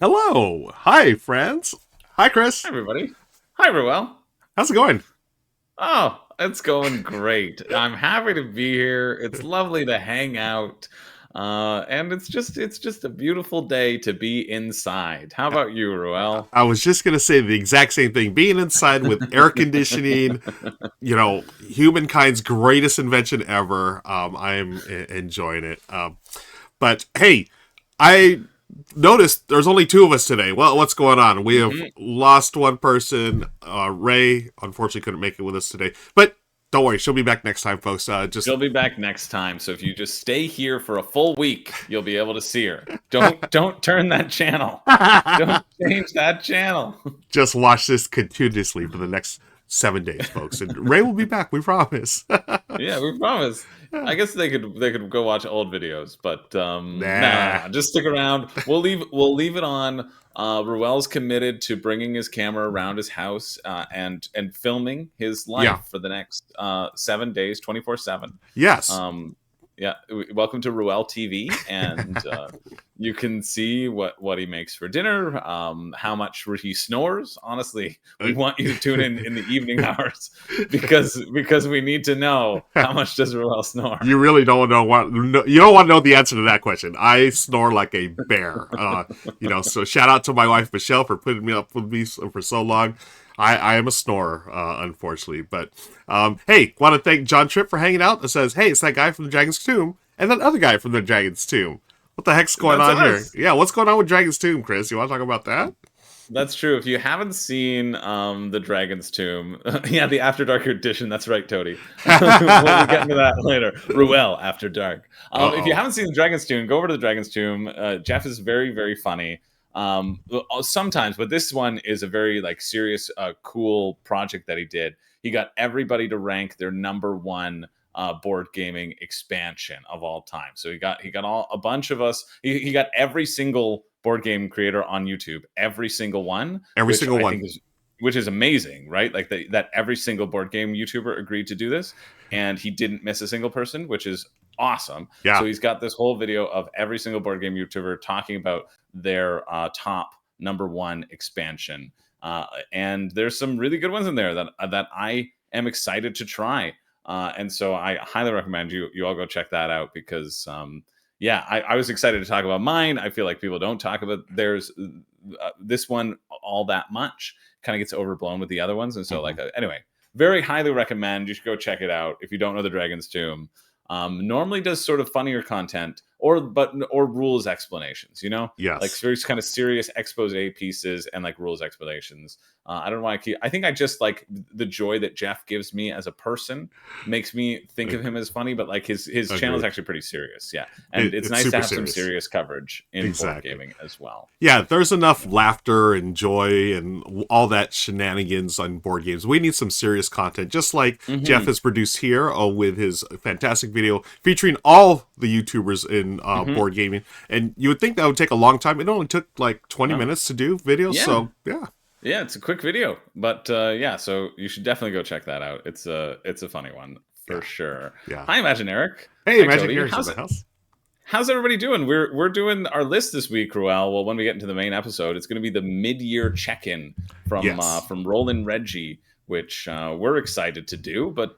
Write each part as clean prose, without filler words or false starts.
Hello. Hi, friends. Hi, Hi, Chris. everybody. Hi, Ruel. How's it going? Oh, it's going great. I'm happy to be here. It's lovely to hang out. And it's just a beautiful day to be inside. How about you, Ruel? I was just going to say the exact same thing. Being inside with air conditioning, humankind's greatest invention ever. I am enjoying it. But hey, I noticed there's only two of us today. Well, what's going on? We have hmm lost one person. Ray, unfortunately, couldn't make it with us today. But don't worry, she'll be back next time, folks. Just She'll be back next time. So if you just stay here for a full week, you'll be able to see her. Don't turn that channel. Don't change that channel. just watch this continuously for the next 7 days, folks. And Ray will be back, we promise. Yeah, we promise. I guess they could go watch old videos, but Nah. no, just stick around. We'll leave it on. Ruel's committed to bringing his camera around his house and filming his Yeah. life for the next 7 days, 24/7. Yes. Um, yeah, welcome to Ruel TV, and you can see what he makes for dinner, how much he snores. Honestly, we want you to tune in the evening hours because we need to know how much does Ruel snore. You really don't know you don't want to know the answer to that question. I snore like a bear. So shout out to my wife Michelle for putting me up with me for so long. I am a snorer, unfortunately. But hey, want to thank John Tripp for hanging out. It says, hey, it's that guy from the Dragon's Tomb and that other guy from the Dragon's Tomb. What the heck's going That's on here? us. Yeah, what's going on with Dragon's Tomb, Chris? You want to talk about that? That's true. If you haven't seen the Dragon's Tomb, yeah, the After Dark edition. That's right, Toady. We'll get into that later. Ruel After Dark. If you Uh-oh. haven't seen the Dragon's Tomb, go over to the Dragon's Tomb. Jeff is very, very funny. Sometimes, but this one is a very like serious, cool project that he did. He got everybody to rank their number one board gaming expansion of all time. So he got all a bunch of us. He got every single board game creator on YouTube, every single one, Every which single I one. think is which is amazing, right? Like that every single board game YouTuber agreed to do this, and he didn't miss a single person, which is awesome. Yeah. So he's got this whole video of every single board game YouTuber talking about their top number one expansion, and there's some really good ones in there that I am excited to try. And so I highly recommend you all go check that out because yeah, I was excited to talk about mine. I feel like people don't talk about theirs this one all that much. Kind of gets overblown with the other ones, and so Hmm. like anyway, very highly recommend. You should go check it out if you don't know the Dragon's Tomb. Normally does sort of funnier content or rules explanations. Like Yes. very kind of serious expose pieces and like rules explanations. I don't know why I think I just like the joy that Jeff gives me as a person makes me think of him as funny, but like his channel is Agreed. actually pretty serious. Yeah, and it's It's nice to super have some serious. serious coverage in board Exactly. gaming as well. Yeah, there's enough laughter and joy and all that shenanigans on board games. We need some serious content, just like Jeff hmm has produced here with his fantastic video featuring all the YouTubers in hmm board gaming. And you would think that would take a long time. It only took like 20 Oh, minutes to do videos. yeah, So, yeah. yeah, it's a quick video, but yeah, so you should definitely go check that out. It's a funny one for Yeah. sure. Yeah. Hi, Imaginaric. Hey, Hi, Toady. Imagineers in the house. How's everybody doing? We're doing our list this week, Ruel. Well, when we get into the main episode, it's going to be the mid-year check-in Yes. from Roland Reggie, which we're excited to do. But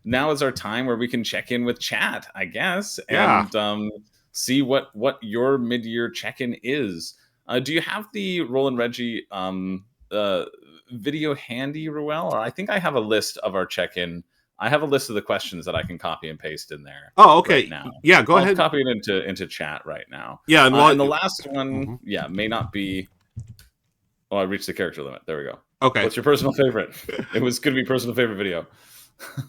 now is our time where we can check in with chat, I guess, Yeah. and see what your mid-year check-in is. Do you have the Roland Reggie uh, video handy, Ruel? Or I think I have a list of our check-in. I have a list of the questions that I can copy and paste in there Oh, right okay. now. Yeah, go I'll ahead. copy it into chat right now. Yeah, and And the last one, mhm. yeah, may not be. Oh, I reached the character limit. There we go. Okay. What's your personal favorite? It was going to be personal favorite video.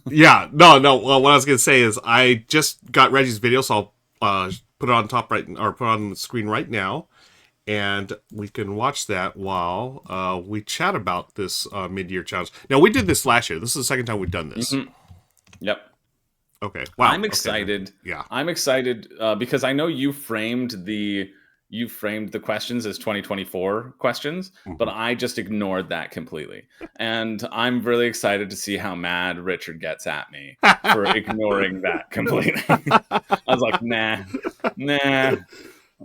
Yeah, no. Well, what I was gonna say is I just got Reggie's video, so I'll put it on top right or put it on the screen right now, and we can watch that while we chat about this mid-year challenge. Now we did this last year. This is the second time we've done this. hmm Yep. Okay. Wow. I'm Okay. excited. Yeah. I'm excited because I know you framed the questions as 2024 questions, but Hmm. I just ignored that completely. And I'm really excited to see how mad Richard gets at me for ignoring that completely. I was like, nah,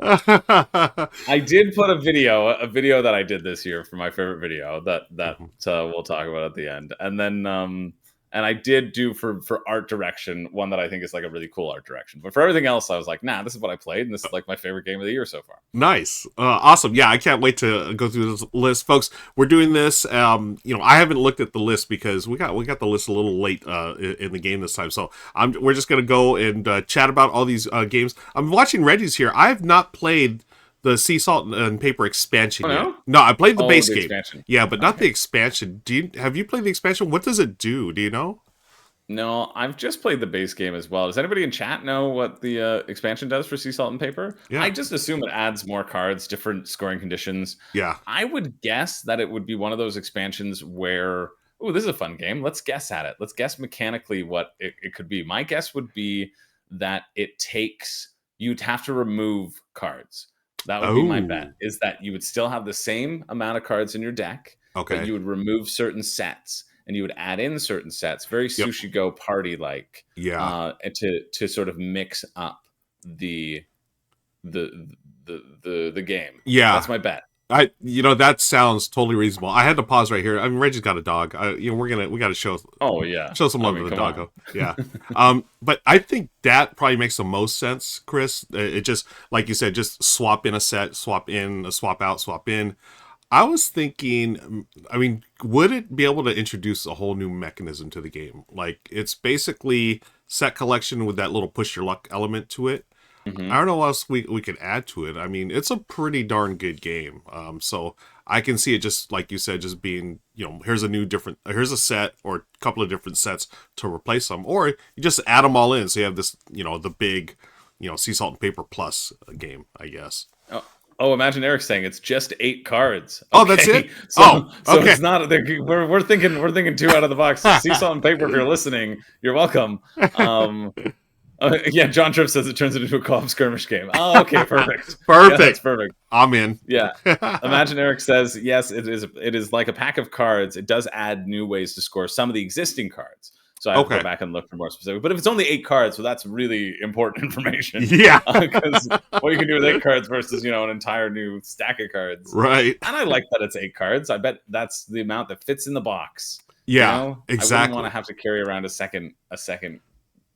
I did put a video that I did this year for my favorite video that Mhm. we'll talk about at the end, and then and I did do for art direction one that I think is like a really cool art direction. But for everything else, I was like, nah, this is what I played, and this is like my favorite game of the year so far. Nice. Awesome. Yeah, I can't wait to go through this list. Folks, we're doing this. I haven't looked at the list because we got the list a little late in the game this time. So we're just going to go and chat about all these games. I'm watching Reggie's here. I have not played the Sea Salt and Paper Oh expansion yet. no! No, I played the Oh, base the game. expansion. Yeah, but not Okay. the expansion. Have you played the expansion? What does it do? Do you know? No, I've just played the base game as well. Does anybody in chat know what the expansion does for Sea Salt and Paper? I Yeah. just assume it adds more cards, different scoring conditions. Yeah. I would guess that it would be one of those expansions where, oh, this is a fun game. Let's guess at it. Let's guess mechanically what it could be. My guess would be that you'd have to remove cards. That would be my bet, Oh, is that you would still have the same amount of cards in your deck, but okay. you would remove certain sets and you would add in certain sets, very Yep. Sushi Go party like, Yeah. and to sort of mix up the the the game. Yeah. That's my bet. That sounds totally reasonable. I had to pause right here. I mean, Reggie's got a dog. We got to Oh yeah, show some I love to mean, the come on. doggo. Yeah. But I think that probably makes the most sense, Chris. It just, like you said, just swap in a set, swap in, swap out, swap in. I was thinking, I mean, would it be able to introduce a whole new mechanism to the game? Like, it's basically set collection with that little push your luck element to it. I Hmm. don't know what else we could add to it. I mean, it's a pretty darn good game. So I can see it just like you said, just being, here's here's a set or a couple of different sets to replace them, or you just add them all in. So you have this, the big, Sea Salt and Paper Plus game, I guess. Oh, imagine Eric saying it's just 8 cards. Oh, that's Okay, it. so Oh, so okay. it's not. We're thinking two out of the box. Sea Salt and Paper. If you're listening, you're welcome. Um, yeah, John Tripp says it turns it into a co-op skirmish game. Oh, okay, perfect. Yeah, that's Perfect. perfect. I'm in. Yeah. Imagine Eric says, yes, it is like a pack of cards. It does add new ways to score some of the existing cards. So I have to go Okay. back and look for more specific. But if it's only 8 cards, so that's really important information. Yeah. Because what you can do with 8 cards versus, an entire new stack of cards. Right. And I like that it's 8 cards. I bet that's the amount that fits in the box. Yeah. I wouldn't want to Exactly. have to carry around a second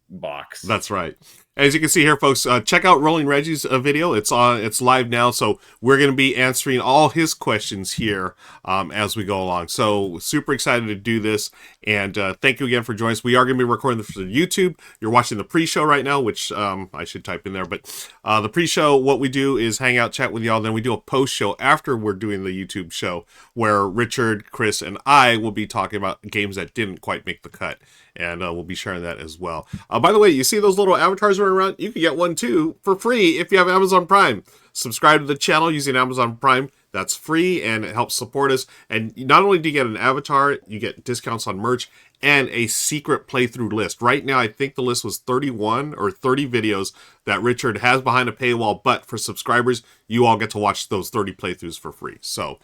box. That's right. As you can see here, folks, check out Rolling Reggie's video. It's live now, so we're going to be answering all his questions here as we go along. So super excited to do this, and thank you again for joining us. We are going to be recording this for YouTube. You're watching the pre-show right now, which I should type in there. But the pre-show, what we do is hang out, chat with y'all. Then we do a post-show after we're doing the YouTube show, where Richard, Chris, and I will be talking about games that didn't quite make the cut. And we'll be sharing that as well. By the way, you see those little avatars running around? You can get one too for free if you have Amazon Prime. Subscribe to the channel using Amazon Prime. That's free and it helps support us. And not only do you get an avatar, you get discounts on merch and a secret playthrough list. Right now, I think the list was 31 or 30 videos that Richard has behind a paywall. But for subscribers, you all get to watch those 30 playthroughs for free. So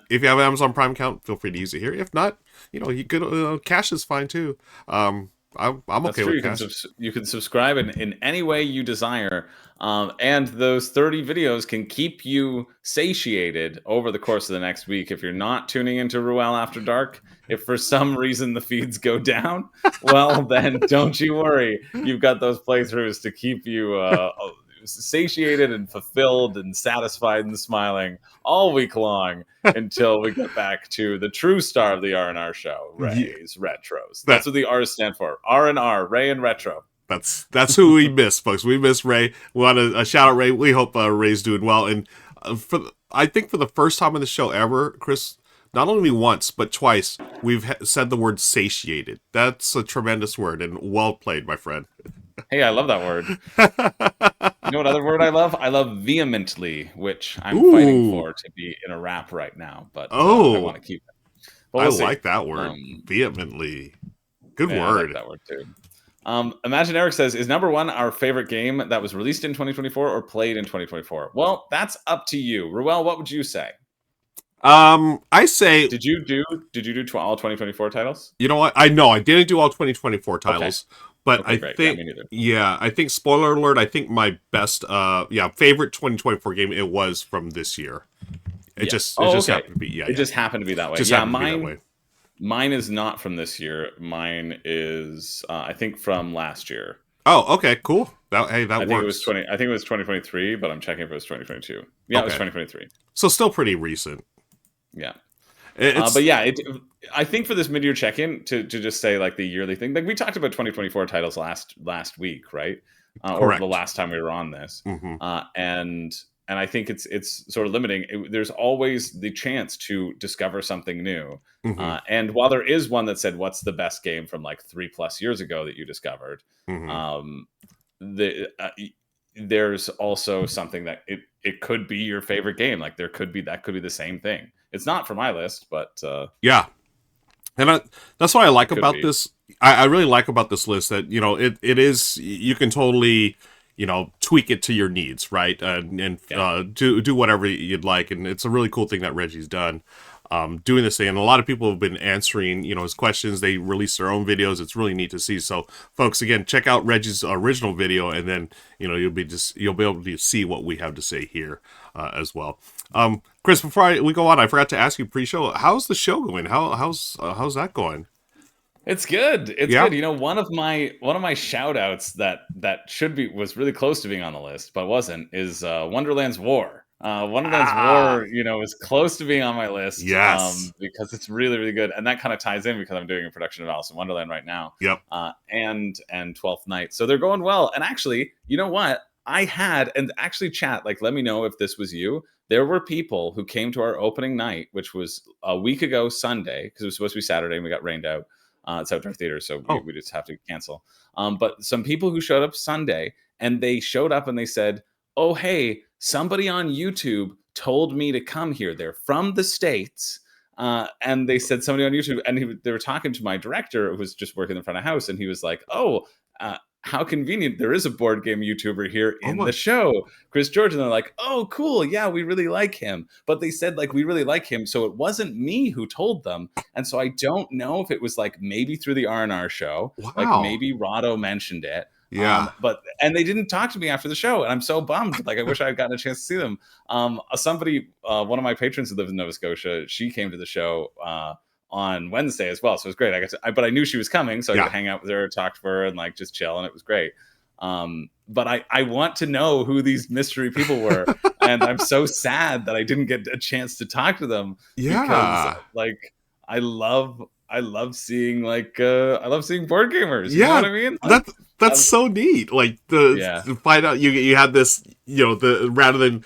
if you have an Amazon Prime account, feel free to use it here. If not, you could cash is fine too. I'm That's okay true. with cash. You can subscribe in any way you desire, and those 30 videos can keep you satiated over the course of the next week. If you're not tuning into Ruel After Dark, if for some reason the feeds go down, well, then don't you worry. You've got those playthroughs to keep you satiated and fulfilled and satisfied and smiling all week long until we get back to the true star of the R&R show, Yeah, Ray's Retros. that That's what the R's stand for. R&R, Ray and Retro. that's who we miss, folks. We miss Ray. We want to shout out Ray. We hope Ray's doing well. And I think for the first time in the show ever, Chris, not only once but twice, we've said the word satiated. That's a tremendous word and well played, my friend. Hey, I love that word. You know what other word I love? I love vehemently, which I'm fighting Ooh. for to be in a rap right now, but I want Oh, to keep it. But I we'll see. like that word. Vehemently. Good Yeah, I like word. that word too. Imagine Eric says, is number one our favorite game that was released in 2024 or played in 2024? Well, that's up to you. Ruel, what would you say? I say, Did you do all 2024 titles? you know what? I know I didn't do all 2024 Okay. titles, But Okay, great. Yeah, me neither. I think spoiler alert, I think my best favorite 2024 game it was from this year. Yeah. It Oh, just okay. happened to be It just happened to be that way. just Yeah, happened to be that way. mine is not from this year. Mine is I think from last year. Oh, okay, cool. That I think it was works. 20 I think it was 2023, but I'm checking if it was 2022. Yeah, it was Okay, 2023. so still pretty recent. Yeah. But It's yeah, I think for this mid-year check-in to just say like the yearly thing, like we talked about 2024 titles last week, right? Or the correct. last time we were on this, Hmm. and I think it's sort of limiting. There's always the chance to discover something new, Hmm. and while there is one that said, "What's the best game from like 3+ years ago that you discovered?" Hmm. Um, there's also something that it could be your favorite game. Like that could be the same thing. It's not for my list, but Yeah, and that's what I it like could about be. this. I really like about this list that it is you can totally tweak it to your needs, right? Yeah. Do whatever you'd like, and it's a really cool thing that Reggie's done. Doing this thing, and a lot of people have been answering, his questions. They release their own videos. It's really neat to see. So, folks, again, check out Reggie's original video, and then you'll be able to see what we have to say here as well. Chris, before we go on, I forgot to ask you pre-show. How's the show going? How's that going? It's good. It's Yeah. good. One of my shout outs that should be was really close to being on the list, but wasn't, is Wonderland's War. Wonderland's Ah, War, is close to being on my list yes. because it's really, really good. And that kind of ties in because I'm doing a production of Alice in Wonderland right now. Yep. And Twelfth Night. So they're going well. And actually, you know what? And actually chat, like let me know if this was you. There were people who came to our opening night, which was a week ago Sunday, because it was supposed to be Saturday and we got rained out. It's outdoor theater, so we, Oh, we just have to cancel. But some people who showed up Sunday, and they showed up and they said, "Oh, hey, somebody on YouTube told me to come here. They're from the States." And they said somebody on YouTube, and they were talking to my director who was just working in front of house, and he was like, "Oh, how convenient. There is a board game YouTuber here oh in my. the show, Chris George." And they're like, "Oh, cool. Yeah, we really like him." But they said, like, we really like him. So it wasn't me who told them. And so I don't know if it was like maybe through the R&R show, like Wow. maybe Rahdo mentioned it. Yeah. And they didn't talk to me after the show, and I'm so bummed. Like I wish I had gotten a chance to see them. One of my patrons who lives in Nova Scotia, she came to the show on Wednesday as well, so it was great. But I knew she was coming, so I Yeah. could hang out with her, talk to her, and like just chill, and it was great. But I want to know who these mystery people were, and I'm so sad that I didn't get a chance to talk to them because Yeah. like I love seeing I love seeing board gamers. You know what Yeah. I mean? Like, That's um, so neat. Like the yeah, to find out you have this, the rather than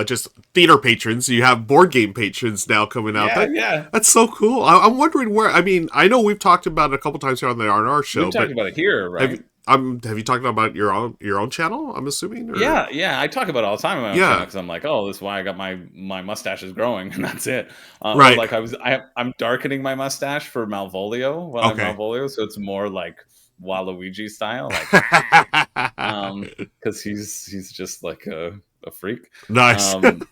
just theater patrons, you have board game patrons now coming out. yeah, yeah. That's so cool. I'm wondering where. I mean, I know we've talked about it a couple times here on the R&R We've show, talked but about it here, have right? have you talked about your own channel? I'm assuming, or Yeah, yeah. I talk about it all the time on my own channel yeah, because I'm like, oh, this is why I got my mustache is growing, and that's it. Or right. like I'm darkening my mustache for Malvolio when I'm Okay. Malvolio, so it's more like Waluigi style, like because he's just like a freak. Nice. Um,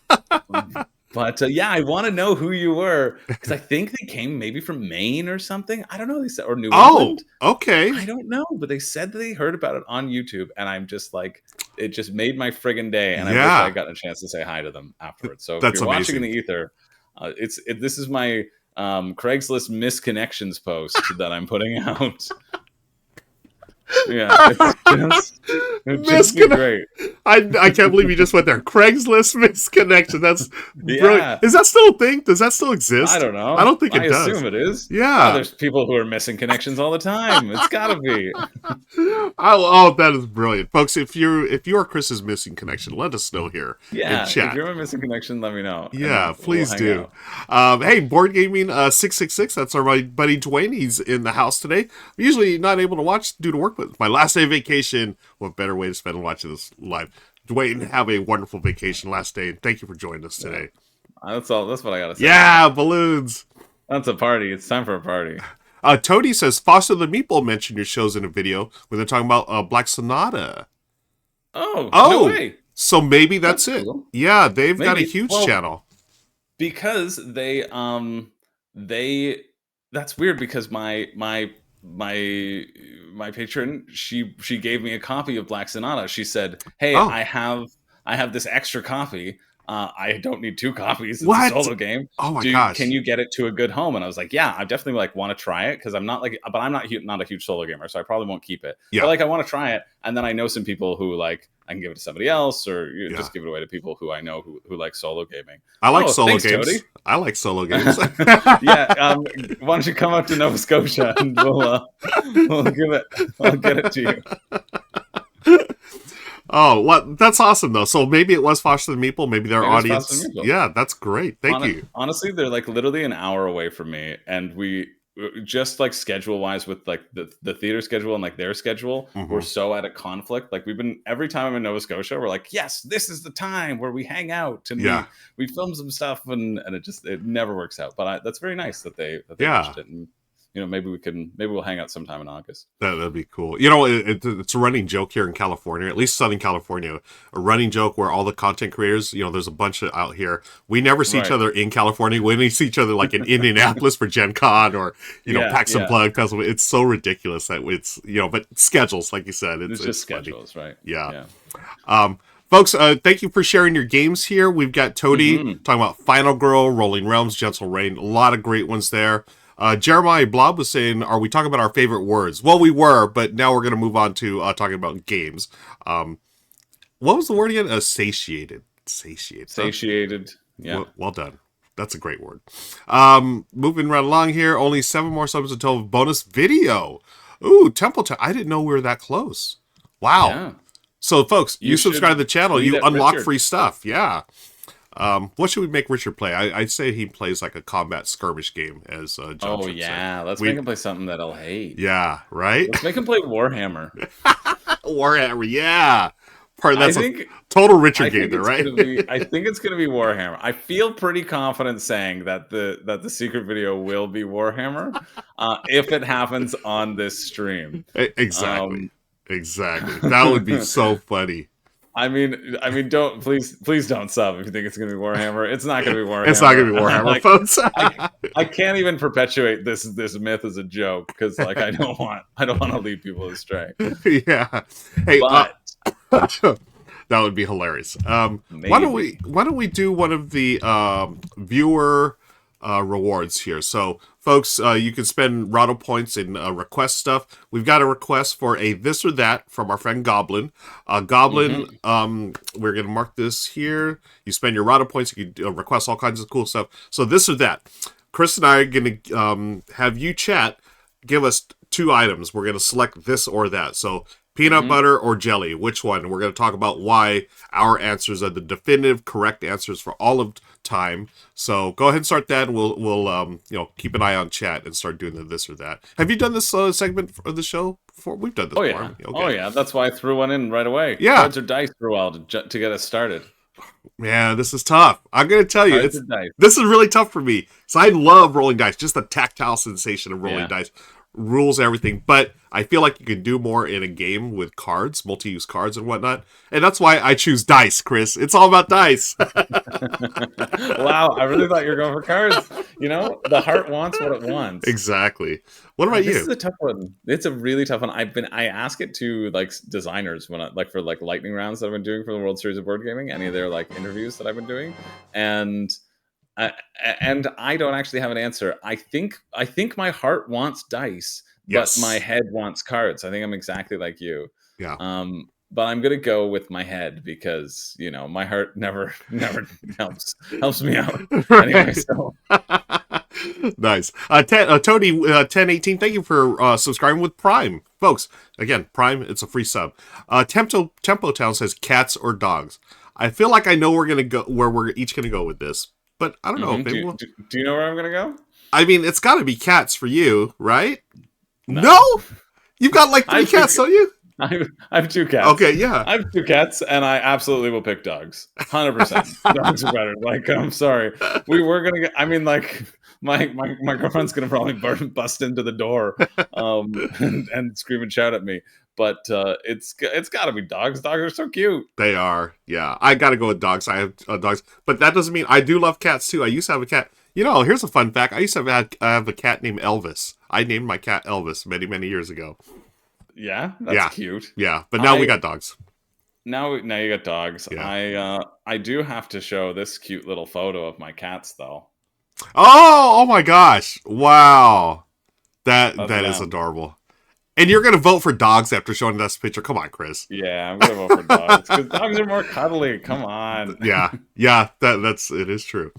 but yeah, I want to know who you were because I think they came maybe from Maine or something. I don't know. They said or New Oh, England. okay. I don't know, but they said that they heard about it on YouTube, and I'm just like, it just made my friggin' day, and I wish I Yeah, had gotten a chance to say hi to them afterwards. So if that's you're watching in the amazing. ether, this is my Craigslist misconnections post that I'm putting out. Yeah, it'd just be Misconnect. great. I can't believe you just went there. Craigslist misconnection. That's brilliant. Yeah, Is that still a thing? Does that still I exist? don't I know. don't think I it does. assume it is. Oh, Yeah. there's people who are missing connections all the time. It's gotta be. Oh, that is brilliant, folks. If you are Chris's missing connection, let us know here in Yeah, if chat. you're a missing connection, let me know, and Yeah, we'll please hang do. out. Hey, Board Gaming 666. That's our buddy Dwayne. He's in the house today. I'm usually not able to watch due to work, but it's my last day of vacation. What better way to spend watching this live? Dwayne, have a wonderful vacation last day, and thank you for joining us Yeah. today. That's all. That's what I gotta say. Yeah, balloons. That's a party. It's time for a party. Toady says Foster the Meatball mentioned your shows in a video when they're talking about Black Sonata. Oh, no Oh, way. so maybe that's That's it. cool. Yeah, they've got a Maybe. huge Well, channel. because they that's weird because my my patron, she gave me a copy of Black Sonata. She said, "Hey, Oh, I have this extra copy. I don't need two copies. It's a what? solo game. Oh my Can gosh. you get it to a good home?" And I was like, "Yeah, I definitely like want to try it because I'm not like, but I'm not a huge solo gamer, so I probably won't keep it. But Yeah, like, I want to try it, and then I know some people who like I can give it to somebody else, or yeah. just give it away to people who I know who like solo gaming. I like Oh, solo thanks, games. Tony. I like solo games. Yeah, why don't you come up to Nova Scotia and we'll give it, I'll get it to you. Oh, what? That's awesome though. So maybe it was Foster the Meeple. Maybe their Maybe it's Foster audience. Mutual. Yeah, that's great. Thank you. Honestly, they're like literally an hour away from me, and we just like schedule wise with like the theater schedule and like their schedule, we're Hmm. so at a conflict. Like we've been every time I'm in Nova Scotia, we're like, yes, this is the time where we hang out and Yeah, we film some stuff, and it never works out. But that's very nice that they yeah. pitched it, and maybe we'll hang out sometime in August. That'd be cool. You know, it's a running joke here in California, at least Southern California, a running joke where all the content creators, there's a bunch of out here. We never see each Right. other in California. We only see each other like in Indianapolis for Gen Con or, Yeah, PAX yeah. Unplugged Festival. It's so ridiculous that it's, but schedules, like you said, It's it's just funny. schedules, right? Yeah. Yeah. Folks, thank you for sharing your games here. We've got Toady Hmm. talking about Final Girl, Rolling Realms, Gentle Rain. A lot of great ones there. Jeremiah Blob was saying, are we talking about our favorite words? Well, we were, but now we're going to move on to talking about games. What was the word again? Satiated. Satiated. Satiated. Yeah. Well done. That's a great word. Moving right along here. Only 7 more subs until bonus video. Ooh, Temple Town. I didn't know we were that close. Wow. Yeah. So, folks, you You subscribe to should the channel, tweet you at unlock Richard. free stuff. Yeah. What should we make Richard play? I'd say he plays like a combat skirmish game, as John Oh should yeah, let's We- make him play something that I'll hate. Yeah, right? Let's make him play Warhammer. Warhammer, yeah. I That's a think total I Richard game think there, it's right? gonna be. I think it's gonna be Warhammer. I feel pretty confident saying that the secret video will be Warhammer, if it happens on this stream. Exactly. Um, Exactly. That would be so funny. don't please don't sub if you think it's gonna be Warhammer. It's not gonna be Warhammer. It's not going to be Warhammer, Like, folks. I can't even perpetuate this myth as a joke because like I don't want to lead people astray. Yeah. Hey, But that would be hilarious. maybe. Why don't we do one of the viewer rewards here? So, folks, you can spend Rahdo points and request stuff. We've got a request for a this or that from our friend Goblin. Goblin, we're gonna mark this here. You spend your Rahdo points. You can request all kinds of cool stuff. So, this or that. Chris and I are gonna have you chat. Give us 2 items. We're gonna select this or that. So, peanut butter or jelly, which one? We're going to talk about why our answers are the definitive correct answers for all of time. So go ahead and start that, and we'll keep an eye on chat and start doing the this or that. Have you done this segment of the show before? We've done this Oh before. yeah. Okay. Oh yeah. That's why I threw one in right away. Yeah. Cards or dice for a while to get us started. Man, this is tough. I'm going to tell you, Cards or dice. this is really tough for me. So I love rolling dice, just the tactile sensation of rolling Yeah. dice. Rules everything, but I feel like you can do more in a game with cards, multi-use cards and whatnot, and that's why I choose dice, Chris. It's all about dice. Wow, I really thought you were going for cards. The heart wants what it wants. Exactly. What about This you? is a tough one. It's a really tough one. I ask it to like designers when for like lightning rounds that I've been doing for the World Series of Board Gaming, any of their like interviews that I've been doing, and I don't actually have an answer. I think my heart wants dice, Yes. but my head wants cards. I think I'm exactly like you. Yeah. But I'm gonna go with my head because my heart never helps me out. Anyway, so Nice. Tony 1018, thank you for subscribing with Prime. Folks, again, Prime, it's a free sub. Tempo Town says cats or dogs. I feel like I know where we're each gonna go with this, but I don't know. Do you know where I'm gonna go? I mean, it's got to be cats for you, right? No? You've got like 3 cats, don't you? I have 2 cats. Okay, yeah. I have 2 cats, and I absolutely will pick dogs. 100%. Dogs are better. Like, I'm sorry. We were gonna get. I mean, like, my girlfriend's gonna probably bust into the door, and scream and shout at me. But it's got to be dogs. Dogs are so cute. They are. Yeah, I got to go with dogs. I have dogs, but that doesn't mean I do love cats too. I used to have a cat. Here's a fun fact. I used to have a cat named Elvis. I named my cat Elvis many years ago. Yeah, that's Yeah, cute. yeah. But now we I got dogs. now you got dogs. Yeah. I do have to show this cute little photo of my cats though. Oh my gosh! Wow, That's that is them. adorable. And you're gonna vote for dogs after showing us picture? Come on, Chris. Yeah, I'm gonna vote for dogs because dogs are more cuddly. Come on. Yeah, yeah. That's it is true.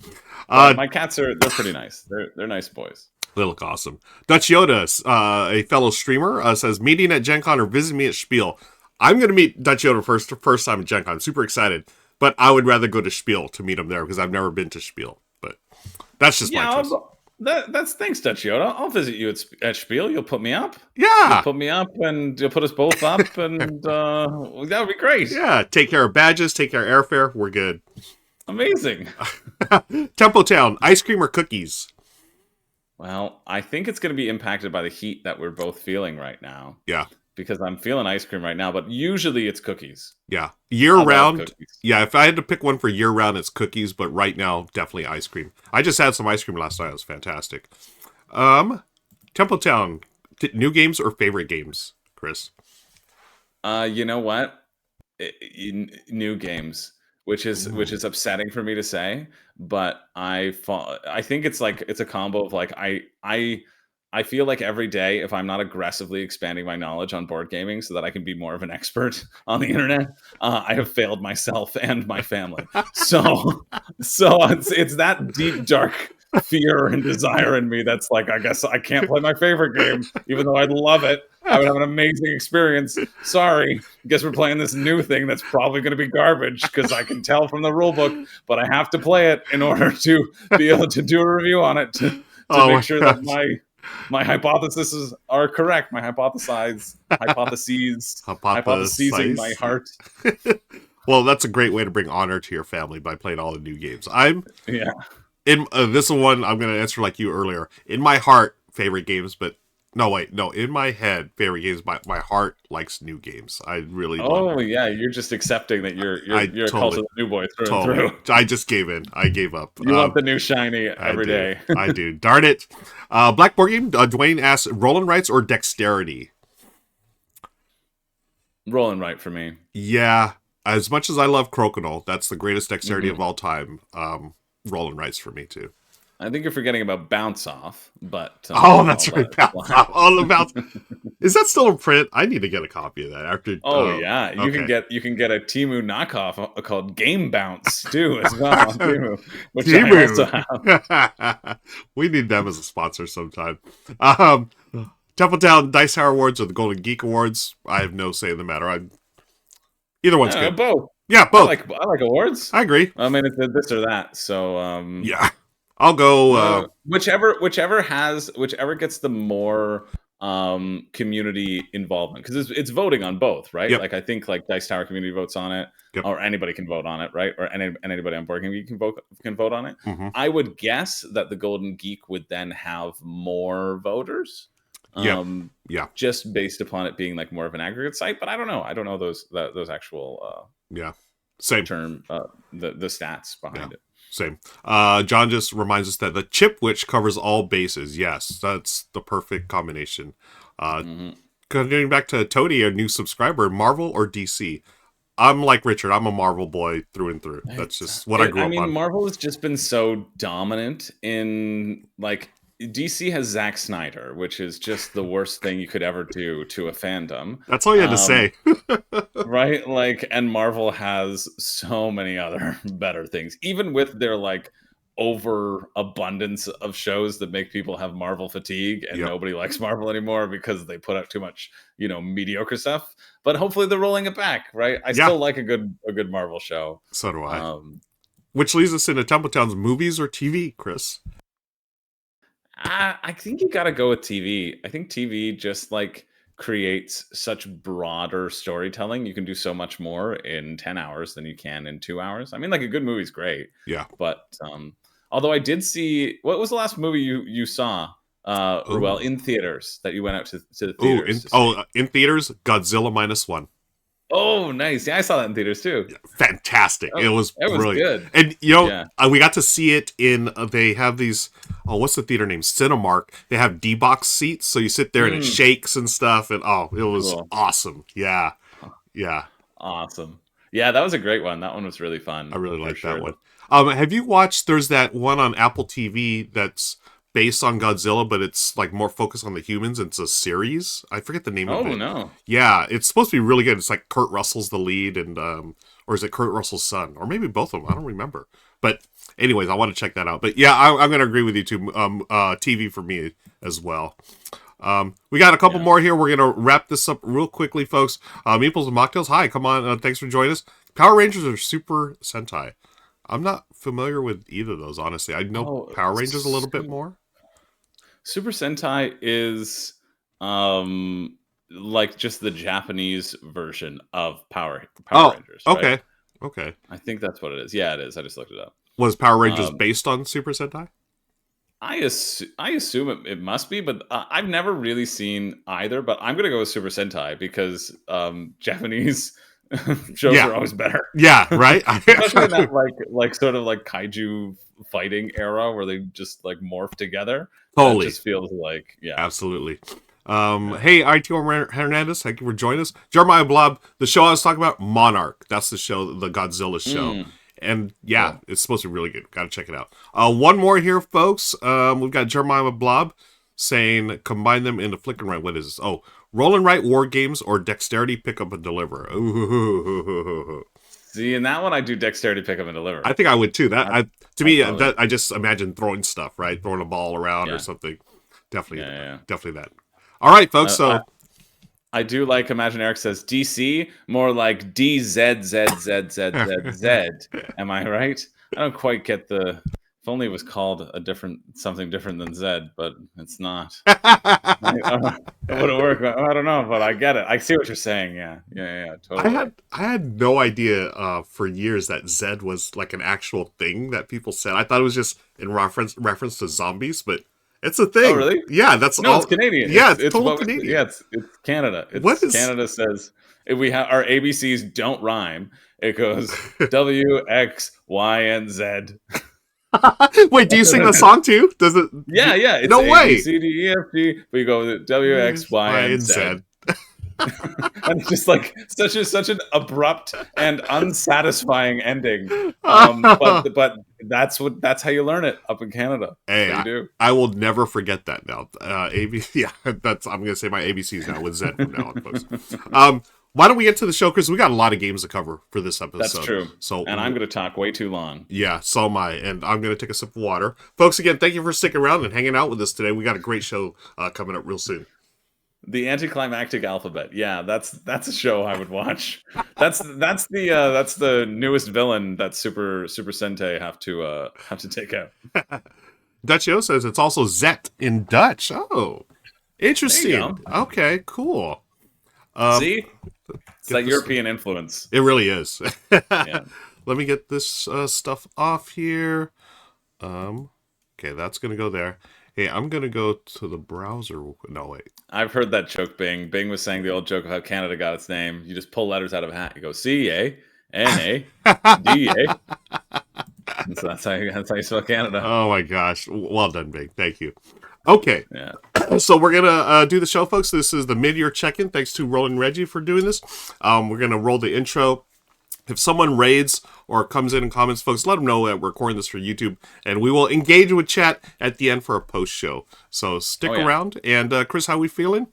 But my cats they're pretty nice. They're nice boys. They look awesome. Dutch Yoda, a fellow streamer, says meeting at Gen Con or visit me at Spiel. I'm going to meet Dutch Yoda first time at Gen Con. I'm super excited. But I would rather go to Spiel to meet him there because I've never been to Spiel. But that's just my Yeah, choice. that's thanks, Dutch Yoda. I'll visit you at Spiel. You'll put me up. You'll Yeah. put me up, and you'll put us both up, and that would be great. Yeah. Take care of badges. Take care of airfare. We're good. Amazing. Tempo Town, ice cream or cookies? Well, I think it's going to be impacted by the heat that we're both feeling right now. Yeah. Because I'm feeling ice cream right now, but usually it's cookies. Yeah. Year I love round. cookies. Yeah. If I had to pick one for year round, it's cookies. But right now, definitely ice cream. I just had some ice cream last night. It was fantastic. Temple Town, new games or favorite games, Chris? You know what? New games, which is upsetting for me to say, but I think it's a combo of like I feel like every day if I'm not aggressively expanding my knowledge on board gaming so that I can be more of an expert on the internet, I have failed myself and my family. So it's that deep dark fear and desire in me that's like, I guess I can't play my favorite game even though I'd love it. I would have an amazing experience. Sorry, guess we're playing this new thing that's probably going to be garbage because I can tell from the rule book, but I have to play it in order to be able to do a review on it to make sure that my hypotheses are correct. My hypothesizing my heart. Well, that's a great way to bring honor to your family by playing all the new games. Yeah. In this one, I'm going to answer like you earlier. In my heart, favorite games, but no, wait, no. In my head, favorite games. My heart likes new games. I really. Oh yeah, you're just accepting that you're a cult of the new boy through and through. I just gave in. I gave up. You want the new shiny every day. I do. Darn it. Black Board Game. Dwayne asks, rolling rights or dexterity? Rolling right for me. Yeah. As much as I love Crokinole, that's the greatest dexterity of all time. Rolling rights for me too. I think you're forgetting about Bounce Off, but that's right. Bounce Off. All about. Is that still in print? I need to get a copy of that after. Yeah, you can get a Temu knockoff called Game Bounce too as well on Temu, which Temu. I also have. We need them as a sponsor sometime. Temple Town Dice Tower Awards or the Golden Geek Awards. I have no say in the matter. Either one's good. Both. Yeah, both. I like awards. I agree. I mean, it's this or that. So yeah, I'll go. Whichever gets the more community involvement, because it's voting on both, right? Yep. Like I think like Dice Tower community votes on it, or anybody can vote on it, right? Or anybody on Board Game Geek can vote on it. Mm-hmm. I would guess that the Golden Geek would then have more voters. Yeah. Just based upon it being like more of an aggregate site, but I don't know. I don't know those actual same term the stats behind it. Same. John just reminds us that the Chip Witch covers all bases. Yes, that's the perfect combination. Continuing back to Tony, a new subscriber, Marvel or DC? I'm like Richard. I'm a Marvel boy through and through. That's just what I grew up on. Marvel has just been so dominant in like DC has Zack Snyder, which is just the worst thing you could ever do to a fandom. That's all you had to say. Right? Like, and Marvel has so many other better things, even with their like overabundance of shows that make people have Marvel fatigue and nobody likes Marvel anymore because they put out too much, mediocre stuff. But hopefully they're rolling it back, right? I still like a good Marvel show. So do I. Which leads us into Templetown's movies or TV, Chris? I think you got to go with TV. I think TV just like creates such broader storytelling. You can do so much more in 10 hours than you can in 2 hours. I mean, like a good movie's great. Yeah. But although I did see, what was the last movie you saw? In theaters that you went out to the theaters? In theaters, Godzilla -1. Oh, nice. Yeah, I saw that in theaters too. Fantastic. Oh, It was it was brilliant. good. And, Yeah. we got to see it in, they have these, oh, what's the theater name? Cinemark. They have D-box seats, so you sit there and it Mm, shakes and stuff, and oh, it was cool. awesome. Yeah. Yeah. Awesome. Yeah, that was a great one. That one was really I fun really for like that sure. one. Have you watched, there's that one on Apple TV that's based on Godzilla, but it's like more focused on the humans. It's a series. I forget the name of Oh it. no. Yeah, it's supposed to be really good. It's like Kurt Russell's the lead, and or is it Kurt Russell's son, or maybe both of them? I don't remember. But anyways, I want to check that out. But yeah, I'm going to agree with you too. TV for me as well. We got a couple Yeah. more here. We're going to wrap this up real quickly, folks. Meeples and Mocktails, hi, come on. Thanks for joining us. Power Rangers or Super Sentai? I'm not familiar with either of those, honestly. I know Oh, Power Rangers a little bit more. Super Sentai is like just the Japanese version of Power Oh, Rangers, right? okay. Okay. I think that's what it is. Yeah, it is. I just looked it up. Was Power Rangers Um, based on Super Sentai? I assume it must be, but I've never really seen either. But I'm gonna go with Super Sentai because Japanese shows Yeah. are always better, Yeah, right? especially in that like sort of like kaiju fighting era where they just like morph together. That Totally. just feels like yeah. Absolutely. Yeah. Hey, ITO Hernandez, thank you for joining us. Jeremiah Blob, the show I was talking about, Monarch. That's the show, the Godzilla show. Mm, And yeah, cool. it's supposed to be really good. Got to check it out. One more here, folks. We've got Jeremiah Blob saying combine them into Flick and Right. What is this? Oh, roll and write war games or dexterity pick up and deliver. Ooh. See, in that one, I do dexterity pick up and deliver. I think I would too. That's, To that's me, really that I just imagine throwing stuff, right? Throwing a ball around or yeah, something. Definitely, yeah, yeah. definitely that. All right, folks. I, So I do like Imagine Eric says DC, more like DZZZZZZ. Am I right? I don't quite get the. If only it was called a different something different than Z, but it's not. It wouldn't work. I don't know, but I get it. I see what you're saying. Yeah, yeah, yeah, totally. I had no idea for years that Zed was like an actual thing that people said. I thought it was just in reference to zombies, but it's a Oh, thing. really? Yeah, that's No, all. it's Canadian. Yeah, it's It's total what? Canadian. Yeah, it's Canada. What It's is? Canada says if we have our ABCs don't rhyme. It goes W X Y and Z. Wait, do you sing the song too? Does it? Yeah, yeah. It's No A B way. C D E F G. We go with W X Y Y and and Z. Z. And it's just like such an abrupt and unsatisfying ending. But that's how you learn it up in Canada. That's Hey, how you do. I will never forget that now. Yeah, I'm gonna say my ABCs now with Z from now on, folks. Why don't we get to the show because we got a lot of games to cover for this episode. That's true. So, And I'm going to talk way too long. yeah, so am I, and I'm gonna take a sip of water, folks. Again, thank you for sticking around and hanging out with us today. We got a great show coming up real soon. The anticlimactic alphabet. Yeah, that's a show I would watch. That's the newest villain that Super Sentai have to take out. Dutchio says it's also Zet in Dutch. Oh, There you interesting. go. Okay, cool. Um, See, it's that this- European influence. It really is. Yeah. Let me get this stuff off here. Okay, that's gonna go there. Hey, I'm gonna go to the browser. No, wait. I've heard that joke. Bing was saying the old joke of how Canada got its name. You just pull letters out of a hat. You go C-A, N-A, D-A. So that's how you spell Canada. Oh my gosh. Well done, Big. Thank you. Okay, Yeah. so we're gonna do the show, folks. This is the mid-year check-in. Thanks to Roland Reggie for doing this. We're gonna roll the intro. If someone raids or comes in and comments, folks, let them know that we're recording this for YouTube, and we will engage with chat at the end for a post show. So stick yeah. around. And Chris, how we feeling?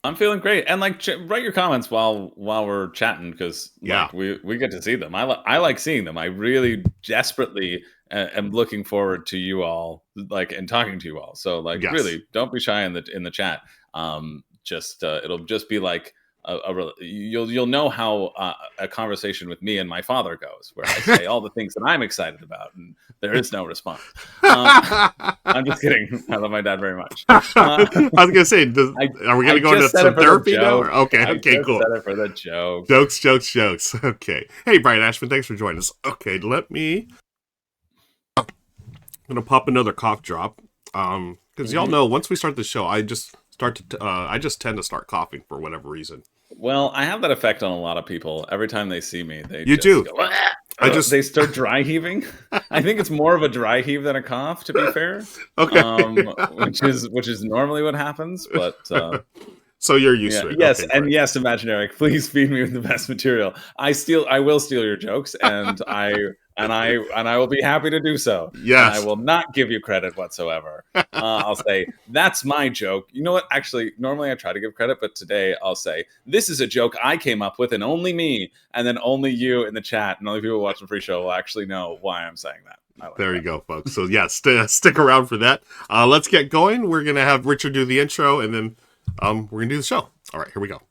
I'm feeling great, and like write your comments while we're chatting because Yeah. we get to see them. I like seeing them. I really desperately am looking forward to you all and talking to you all. So Yes. really, don't be shy in the chat. Just it'll just be like you'll know how a conversation with me and my father goes, where I say all the things that I'm excited about, and there is no response. I'm just kidding. I love my dad very much. I was gonna say, are we gonna go into some therapy now? Okay, cool. Said it for the joke. Jokes. Okay. Hey, Brian Ashman, thanks for joining us. Okay, I'm gonna pop another cough drop. Because y'all know once we start the show, I just tend to start coughing for whatever reason. Well, I have that effect on a lot of people. Every time they see me, they You just do. go, I just they start dry heaving. I think it's more of a dry heave than a cough, to be fair. okay. Which is normally what happens, but So you're used yeah, to it. yes, Okay, and great. yes, Imaginary, please feed me with the best material. I will steal your jokes, and I will be happy to do so. And I Yes. will not give you credit whatsoever. I'll say that's my joke. You know what? Actually, normally I try to give credit, but today I'll say this is a joke I came up with, and only me, and then only you in the chat, and only people watching the free show will actually know why I'm saying that. I like There you that. go, folks. So yeah, stick around for that. Let's get going. We're gonna have Richard do the intro, and then we're gonna do the show. All right, here we go.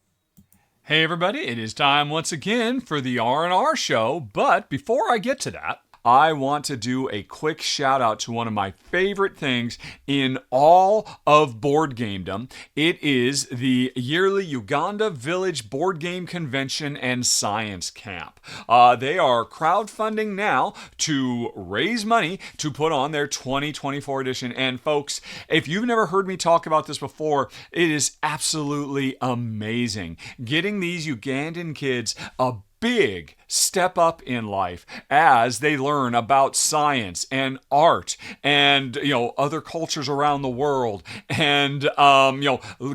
Hey everybody, it is time once again for the R&R show, but before I get to that, I want to do a quick shout out to one of my favorite things in all of board gamedom. It is the yearly Uganda Village Board Game Convention and Science Camp. They are crowdfunding now to raise money to put on their 2024 edition. And folks, if you've never heard me talk about this before, it is absolutely amazing. Getting these Ugandan kids a big step up in life as they learn about science and art and other cultures around the world and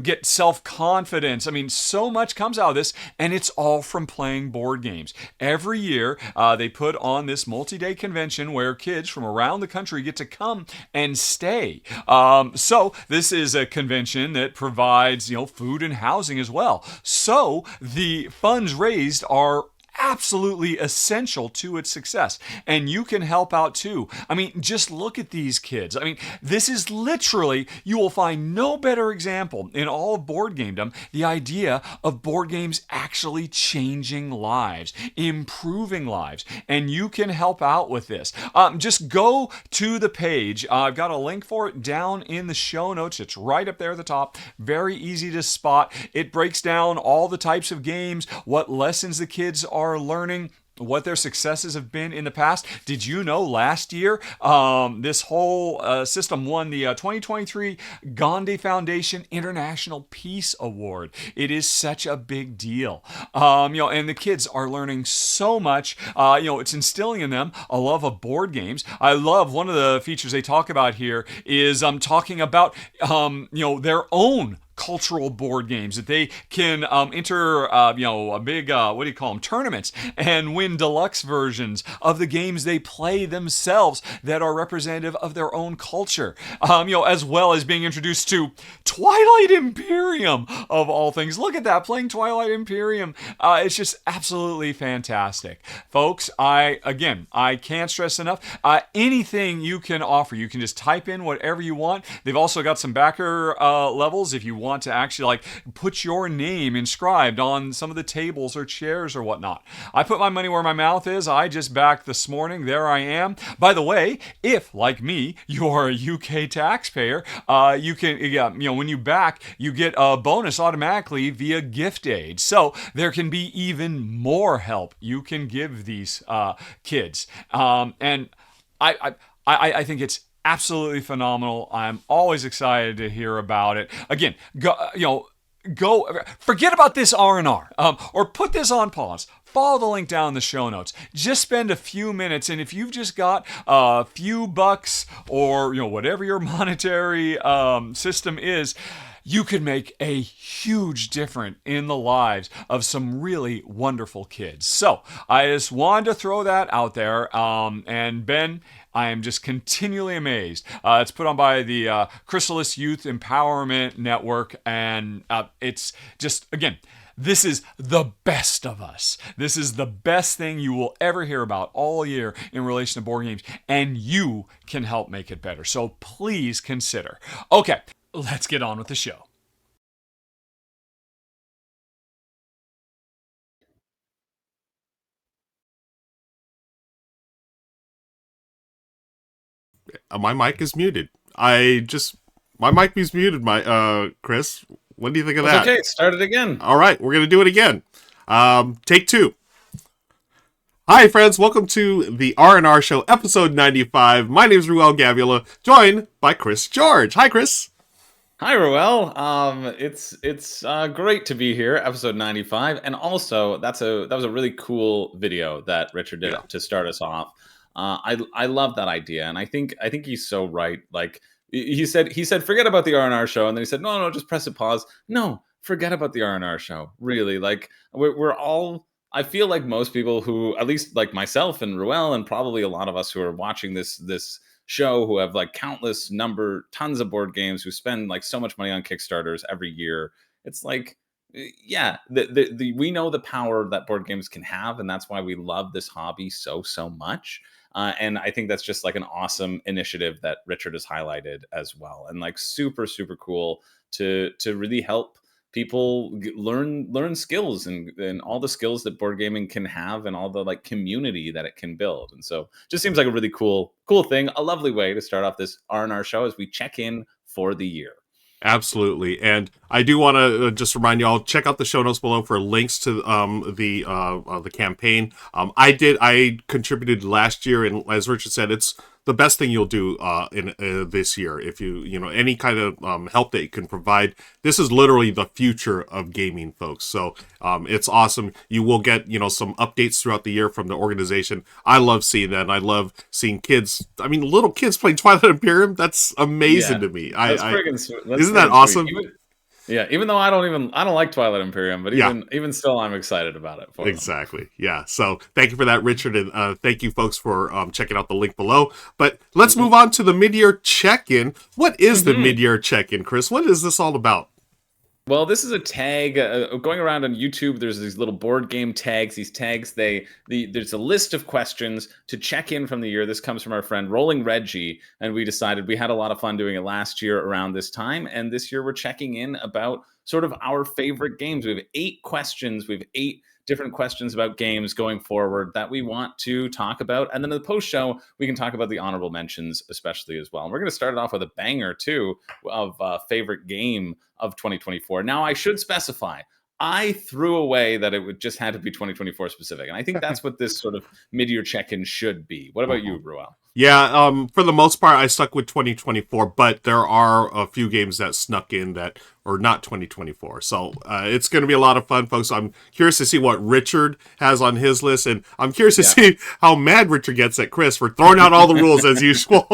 get self-confidence. I mean, so much comes out of this, and it's all from playing board games. Every year they put on this multi-day convention where kids from around the country get to come and stay. So this is a convention that provides food and housing as well. So the funds raised are absolutely essential to its success, and you can help out too. I mean, just look at these kids. I mean, this is literally, you will find no better example in all of board gamedom, the idea of board games actually changing lives, improving lives, and you can help out with this. Just go to the page. I've got a link for it down in the show notes. It's right up there at the top. Very easy to spot. It breaks down all the types of games, what lessons the kids are learning, what their successes have been in the past. Did you know last year this whole system won the 2023 Gandhi Foundation International Peace Award? It is such a big deal. And the kids are learning so much. It's instilling in them a love of board games. I love one of the features they talk about here is talking about their own cultural board games that they can enter a big what do you call them, tournaments, and win deluxe versions of the games they play themselves that are representative of their own culture, as well as being introduced to Twilight Imperium of all things. Look at that, playing Twilight Imperium. It's just absolutely fantastic, folks. I can't stress enough, anything you can offer, you can just type in whatever you want. They've also got some backer levels if you want to actually put your name inscribed on some of the tables or chairs or whatnot. I put my money where my mouth is. I just backed this morning. There I am. By the way, if like me, you're a UK taxpayer, you can when you back, you get a bonus automatically via gift aid. So there can be even more help you can give these kids. And I think it's absolutely phenomenal. I'm always excited to hear about it. Again, go forget about this R&R, or put this on pause. Follow the link down in the show notes. Just spend a few minutes, and if you've just got a few bucks or whatever your monetary system is, you could make a huge difference in the lives of some really wonderful kids. So I just wanted to throw that out there. And Ben, I am just continually amazed. It's put on by the Chrysalis Youth Empowerment Network, and it's just, again, this is the best of us. This is the best thing you will ever hear about all year in relation to board games, and you can help make it better. So please consider. Okay, let's get on with the show. My mic is muted. My mic is muted. My Chris, what do you think of that? Okay, start it again. All right, we're gonna do it again. Take two. Hi, friends. Welcome to the R&R Show, episode 95. My name is Ruel Gavula, joined by Chris George. Hi, Chris. Hi, Roel. It's great to be here, episode 95, and also that was a really cool video that Richard did Yeah, to start us off. I love that idea, and I think he's so right. Like he said forget about the R&R show, and then he said no, just press a pause. No, forget about the R&R show. Really, like we're all. I feel like most people who, at least like myself and Ruel, and probably a lot of us who are watching this show, who have like tons of board games, who spend like so much money on Kickstarters every year. It's like, yeah, we know the power that board games can have, and that's why we love this hobby so much. And I think that's just like an awesome initiative that Richard has highlighted as well, and like super cool to really help people learn skills and all the skills that board gaming can have, and all the like community that it can build. And so just seems like a really cool thing, a lovely way to start off this R&R show as we check in for the year. absolutely. And I do want to just remind you all, check out the show notes below for links to the campaign. I contributed last year, and as Richard said, it's the best thing you'll do in this year. If you know any kind of help that you can provide, this is literally the future of gaming, folks. So it's awesome. You will get some updates throughout the year from the organization. I love seeing that, and I love seeing kids. I mean, little kids playing Twilight Imperium. That's amazing Yeah, to me. that's friggin' sweet. That's Isn't that friggin' sweet. awesome? Even though I don't like Twilight Imperium, but Yeah. even still, I'm excited about it for them. Exactly. Yeah. So thank you for that, Richard, and thank you, folks, for checking out the link below. But let's move on to the mid-year check-in. What is the mid-year check-in, Chris? What is this all about? Well, this is a tag going around on YouTube. There's these little board game tags. These tags, there's a list of questions to check in from the year. This comes from our friend Rolling Reggie, and we decided we had a lot of fun doing it last year around this time, and this year we're checking in about sort of our favorite games. We have 8 questions. We have 8 different questions about games going forward that we want to talk about, and then in the post show we can talk about the honorable mentions especially as well. And we're going to start it off with a banger too of favorite game of 2024. Now, I should specify, I threw away that it would just had to be 2024 specific, and I think that's what this sort of mid-year check-in should be. What about you, Ruel? Yeah, for the most part, I stuck with 2024, but there are a few games that snuck in that are not 2024. So it's going to be a lot of fun, folks. I'm curious to see what Richard has on his list, and I'm curious to see how mad Richard gets at Chris for throwing out all the rules as usual.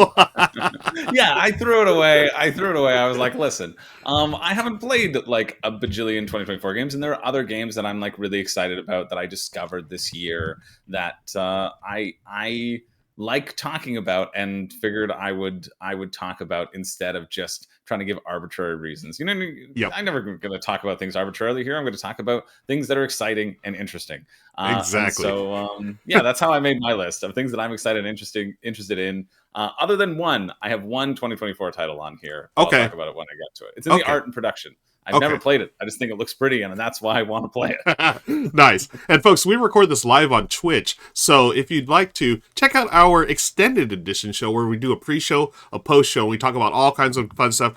Yeah, I threw it away. I was like, listen, I haven't played like a bajillion 2024 games, and there are other games that I'm like really excited about that I discovered this year that I like talking about, and figured I would talk about instead of just trying to give arbitrary reasons. Yep. I'm never going to talk about things arbitrarily here. I'm going to talk about things that are exciting and interesting. Exactly. And so, yeah, that's how I made my list of things that I'm excited and interested in. Other than one, I have one 2024 title on here. Okay. I'll talk about it when I get to it. It's in the art and production. I've never played it. I just think it looks pretty, and that's why I want to play it. Nice. And folks, we record this live on Twitch, so if you'd like to, check out our extended edition show where we do a pre-show, a post-show, we talk about all kinds of fun stuff.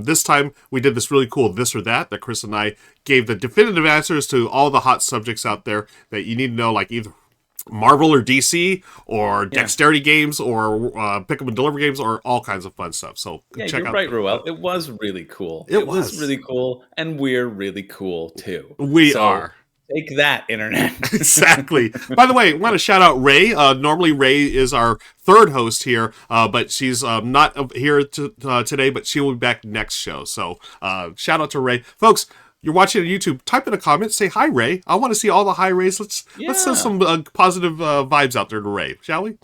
This time, we did this really cool This or That Chris and I gave the definitive answers to all the hot subjects out there that you need to know, like either Marvel or DC or dexterity games or pick up and deliver games or all kinds of fun stuff. So check out. Right, Ruel. It was really cool. It was really cool, and we're really cool too. We are. Take that, internet. Exactly. By the way, I want to shout out Ray. Normally, Ray is our third host here, but she's not here today, but she will be back next show. So shout out to Ray. Folks, you're watching on YouTube, type in a comment, say hi, Ray. I want to see all the hi Rays. Let's send some positive vibes out there to Ray, shall we?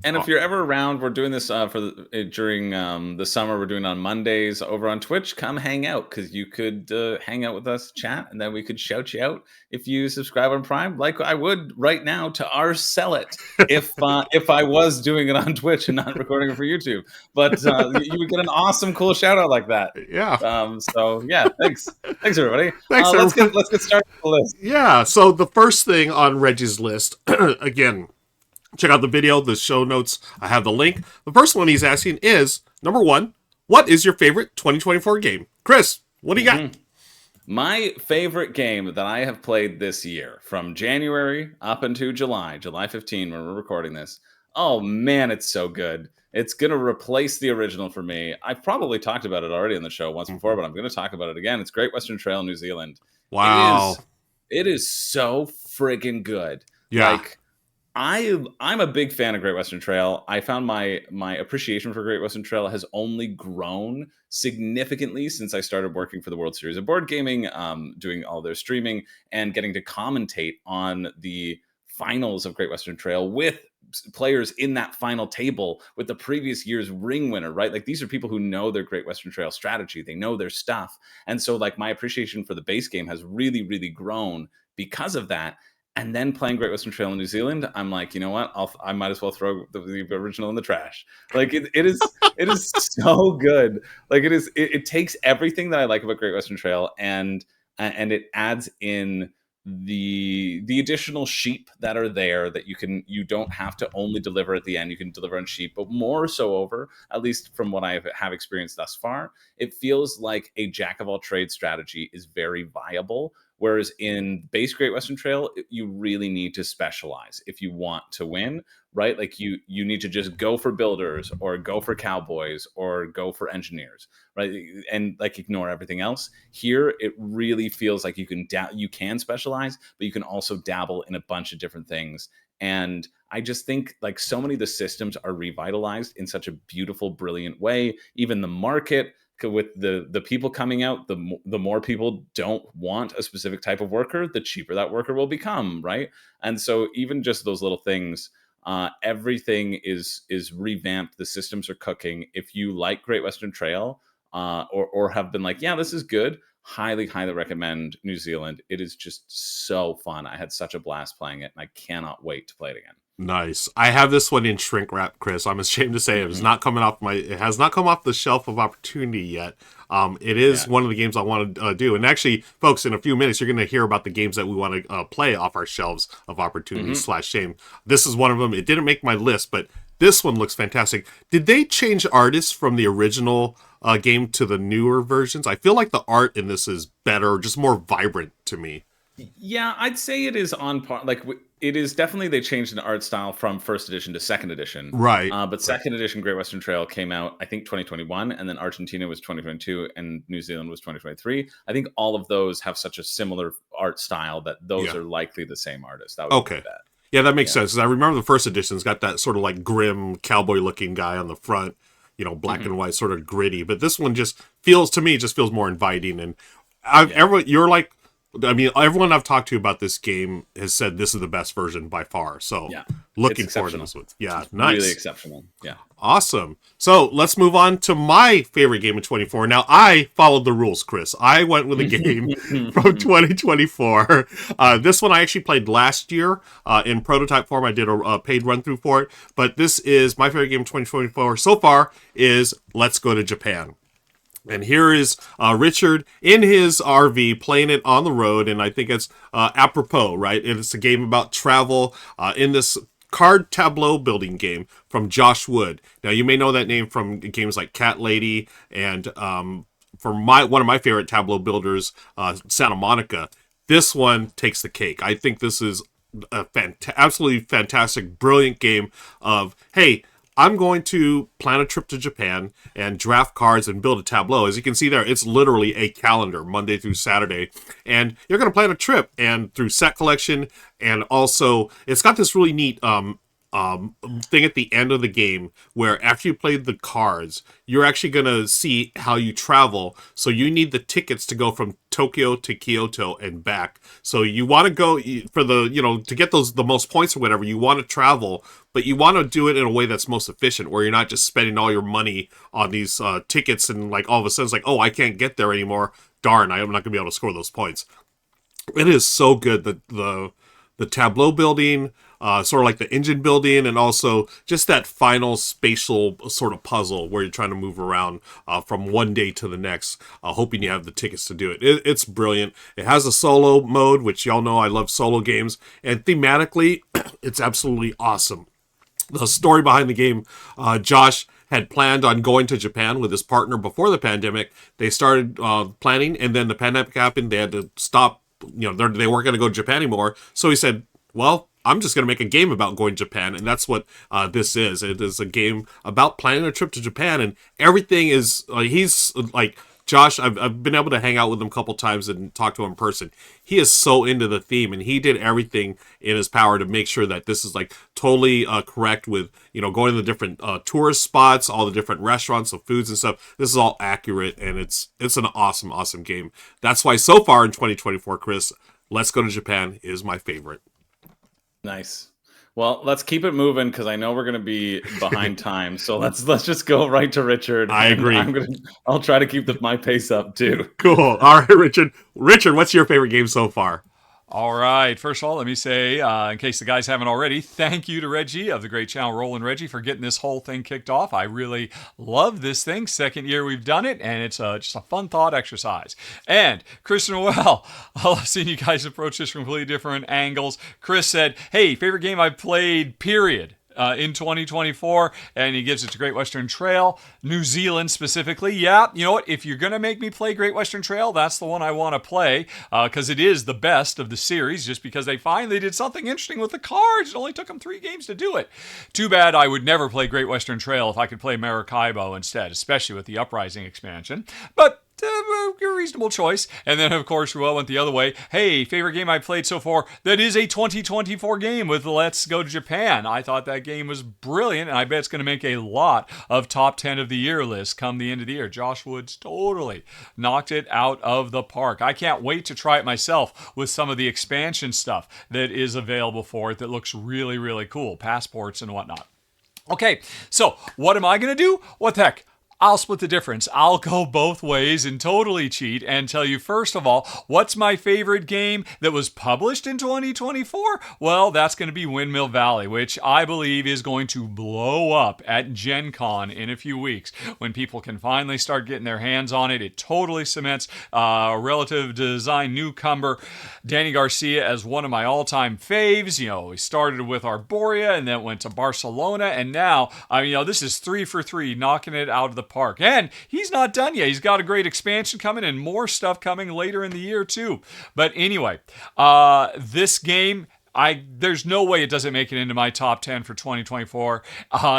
And if you're ever around, we're doing this during the summer. We're doing it on Mondays over on Twitch. Come hang out, because you could hang out with us, chat, and then we could shout you out if you subscribe on Prime, like I would right now to our Sell It if I was doing it on Twitch and not recording it for YouTube. But you would get an awesome, cool shout out like that. Yeah. So yeah, thanks everybody. Thanks. Let's get started with the list. Yeah. So the first thing on Reggie's list, again. Check out the video, the show notes. I have the link. The first one he's asking is, number 1, what is your favorite 2024 game? Chris, what do you got? My favorite game that I have played this year, from January up into July 15, when we're recording this. Oh man, it's so good. It's going to replace the original for me. I've probably talked about it already on the show once before, but I'm going to talk about it again. It's Great Western Trail, New Zealand. Wow. It is so friggin' good. Yeah. Like, I'm a big fan of Great Western Trail. I found my appreciation for Great Western Trail has only grown significantly since I started working for the World Series of Board Gaming, doing all their streaming and getting to commentate on the finals of Great Western Trail with players in that final table with the previous year's ring winner, right? Like, these are people who know their Great Western Trail strategy. They know their stuff. And so, like, my appreciation for the base game has really, really grown because of that. And then playing Great Western Trail in New Zealand, I'm like, you know what? I might as well throw the original in the trash. Like, it is so good. Like, it takes everything that I like about Great Western Trail and it adds in the additional sheep that are there that you don't have to only deliver at the end. You can deliver on sheep, but more so over, at least from what I have experienced thus far, it feels like a jack of all trades strategy is very viable. Whereas in base Great Western Trail, you really need to specialize if you want to win, right? Like, you need to just go for builders or go for cowboys or go for engineers, right? And like, ignore everything else. Here, it really feels like you can specialize, but you can also dabble in a bunch of different things. And I just think, like, so many of the systems are revitalized in such a beautiful, brilliant way. Even the market, with the people coming out, the more people don't want a specific type of worker, the cheaper that worker will become, right? And so even just those little things, everything is revamped. The systems are cooking. If you like Great Western Trail, or have been like, yeah, this is good, highly recommend New Zealand. It is just so fun. I had such a blast playing it, and I cannot wait to play it again. Nice. I have this one in shrink wrap, Chris. I'm ashamed to say it has not come off the shelf of opportunity yet. It is one of the games I want to do. And actually, folks, in a few minutes, you're going to hear about the games that we want to play off our shelves of opportunity / shame. This is one of them. It didn't make my list, but this one looks fantastic. Did they change artists from the original game to the newer versions? I feel like the art in this is better, just more vibrant to me. Yeah, I'd say it is on par. Like, it is definitely, they changed an art style from first edition to second edition. Right. But second edition Great Western Trail came out, I think, 2021, and then Argentina was 2022, and New Zealand was 2023. I think all of those have such a similar art style that those are likely the same artist. That would be that. Yeah, that makes sense. 'Cause I remember the first edition's got that sort of like grim cowboy-looking guy on the front, black and white, sort of gritty. But this one just feels more inviting. And everyone I've talked to about this game has said this is the best version by far. So looking forward to this one. Yeah, nice. Really exceptional. Yeah. Awesome. So let's move on to my favorite game of 24. Now, I followed the rules, Chris. I went with a game from 2024. This one I actually played last year in prototype form. I did a paid run through for it. But this is my favorite game of 2024 so far is Let's Go to Japan. And here is Richard in his RV playing it on the road, and I think it's apropos, right? It's a game about travel in this card tableau building game from Josh Wood. Now, you may know that name from games like Cat Lady and from one of my favorite tableau builders, Santa Monica. This one takes the cake. I think this is a absolutely fantastic, brilliant game of, hey, I'm going to plan a trip to Japan and draft cards and build a tableau. As you can see there, it's literally a calendar, Monday through Saturday. And you're going to plan a trip and through set collection. And also, it's got this really neat thing at the end of the game where after you play the cards, you're actually going to see how you travel. So you need the tickets to go from Tokyo to Kyoto and back. So you want to go for to get the most points or whatever, you want to travel, but you want to do it in a way that's most efficient, where you're not just spending all your money on these tickets and like all of a sudden it's like, oh, I can't get there anymore. Darn, I'm not going to be able to score those points. It is so good. The tableau building, sort of like the engine building, and also just that final spatial sort of puzzle where you're trying to move around from one day to the next, hoping you have the tickets to do it. It's brilliant. It has a solo mode, which y'all know I love solo games, and thematically, it's absolutely awesome. The story behind the game, Josh had planned on going to Japan with his partner before the pandemic. They started planning, and then the pandemic happened. They had to stop. They weren't going to go to Japan anymore. So he said, well, I'm just going to make a game about going to Japan, and that's what this is. It is a game about planning a trip to Japan, and everything is he's like Josh. I've been able to hang out with him a couple times and talk to him in person. He is so into the theme, and he did everything in his power to make sure that this is like totally correct with going to the different tourist spots, all the different restaurants, the foods and stuff. This is all accurate, and it's an awesome game. That's why so far in 2024, Chris, Let's Go to Japan is my favorite. Nice. Well, let's keep it moving because I know we're going to be behind time. So let's just go right to Richard. I agree. I'll try to keep my pace up too. Cool. All right, Richard. Richard, what's your favorite game so far? All right. First of all, let me say, in case the guys haven't already, thank you to Reggie of the great channel Rollin' Reggie for getting this whole thing kicked off. I really love this thing. Second year we've done it, and it's just a fun thought exercise. And Chris Noel, I love seeing you guys approach this from completely different angles. Chris said, hey, favorite game I've played, period. In 2024, and he gives it to Great Western Trail, New Zealand specifically. Yeah, you know what? If you're going to make me play Great Western Trail, that's the one I want to play because it is the best of the series just because they finally did something interesting with the cards. It only took them 3 games to do it. Too bad I would never play Great Western Trail if I could play Maracaibo instead, especially with the Uprising expansion. But a reasonable choice. And then, of course, Ruel went the other way. Hey, favorite game I played so far, that is a 2024 game with Let's Go to Japan. I thought that game was brilliant, and I bet it's going to make a lot of top 10 of the year lists come the end of the year. Josh Woods totally knocked it out of the park. I can't wait to try it myself with some of the expansion stuff that is available for it that looks really, really cool. Passports and whatnot. Okay, so what am I going to do? What the heck? I'll split the difference. I'll go both ways and totally cheat and tell you, first of all, what's my favorite game that was published in 2024? Well, that's going to be Windmill Valley, which I believe is going to blow up at Gen Con in a few weeks. When people can finally start getting their hands on it, it totally cements relative design newcomer Danny Garcia as one of my all-time faves. We started with Arborea and then went to Barcelona, and now, this is 3 for 3, knocking it out of the park. And he's not done yet. He's got a great expansion coming and more stuff coming later in the year too. But anyway, this game, there's no way it doesn't make it into my top 10 for 2024.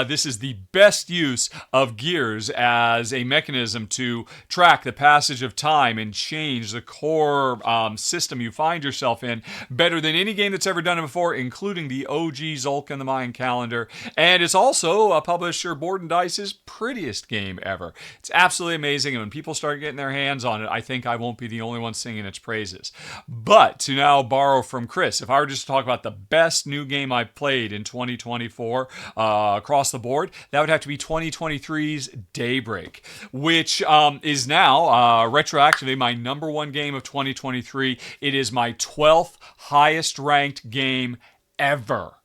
This is the best use of gears as a mechanism to track the passage of time and change the core system you find yourself in better than any game that's ever done it before, including the OG Zulk and the Mayan calendar. And it's also publisher Board and Dice's prettiest game ever. It's absolutely amazing, and when people start getting their hands on it, I think I won't be the only one singing its praises. But to now borrow from Chris, if I were just to talk about the best new game I've played in 2024 across the board, that would have to be 2023's Daybreak, which is now retroactively my number 1 game of 2023. It is my 12th highest ranked game ever.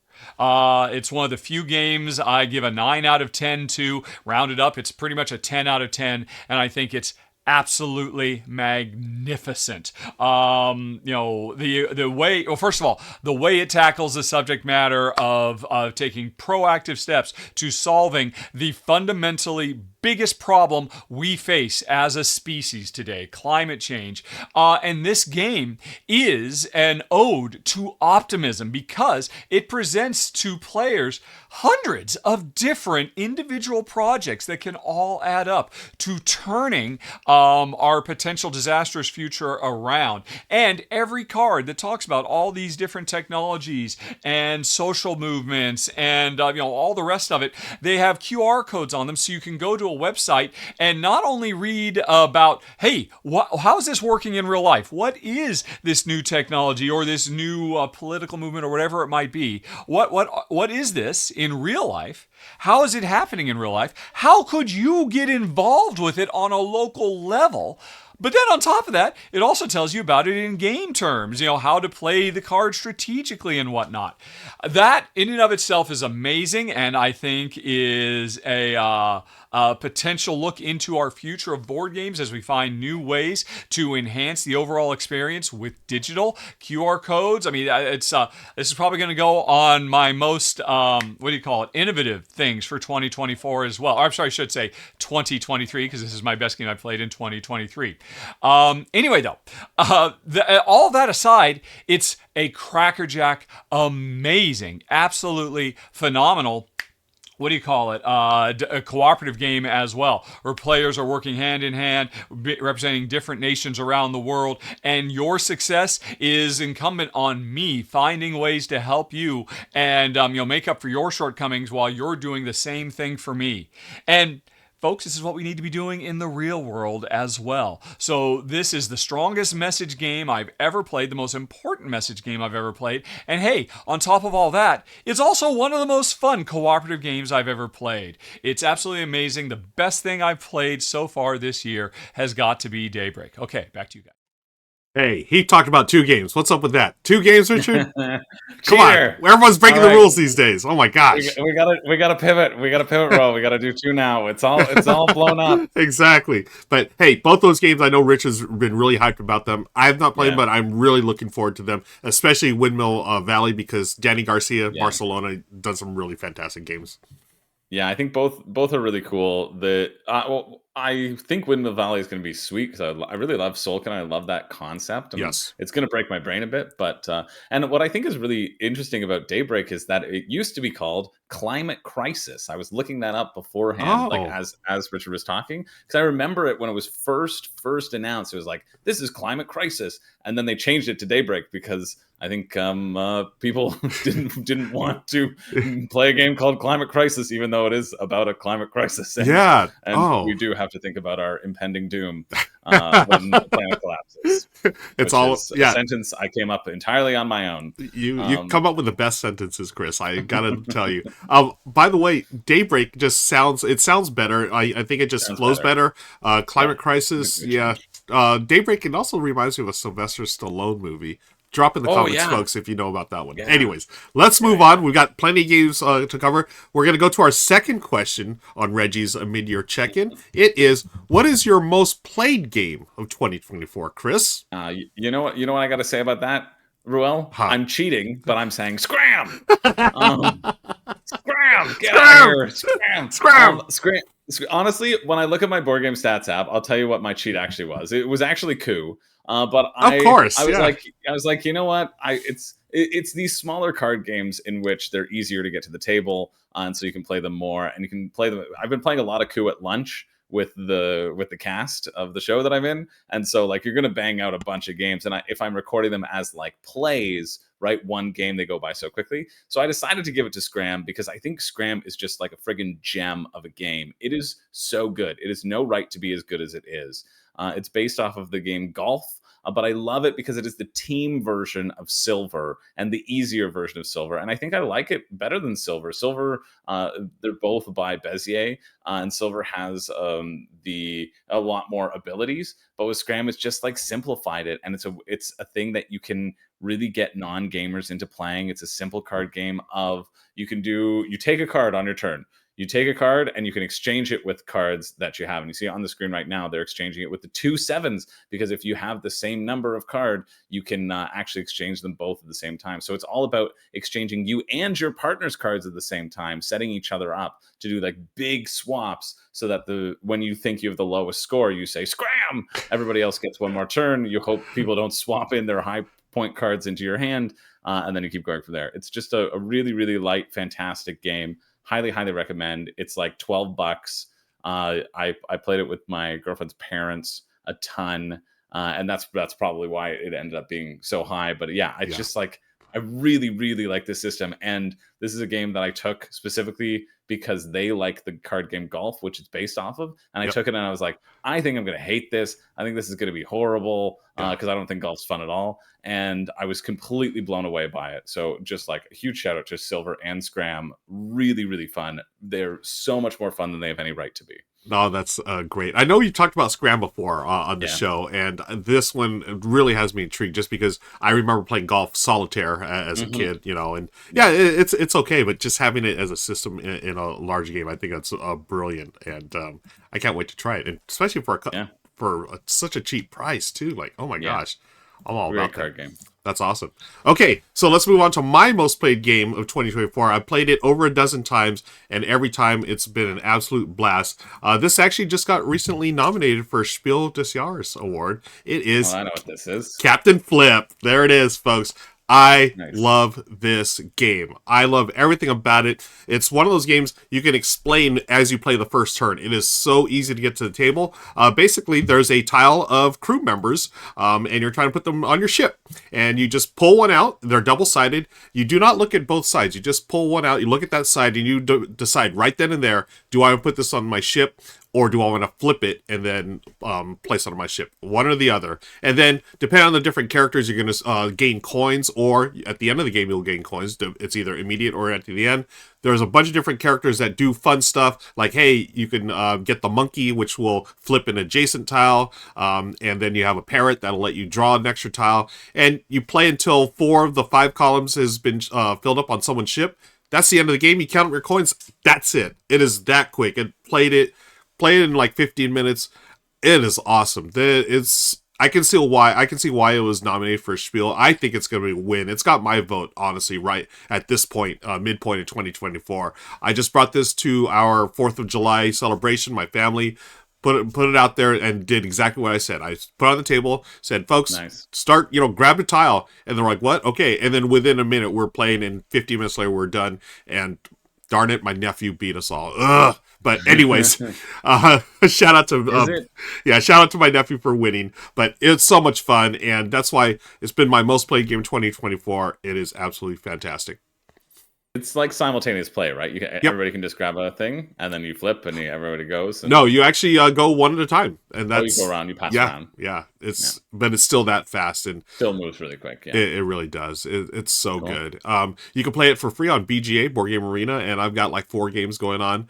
It's one of the few games I give a 9 out of 10 to. Rounded up, it's pretty much a 10 out of 10, and I think it's absolutely magnificent. The way, well, first of all, the way it tackles the subject matter of taking proactive steps to solving the fundamentally biggest problem we face as a species today, climate change. And this game is an ode to optimism because it presents to players hundreds of different individual projects that can all add up to turning our potential disastrous future around. And every card that talks about all these different technologies and social movements and all the rest of it, they have QR codes on them so you can go to a website and not only read about, hey, how is this working in real life? What is this new technology or this new political movement or whatever it might be? What is this in real life? How is it happening in real life? How could you get involved with it on a local level? But then on top of that, it also tells you about it in game terms, how to play the card strategically and whatnot. That in and of itself is amazing, and I think is a potential look into our future of board games as we find new ways to enhance the overall experience with digital QR codes. I mean, this is probably going to go on my most innovative things for 2024 as well. Or, I'm sorry, I should say 2023, because this is my best game I played in 2023. Anyway, though, all that aside, it's a crackerjack, amazing, absolutely phenomenal, what do you call it? A cooperative game as well, where players are working hand in hand, representing different nations around the world, and your success is incumbent on me finding ways to help you and make up for your shortcomings while you're doing the same thing for me. And folks, this is what we need to be doing in the real world as well. So this is the strongest message game I've ever played, the most important message game I've ever played. And hey, on top of all that, it's also one of the most fun cooperative games I've ever played. It's absolutely amazing. The best thing I've played so far this year has got to be Daybreak. Okay, back to you guys. Hey, he talked about 2 games. What's up with that? 2 games, Richard? Come on. Cheater. Everyone's breaking All the right. rules these days. Oh my gosh. We gotta pivot. We gotta pivot roll. We gotta do 2 now. It's all blown up. Exactly. But hey, both those games, I know Rich has been really hyped about them. I've not played them, but I'm really looking forward to them, especially Windmill Valley, because Danny Garcia, Barcelona, done some really fantastic games. Yeah, I think both are really cool. I think Windmill Valley is going to be sweet because I really love Solkin. I love that concept. Yes. It's going to break my brain a bit, but and what I think is really interesting about Daybreak is that it used to be called Climate Crisis. I was looking that up beforehand, like as Richard was talking, because I remember it when it was first announced. It was like, this is Climate Crisis, and then they changed it to Daybreak because I think people didn't want to play a game called Climate Crisis, even though it is about a climate crisis. And we do have to think about our impending doom when the planet collapses. It's all a sentence I came up entirely on my own. You come up with the best sentences, Chris. I gotta tell you. By the way, Daybreak just sounds better. I think it just flows better. Climate Crisis, Daybreak. It also reminds me of a Sylvester Stallone movie. Drop in the comments, folks, if you know about that one. Yeah. Anyways, let's move on. We've got plenty of games to cover. We're going to go to our second question on Reggie's mid-year check-in. It is, what is your most played game of 2024, Chris? You know what I got to say about that, Ruel? I'm cheating, but I'm saying scram! Scram! Get out of here! Scram! Honestly, when I look at my board game stats app, I'll tell you what my cheat actually was. It was actually coup. But I was like, you know what? It's these smaller card games in which they're easier to get to the table, and so you can play them more, and you can play them. I've been playing a lot of coup at lunch with the cast of the show that I'm in, and so like you're gonna bang out a bunch of games, and if I'm recording them as like plays, right, one game, they go by so quickly. So I decided to give it to Scram because I think Scram is just like a friggin' gem of a game. It is so good. It has no right to be as good as it is. It's based off of the game Golf, but I love it because it is the team version of Silver and the easier version of Silver. And I think I like it better than Silver. Silver, they're both by Bezier, and Silver has a lot more abilities. But with Scram, it's just like simplified it, and it's a thing that you can really get non-gamers into playing. It's a simple card game of you take a card on your turn. You take a card and you can exchange it with cards that you have. And you see it on the screen right now, they're exchanging it with the 2 7s, because if you have the same number of card, you can actually exchange them both at the same time. So it's all about exchanging you and your partner's cards at the same time, setting each other up to do like big swaps so that when you think you have the lowest score, you say, scram! Everybody else gets one more turn. You hope people don't swap in their high point cards into your hand, and then you keep going from there. It's just a really, really light, fantastic game. Highly recommend. It's like $12. I played it with my girlfriend's parents a ton, and that's probably why it ended up being so high. But just like, I really, really like this system, and this is a game that I took specifically because they like the card game Golf, which it's based off of. And I took it and I was like, I think I'm going to hate this. I think this is going to be horrible because I don't think golf's fun at all. And I was completely blown away by it. So just like a huge shout out to Silver and Scram. Really, really fun. They're so much more fun than they have any right to be. No, that's great. I know you talked about Scram before on the show, and this one really has me intrigued just because I remember playing Golf Solitaire as a kid, and it's okay, but just having it as a system in a large game, I think that's brilliant, and I can't wait to try it, and especially for such a cheap price too. Like, oh my gosh, I'm all Great about card that. game. That's awesome. Okay, so let's move on to my most played game of 2024. I've played it over a dozen times, and every time it's been an absolute blast. This actually just got recently nominated for a Spiel des Jahres award. It is I know what this is. Captain Flip. There it is, folks. I Nice. love this game. I love everything about it. It's one of those games you can explain as you play the first turn. It is so easy to get to the table. Basically, there's a tile of crew members, and you're trying to put them on your ship. And you just pull one out. They're double-sided. You do not look at both sides. You just pull one out. You look at that side, and you decide right then and there, do I want to put this on my ship? Or do I want to flip it and then place it on my ship? One or the other. And then, depending on the different characters, you're going to gain coins, or at the end of the game, you'll gain coins. It's either immediate or at the end. There's a bunch of different characters that do fun stuff, like, hey, you can get the monkey, which will flip an adjacent tile, and then you have a parrot that'll let you draw an extra tile. And you play until 4 of the 5 columns has been filled up on someone's ship. That's the end of the game. You count up your coins. That's it. It is that quick. And played it in like 15 minutes. It is awesome. I can see why it was nominated for Spiel. I think it's going to win. It's got my vote, honestly, right at this point, midpoint in 2024. I just brought this to our 4th of July celebration. My family put it out there and did exactly what I said. I put it on the table, said, folks, Nice. start, grab a tile. And they're like, what? Okay. And then within a minute, we're playing, and 15 minutes later, we're done. And darn it, my nephew beat us all. Ugh. But anyways, shout out to shout out to my nephew for winning. But it's so much fun, and that's why it's been my most played game 2024. It is absolutely fantastic. It's like simultaneous play, right? Everybody can just grab a thing, and then you flip, and everybody goes. And... No, you actually go one at a time, and that's you go around, you pass around. Yeah, but it's still that fast, and still moves really quick. Yeah, it really does. It's so good. You can play it for free on BGA, Board Game Arena, and I've got like 4 games going on.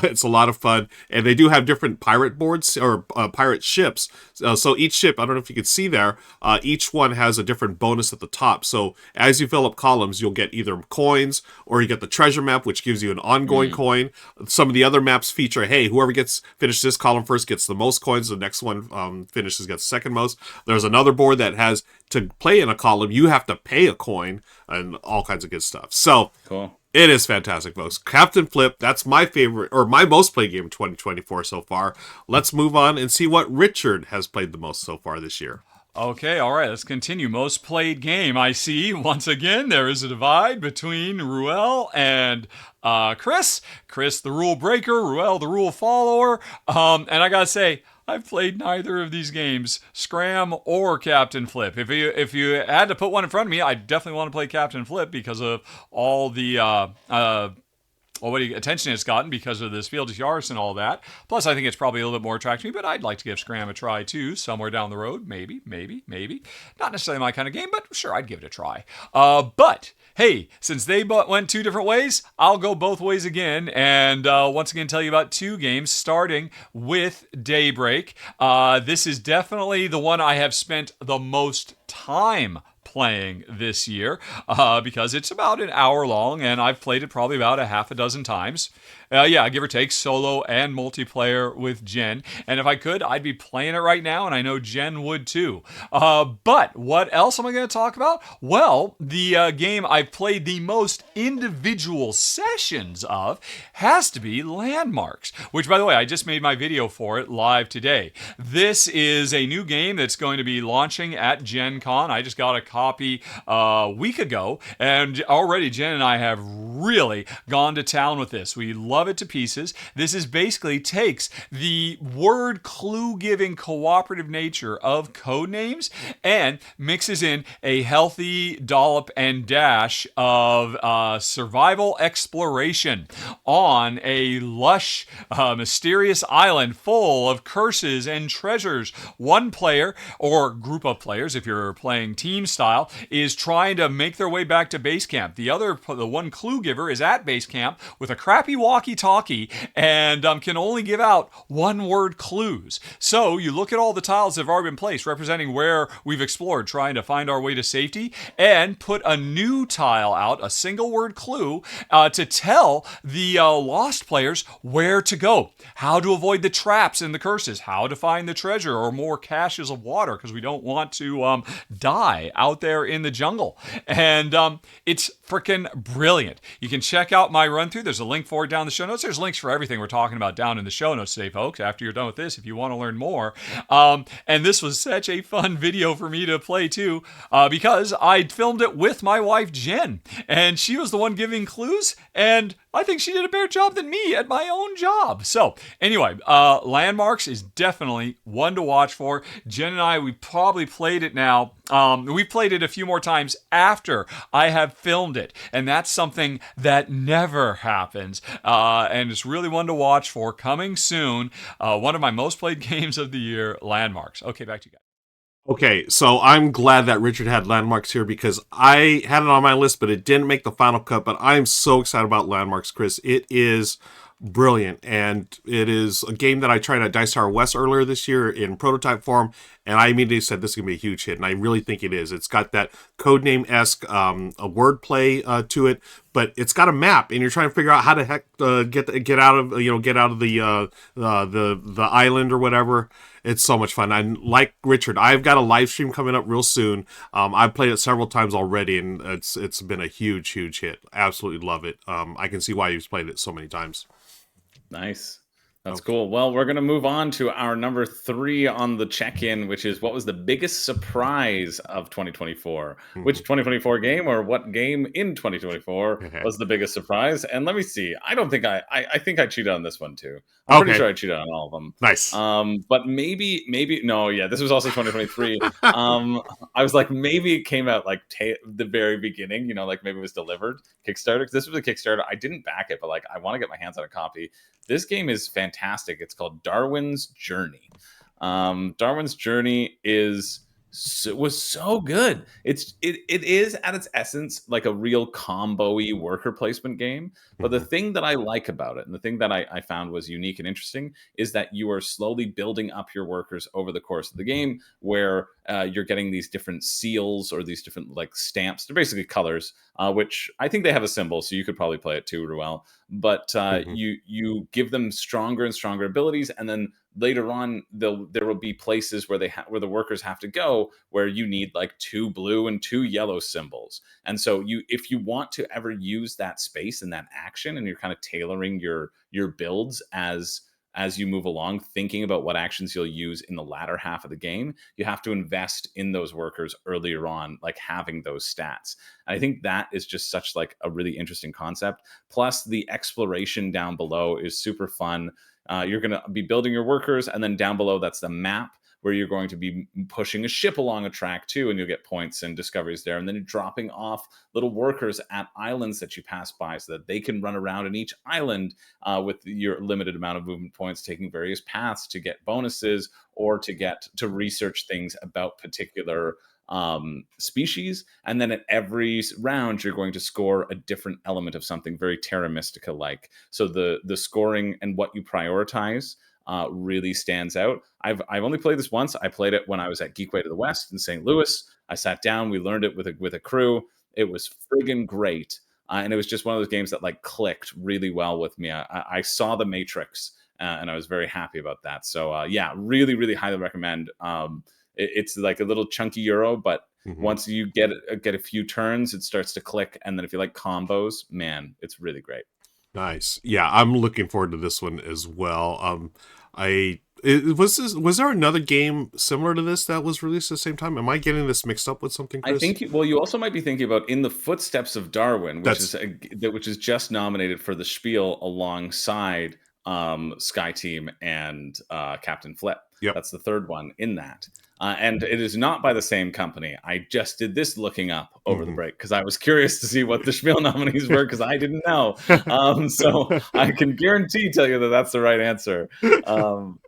It's a lot of fun, and they do have different pirate boards or pirate ships. So each ship, I don't know if you can see there, each one has a different bonus at the top. So as you fill up columns, you'll get either coins, or you get the treasure map, which gives you an ongoing coin. Some of the other maps feature, hey, whoever finishes this column first gets the most coins. The next one finishes gets second most. There's another board that has, to play in a column, you have to pay a coin, and all kinds of good stuff. So cool. It is fantastic, folks. Captain Flip, that's my favorite, or my most played game in 2024 so far. Let's move on and see what Richard has played the most so far this year. Okay, all right, let's continue. Most played game. I see, once again, there is a divide between Ruel and Chris. Chris, the rule breaker, Ruel, the rule follower. And I gotta say, I've played neither of these games, Scram or Captain Flip. If you had to put one in front of me, I definitely want to play Captain Flip because of all the attention it's gotten because of this Spiel des Jahres and all that. Plus, I think it's probably a little bit more attractive to me, but I'd like to give Scram a try too, somewhere down the road. Maybe. Not necessarily my kind of game, but sure, I'd give it a try. But hey, since they went 2 different ways, I'll go both ways again, and once again tell you about 2 games, starting with Daybreak. This is definitely the one I have spent the most time playing this year because it's about an hour long, and I've played it probably about a half a dozen times. Give or take, solo and multiplayer with Jen. And if I could, I'd be playing it right now, and I know Jen would too. But what else am I going to talk about? Well, the game I've played the most individual sessions of has to be Landmarks, which, by the way, I just made my video for it live today. This is a new game that's going to be launching at Gen Con. I just got a copy a week ago, and already Jen and I have really gone to town with this. We love it to pieces. This is basically takes the word clue-giving cooperative nature of Codenames and mixes in a healthy dollop and dash of survival exploration on a lush, mysterious island full of curses and treasures. One player, or group of players if you're playing team style, is trying to make their way back to base camp. The one clue giver is at base camp with a crappy walkie walkie-talkie and can only give out one-word clues. So you look at all the tiles that have already been placed representing where we've explored, trying to find our way to safety, and put a new tile out, a single-word clue, to tell the lost players where to go, how to avoid the traps and the curses, how to find the treasure or more caches of water, because we don't want to die out there in the jungle. And it's freaking brilliant. You can check out my run through. There's a link for it down in the show notes. There's links for everything we're talking about down in the show notes today, folks, after you're done with this, if you want to learn more. And this was such a fun video for me to play too, because I filmed it with my wife, Jen, and she was the one giving clues, and I think she did a better job than me at my own job. So anyway, Landmarks is definitely one to watch for. Jen and I, we probably played it now. We played it a few more times after I have filmed it, and that's something that never happens. And it's really one to watch for. Coming soon, one of my most played games of the year, Landmarks. Okay, back to you guys. Okay, so I'm glad that Richard had Landmarks here because I had it on my list, but it didn't make the final cut. But I'm so excited about Landmarks, Chris. It is brilliant, and it is a game that I tried at Dice Tower West earlier this year in prototype form, and I immediately said this is going to be a huge hit, and I really think it is. It's got that Codename-esque a wordplay to it, but it's got a map, and you're trying to figure out how to heck get out of the island or whatever. It's so much fun. And like Richard, I've got a live stream coming up real soon. I've played it several times already, and it's been a huge hit. Absolutely love it. I can see why you've played it so many times. Nice. That's cool. Well, we're going to move on to our number 3 on the check-in, which is what was the biggest surprise of 2024? Which 2024 game or what game in 2024 was the biggest surprise? And let me see. I don't think I think I cheated on this one too. I'm pretty sure I cheated on all of them. Nice. But maybe no, yeah, this was also 2023. I was like, maybe it came out like the very beginning, like maybe it was delivered Kickstarter. Because this was a Kickstarter. I didn't back it, but like I want to get my hands on a copy. This game is fantastic. It's called Darwin's Journey. Darwin's Journey was so good. It is at its essence like a real combo-y worker placement game. But the thing that I like about it, and the thing that I found was unique and interesting, is that you are slowly building up your workers over the course of the game, where you're getting these different seals or these different like stamps. They're basically colors, which I think they have a symbol, so you could probably play it too, Ruel. But you give them stronger and stronger abilities, and then later on there will be places where where the workers have to go where you need like 2 blue and 2 yellow symbols. And so if you want to ever use that space and that action, and you're kind of tailoring your builds as you move along, thinking about what actions you'll use in the latter half of the game, you have to invest in those workers earlier on, like having those stats. And I think that is just such like a really interesting concept. Plus the exploration down below is super fun. You're going to be building your workers, and then down below, that's the map where you're going to be pushing a ship along a track too, and you'll get points and discoveries there. And then you're dropping off little workers at islands that you pass by so that they can run around in each island with your limited amount of movement points, taking various paths to get bonuses or to research things about particular species. And then at every round you're going to score a different element of something very Terra Mystica like. So the scoring and what you prioritize really stands out. I've only played this once. I played it when I was at Geekway to the West in St. Louis. I sat down, we learned it with a crew. It was friggin' great. And it was just one of those games that like clicked really well with me. I saw the Matrix and I was very happy about that. So yeah, really highly recommend. It's like a little chunky Euro, but once you get a few turns, it starts to click. And then if you like combos, man, it's really great. Nice. Yeah, I'm looking forward to this one as well. Was there another game similar to this that was released at the same time? Am I getting this mixed up with something, Chris? I think you also might be thinking about In the Footsteps of Darwin, which is just nominated for the Spiel alongside Sky Team and Captain Flip. Yep. That's the third one in that. And it is not by the same company. I just did this looking up over the break because I was curious to see what the Spiel nominees were because I didn't know. So I can tell you that that's the right answer.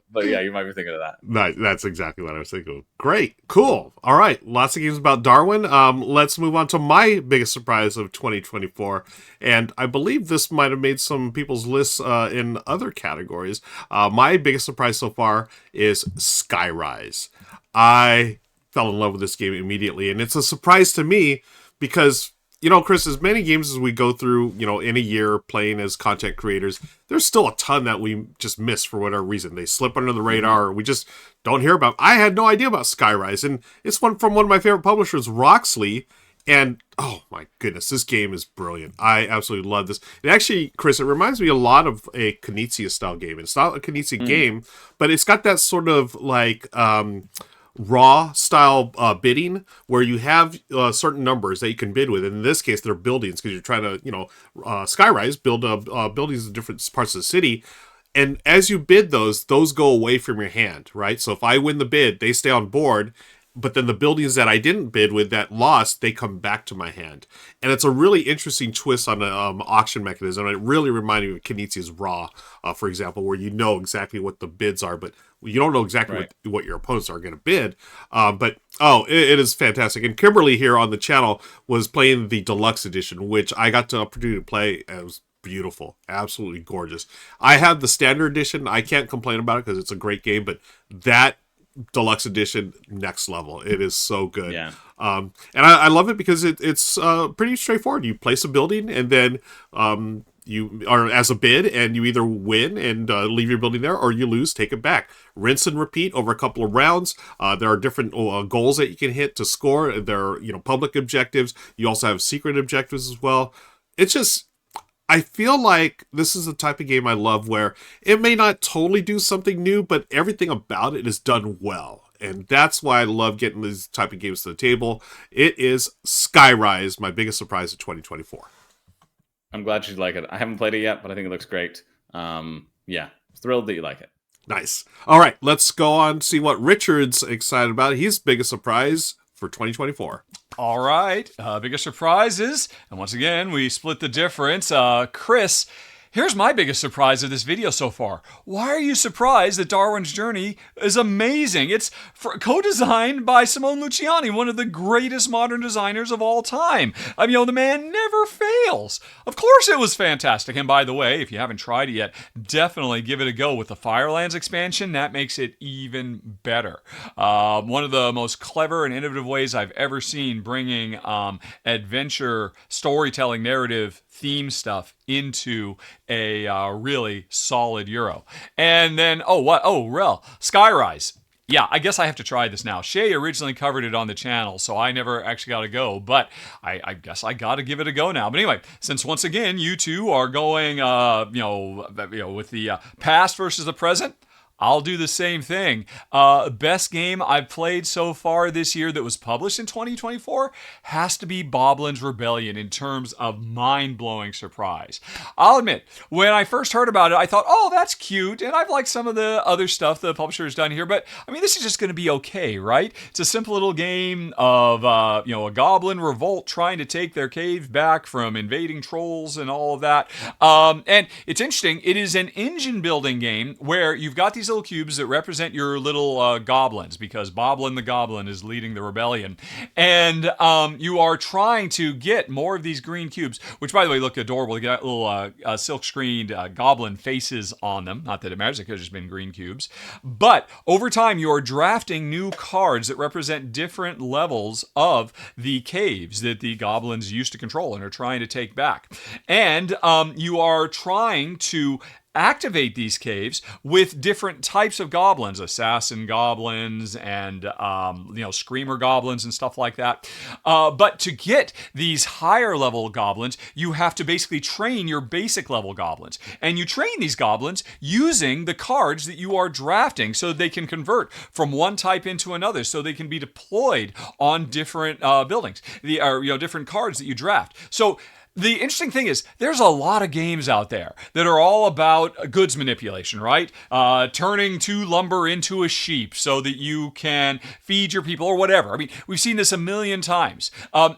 But yeah, you might be thinking of that. That's exactly what I was thinking. Great. Cool. All right. Lots of games about Darwin. Let's move on to my biggest surprise of 2024. And I believe this might have made some people's lists in other categories. My biggest surprise so far is Skyrise. I fell in love with this game immediately. And it's a surprise to me because, Chris, as many games as we go through, in a year playing as content creators, there's still a ton that we just miss for whatever reason. They slip under the radar, or we just don't hear about. I had no idea about Skyrise, and it's one from one of my favorite publishers, Roxley. And oh my goodness, this game is brilliant. I absolutely love this. It actually, Chris, it reminds me a lot of a Knizia style game. It's not a Knizia game, but it's got that sort of like raw style bidding where you have certain numbers that you can bid with. And in this case, they're buildings because you're trying to, Skyrise, build buildings in different parts of the city. And as you bid those go away from your hand, right? So if I win the bid, they stay on board. But then the buildings that I didn't bid with that lost, they come back to my hand. And it's a really interesting twist on the auction mechanism. It really reminded me of Knizia's Raw, for example, where you know exactly what the bids are, but you don't know exactly what your opponents are going to bid. It is fantastic. And Kimberly here on the channel was playing the deluxe edition, which I got the opportunity to play. It was beautiful, absolutely gorgeous. I have the standard edition. I can't complain about it because it's a great game, but that deluxe edition, next level. It is so good. Yeah. And I love it because it's pretty straightforward. You place a building and then you are as a bid, and you either win and leave your building there, or you lose, take it back. Rinse and repeat over a couple of rounds. There are different goals that you can hit to score. There are public objectives. You also have secret objectives as well. It's just, I feel like this is the type of game I love where it may not totally do something new, but everything about it is done well. And that's why I love getting these type of games to the table. It is Skyrise, my biggest surprise of 2024. I'm glad you like it. I haven't played it yet, but I think it looks great. Thrilled that you like it. Nice. All right, let's go on and see what Richard's excited about. His biggest surprise for 2024. All right, biggest surprises, and once again, we split the difference. Chris, here's my biggest surprise of this video so far. Why are you surprised that Darwin's Journey is amazing? It's co-designed by Simone Luciani, one of the greatest modern designers of all time. The man never fails. Of course it was fantastic. And by the way, if you haven't tried it yet, definitely give it a go with the Firelands expansion. That makes it even better. One of the most clever and innovative ways I've ever seen bringing adventure, storytelling, narrative, theme stuff into a really solid Euro. And then, Skyrise. Yeah, I guess I have to try this now. Shay originally covered it on the channel, so I never actually got to go, but I guess I got to give it a go now. But anyway, since once again, you two are going, with the past versus the present, I'll do the same thing. Best game I've played so far this year that was published in 2024 has to be Boblin's Rebellion in terms of mind-blowing surprise. I'll admit, when I first heard about it, I thought, oh, that's cute, and I've liked some of the other stuff the publisher has done here, but this is just going to be okay, right? It's a simple little game of, a goblin revolt trying to take their cave back from invading trolls and all of that. And it's interesting, it is an engine building game where you've got these little cubes that represent your little goblins, because Boblin the Goblin is leading the rebellion. And you are trying to get more of these green cubes, which, by the way, look adorable. You got little silk-screened goblin faces on them. Not that it matters, it could have just been green cubes. But over time, you are drafting new cards that represent different levels of the caves that the goblins used to control and are trying to take back. And you are trying to activate these caves with different types of goblins, assassin goblins and screamer goblins and stuff like that. But to get these higher level goblins, you have to basically train your basic level goblins. And you train these goblins using the cards that you are drafting so they can convert from one type into another, so they can be deployed on different buildings, different cards that you draft. So the interesting thing is there's a lot of games out there that are all about goods manipulation, right? Turning two lumber into a sheep so that you can feed your people or whatever. I mean, we've seen this a million times.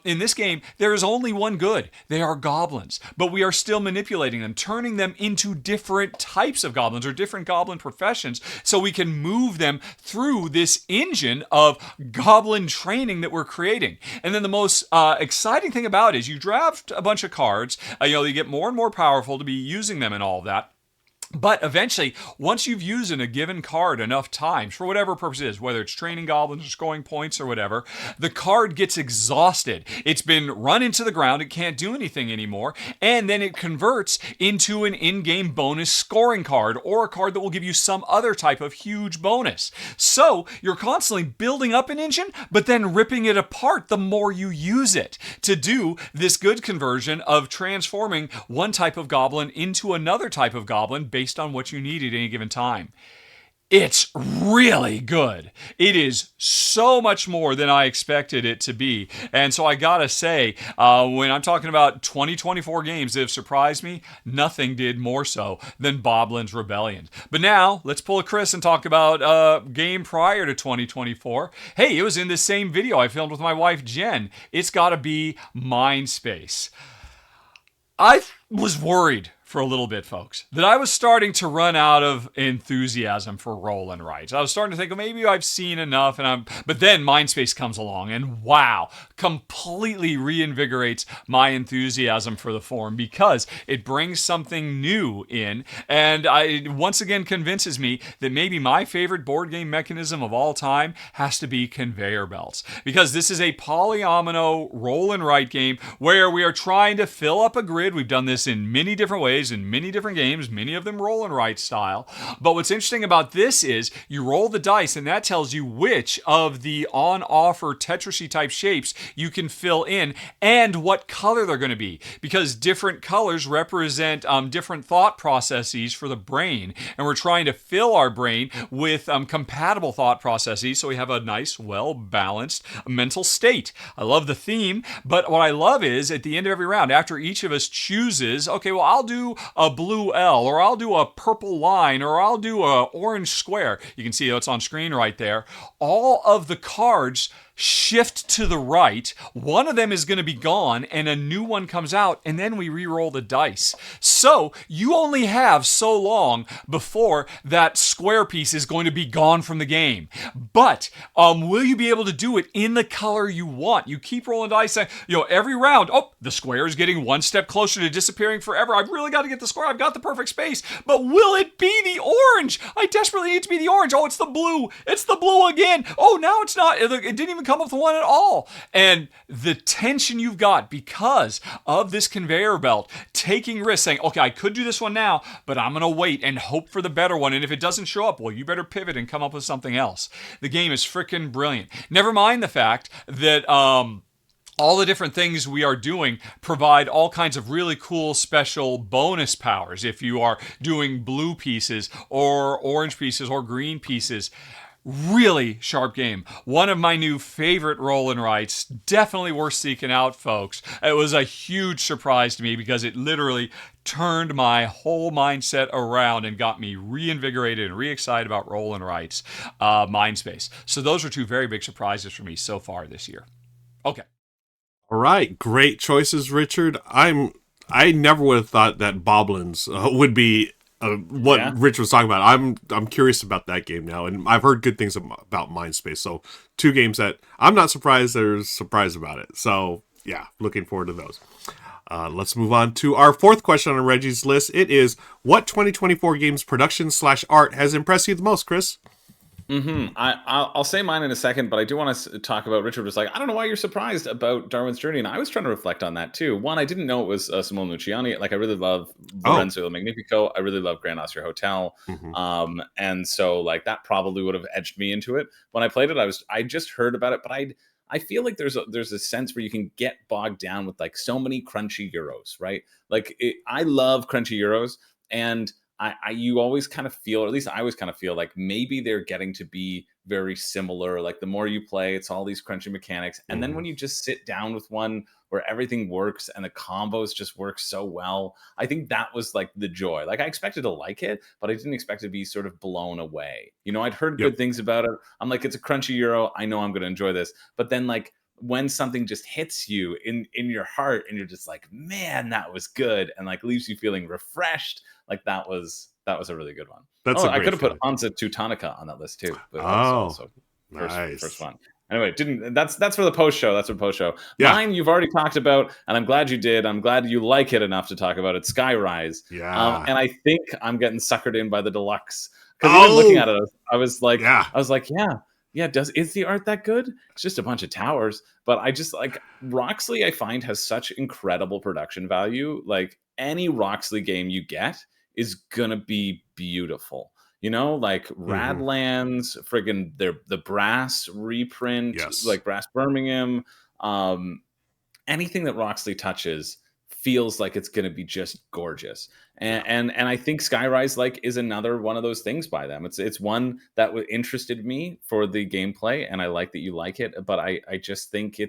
In this game, there is only one good. They are goblins, but we are still manipulating them, turning them into different types of goblins or different goblin professions so we can move them through this engine of goblin training that we're creating. And then the most exciting thing about it is you draft a bunch of cards. You get more and more powerful to be using them and all of that. But eventually, once you've used a given card enough times, for whatever purpose it is, whether it's training goblins or scoring points or whatever, the card gets exhausted. It's been run into the ground, it can't do anything anymore, and then it converts into an in-game bonus scoring card or a card that will give you some other type of huge bonus. So, you're constantly building up an engine, but then ripping it apart the more you use it to do this good conversion of transforming one type of goblin into another type of goblin based on what you need at any given time. It's really good. It is so much more than I expected it to be. And so I gotta say, when I'm talking about 2024 games that have surprised me, nothing did more so than Boblin's Rebellion. But now, let's pull a Chris and talk about a game prior to 2024. Hey, it was in this same video I filmed with my wife, Jen. It's gotta be Mindspace. I was worried for a little bit, folks, that I was starting to run out of enthusiasm for roll and write. I was starting to think, maybe I've seen enough, but then Mindspace comes along and wow, completely reinvigorates my enthusiasm for the form because it brings something new in, and it once again convinces me that maybe my favorite board game mechanism of all time has to be conveyor belts, because this is a polyomino roll and write game where we are trying to fill up a grid. We've done this in many different ways, in many different games, many of them roll and write style. But what's interesting about this is you roll the dice and that tells you which of the on-offer Tetris-y type shapes you can fill in and what color they're going to be, because different colors represent different thought processes for the brain, and we're trying to fill our brain with compatible thought processes so we have a nice, well-balanced mental state. I love the theme, but what I love is at the end of every round, after each of us chooses, okay, well, I'll do a blue L, or I'll do a purple line, or I'll do a orange square. You can see it's on screen right there. All of the cards shift to the right. One of them is going to be gone and a new one comes out, and then we re-roll the dice. So you only have so long before that square piece is going to be gone from the game. But will you be able to do it in the color you want? You keep rolling dice, and every round, the square is getting one step closer to disappearing forever. I've really got to get the square. I've got the perfect space. But will it be the orange? I desperately need to be the orange. Oh, it's the blue. It's the blue again. Oh, now it's not. It didn't even come up with one at all. And the tension you've got because of this conveyor belt, taking risks, saying, okay, I could do this one now, but I'm going to wait and hope for the better one. And if it doesn't show up, well, you better pivot and come up with something else. The game is freaking brilliant. Never mind the fact that all the different things we are doing provide all kinds of really cool special bonus powers if you are doing blue pieces or orange pieces or green pieces. Really sharp game. One of my new favorite roll and writes. Definitely worth seeking out, folks. It was a huge surprise to me because it literally turned my whole mindset around and got me reinvigorated and re-excited about roll and writes, Mindspace. So those are two very big surprises for me so far this year. Okay. All right, great choices, Richard. I never would have thought that Boblins would be what Rich was talking about. I'm curious about that game now, and I've heard good things about Mindspace. So two games that I'm not surprised there's surprise about it. So yeah, looking forward to those. Let's move on to our fourth question on Reggie's list. It is, what 2024 games production/art has impressed you the most, Chris? I'll say mine in a second, but I do want to talk about Richard was like, I don't know why you're surprised about Darwin's Journey. And I was trying to reflect on that too. One, I didn't know it was Simone Luciani. Like, I really love Lorenzo Il Magnifico. I really love Grand Austria Hotel. And so like that probably would have edged me into it. When I played it, I just heard about it, but I feel like there's a sense where you can get bogged down with like so many crunchy Euros, right? Like I love crunchy Euros, and you always kind of feel, or at least I always kind of feel like maybe they're getting to be very similar. Like the more you play, it's all these crunchy mechanics. And then when you just sit down with one where everything works and the combos just work so well, I think that was like the joy. Like I expected to like it, but I didn't expect to be sort of blown away. You know, I'd heard Yep. good things about it. I'm like, it's a crunchy Euro. I know I'm going to enjoy this. But then like when something just hits you in your heart and you're just like, man, that was good, and like leaves you feeling refreshed, like that was a really good one. That's Oh, a I great could have put feeling. Hansa Teutonica on that list too, but that was Oh, also nice. first one. Anyway, didn't that's for the post show. That's for post show. Yeah. Mine you've already talked about, and I'm glad you did. I'm glad you like it enough to talk about it. Skyrise. Yeah. And I think I'm getting suckered in by the deluxe, because even looking at it, I was like, Yeah. is the art that good? It's just a bunch of towers. But I just like Roxley, I find, has such incredible production value. Like any Roxley game you get is gonna be beautiful. You know, like Radlands, friggin' the Brass reprint, Yes. like Brass Birmingham. Anything that Roxley touches feels like it's going to be just gorgeous. And I think Skyrise like is another one of those things by them. It's one that interested me for the gameplay, and I like that you like it. But I just think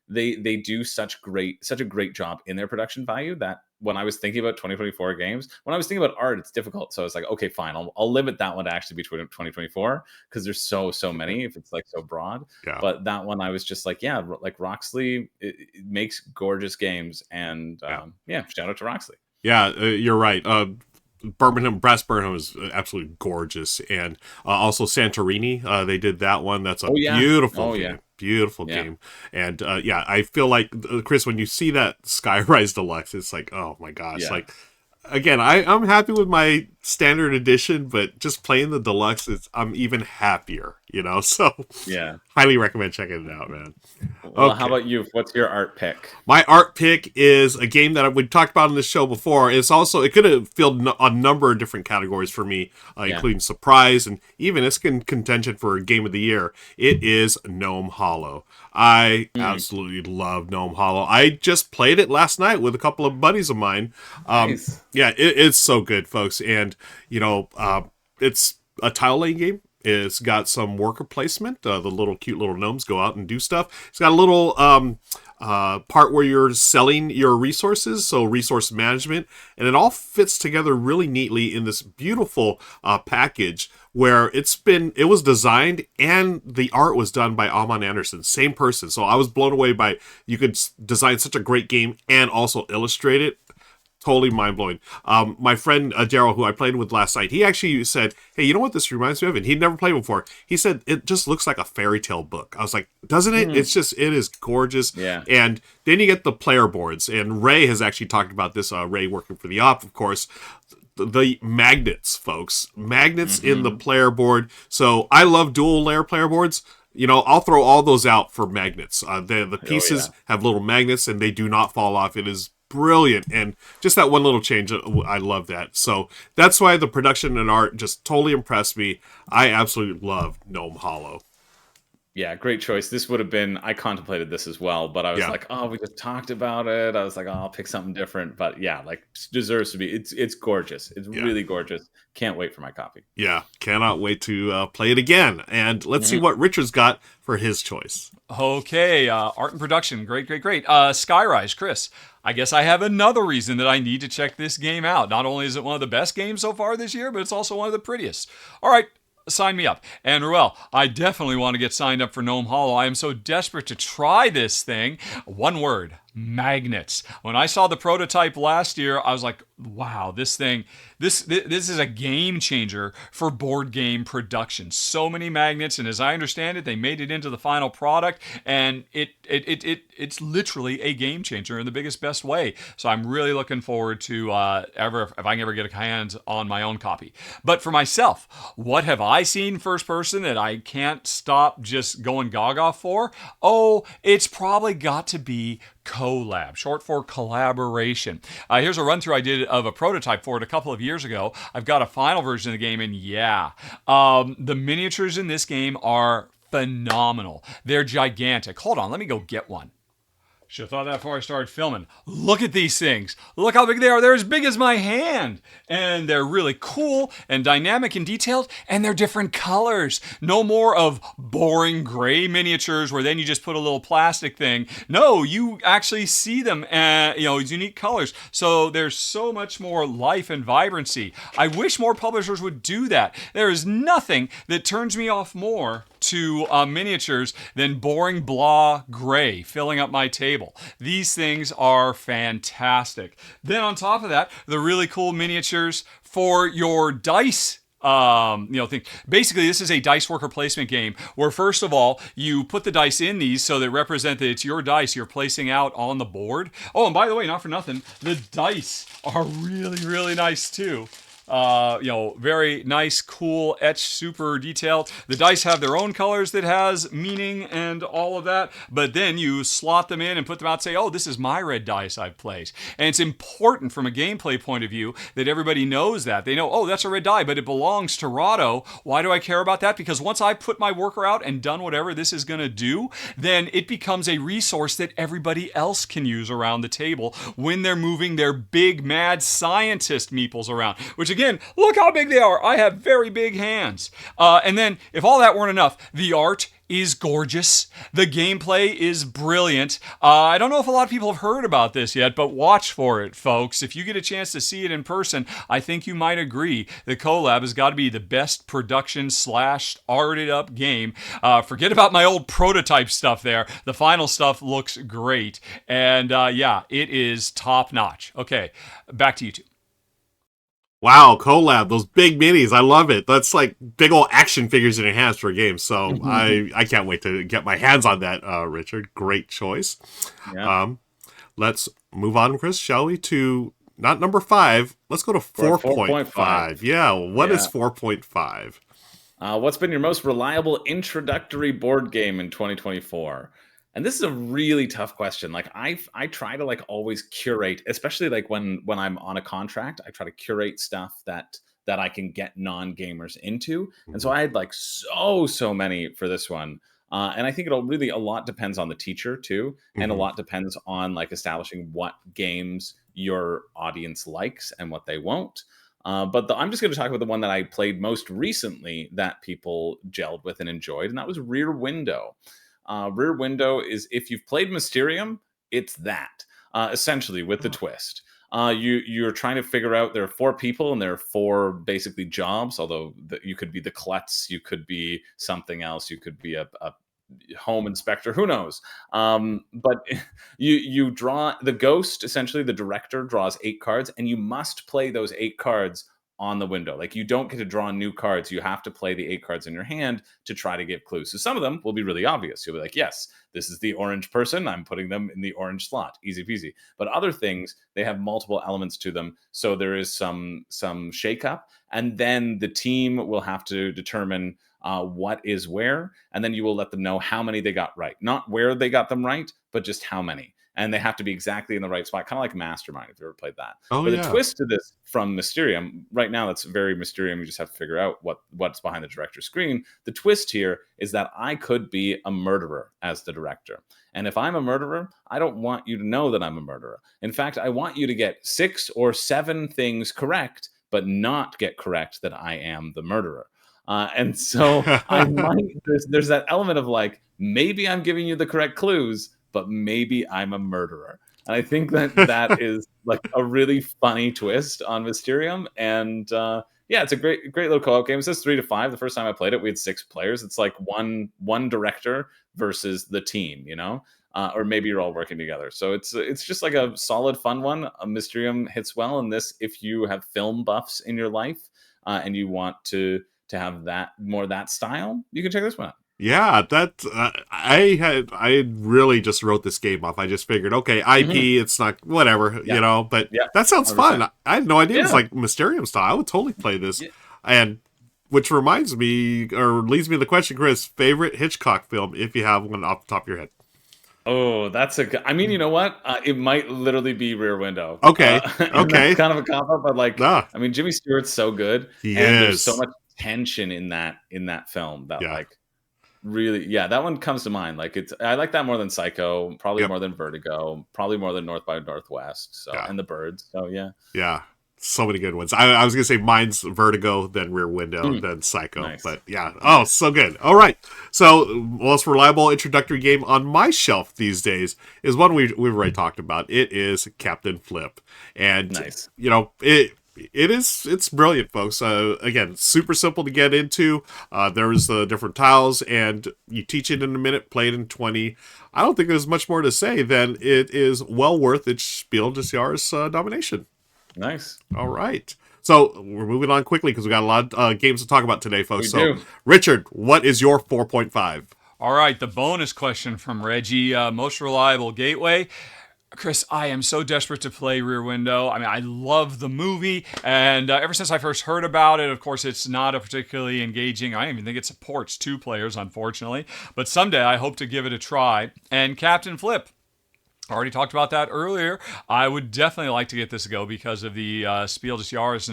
they do such a great job in their production value that when I was thinking about 2024 games, when I was thinking about art, it's difficult. So I was like, okay, fine, I'll limit that one to actually be 2024, because there's so many if it's like so broad. Yeah. But that one I was just like, yeah, like Roxley it makes gorgeous games, and shout out to Roxley. Yeah, you're right. Brass Birmingham is absolutely gorgeous, and also Santorini. They did that one. That's a beautiful game. Beautiful game. And I feel like, Chris, when you see that Skyrise Deluxe, it's like, oh my gosh, like. Again, I'm happy with my standard edition, but just playing the deluxe, I'm even happier, you know? So, highly recommend checking it out, man. Well, how about you? What's your art pick? My art pick is a game that we talked about on this show before. It could have filled a number of different categories for me, including surprise, and even it's in contention for Game of the Year. It is Gnome Hollow. I absolutely love Gnome Hollow. I just played it last night with a couple of buddies of mine. Nice. Yeah, it's so good, folks. And, it's a tile laying game. It's got some worker placement. The little cute little gnomes go out and do stuff. It's got a little part where you're selling your resources, so resource management. And it all fits together really neatly in this beautiful package where it was designed and the art was done by Amon Anderson, same person. So I was blown away by, you could design such a great game and also illustrate it. Totally mind-blowing. My friend Daryl, who I played with last night, he actually said, hey, you know what this reminds me of? And he'd never played before. He said, it just looks like a fairy tale book. I was like, doesn't it? It is gorgeous. Yeah. And then you get the player boards. And Ray has actually talked about this, Ray working for the op, of course. The magnets, folks. Magnets in the player board. So I love dual layer player boards. I'll throw all those out for magnets. The pieces have little magnets and they do not fall off. It is brilliant, and just that one little change, I love that. So that's why the production and art just totally impressed me. I absolutely love Gnome Hollow. Yeah, great choice. This would have been, I contemplated this as well, but I was like, oh, we just talked about it. I was like, oh, I'll pick something different. But yeah, like, deserves to be. It's gorgeous. It's really gorgeous. Can't wait for my copy. Yeah, cannot wait to play it again. And let's see what Richard's got for his choice. Okay, art and production. Great. Skyrise, Chris. I guess I have another reason that I need to check this game out. Not only is it one of the best games so far this year, but it's also one of the prettiest. All right, sign me up. And Ruel, I definitely want to get signed up for Gnome Hollow. I am so desperate to try this thing. One word: magnets. When I saw the prototype last year, I was like, wow, this is a game changer for board game production. So many magnets, and as I understand it, they made it into the final product, and it's literally a game changer in the biggest, best way. So I'm really looking forward to if I can ever get a hands on my own copy. But for myself, what have I seen first person that I can't stop just going gaga for? Oh, it's probably got to be collab, short for collaboration. Here's a run through I did of a prototype for it a couple of years ago. I've got a final version of the game, and the miniatures in this game are phenomenal. They're gigantic. Hold on, let me go get one. Should have thought that before I started filming. Look at these things. Look how big they are. They're as big as my hand. And they're really cool and dynamic and detailed. And they're different colors. No more of boring gray miniatures where then you just put a little plastic thing. No, you actually see them, unique colors. So there's so much more life and vibrancy. I wish more publishers would do that. There is nothing that turns me off more to miniatures than boring blah gray filling up my table. These things are fantastic. Then on top of that, the really cool miniatures for your dice thing. Basically, this is a dice worker placement game where, first of all, you put the dice in these so they represent that it's your dice you're placing out on the board. Oh, and by the way, not for nothing, the dice are really, really nice too. Very nice, cool, etched, super detailed. The dice have their own colors that has meaning and all of that, but then you slot them in and put them out and say, oh, this is my red dice I've placed. And it's important from a gameplay point of view that everybody knows that. They know, oh, that's a red die, but it belongs to Rahdo. Why do I care about that? Because once I put my worker out and done whatever this is going to do, then it becomes a resource that everybody else can use around the table when they're moving their big, mad scientist meeples around, which again, look how big they are. I have very big hands. And then, if all that weren't enough, the art is gorgeous. The gameplay is brilliant. I don't know if a lot of people have heard about this yet, but watch for it, folks. If you get a chance to see it in person, I think you might agree that Collab has got to be the best production / arted up game. Forget about my old prototype stuff there. The final stuff looks great. And it is top notch. Okay, back to you two. Wow, collab, those big minis, I love it. That's like big old action figures in your hands for a game. So I can't wait to get my hands on that, Richard. Great choice. Yeah. Let's move on, Chris, shall we, to not number 5. Let's go to 4.5. Yeah, what is 4.5? What's been your most reliable introductory board game in 2024? And this is a really tough question. Like I try to like always curate, especially like when I'm on a contract, I try to curate stuff that I can get non-gamers into. And so I had like so many for this one. And I think a lot depends on the teacher too. And a lot depends on like establishing what games your audience likes and what they won't. But I'm just going to talk about the one that I played most recently that people gelled with and enjoyed. And that was Rear Window. Rear Window is, if you've played Mysterium, it's that, essentially, with the twist. You're trying to figure out, there are 4 people and there are 4 basically jobs, although you could be the klutz, you could be something else, you could be a home inspector, who knows. But you draw the ghost, essentially the director draws 8 cards and you must play those 8 cards on the window. Like you don't get to draw new cards. You have to play the 8 cards in your hand to try to give clues. So some of them will be really obvious. You'll be like, yes, this is the orange person. I'm putting them in the orange slot. Easy peasy. But other things, they have multiple elements to them. So there is some shakeup. And then the team will have to determine what is where. And then you will let them know how many they got right. Not where they got them right, but just how many. And they have to be exactly in the right spot, kind of like Mastermind, if you ever played that. But the twist to this from Mysterium, right now that's very Mysterium, you just have to figure out what's behind the director's screen. The twist here is that I could be a murderer as the director. And if I'm a murderer, I don't want you to know that I'm a murderer. In fact, I want you to get 6 or 7 things correct, but not get correct that I am the murderer. And so there's that element of like, maybe I'm giving you the correct clues, but maybe I'm a murderer. And I think that is like a really funny twist on Mysterium. And it's a great little co-op game. It says 3 to 5. The first time I played it, we had 6 players. It's like one director versus the team, or maybe you're all working together. So it's just like a solid, fun one. Mysterium hits well in this. If you have film buffs in your life and you want to have that style, you can check this one out. Yeah, that I really just wrote this game off. I just figured, okay, IP, it's not whatever, but that sounds 100%. Fun. I had no idea it's like Mysterium style. I would totally play this. Yeah. And which reminds me, or leads me to the question, Chris, favorite Hitchcock film, if you have one off the top of your head. Oh, that's I mean, you know what? It might literally be Rear Window. Okay. Okay. Kind of a combo, but like, I mean, Jimmy Stewart's so good. He is. There's so much tension in that film that like really, yeah, that one comes to mind. Like I like that more than Psycho, probably Yep. more than Vertigo, probably more than North by Northwest. So, Yeah. and the Birds. So yeah. Yeah. So many good ones. I was gonna say mine's Vertigo, then Rear Window, Mm, then Psycho. nice. But yeah. Oh, Nice. so good. All right. So most reliable introductory game on my shelf these days is one we've already talked about. It is Captain Flip. And Nice. it's brilliant, folks. Again, super simple to get into. There's the different tiles, and you teach it in a minute, play it in 20. I don't think there's much more to say than it is well worth its Spiel des Jahres nomination. Nice. All right. So we're moving on quickly because we got a lot of games to talk about today, folks. We So, do. Richard, what is your 4.5? All right, the bonus question from Reggie, most reliable gateway. Chris, I am so desperate to play Rear Window. I mean, I love the movie, and ever since I first heard about it, of course, it's not a particularly engaging. I don't even think it supports 2 players, unfortunately. But someday I hope to give it a try. And Captain Flip. Already talked about that earlier. I would definitely like to get this a go because of the Spiel des Jahres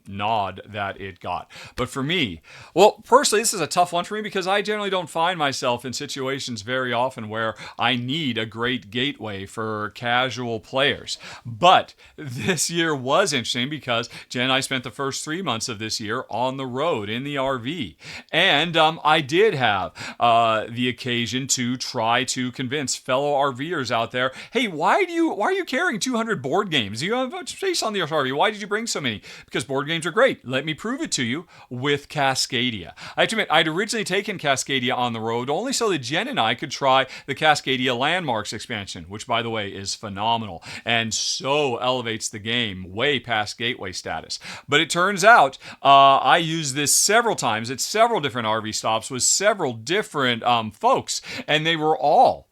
nod that it got. But for me, well, personally, this is a tough one for me because I generally don't find myself in situations very often where I need a great gateway for casual players. But this year was interesting because Jen and I spent the first 3 months of this year on the road in the RV. And I did have the occasion to try to convince fellow RVers out there, hey, why are you carrying 200 board games? You have space on the RV. Why did you bring so many? Because board games are great. Let me prove it to you with Cascadia. I have to admit, I'd originally taken Cascadia on the road only so that Jen and I could try the Cascadia Landmarks expansion, which, by the way, is phenomenal and so elevates the game way past gateway status. But it turns out I used this several times at several different RV stops with several different folks, and they were all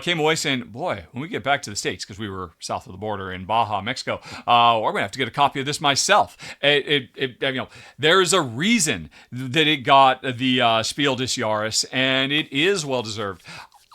came away saying, boy, when we get back to the States, because we were south of the border in Baja, Mexico, we're going to have to get a copy of this myself. There's a reason that it got the Spiel des Jahres, and it is well-deserved.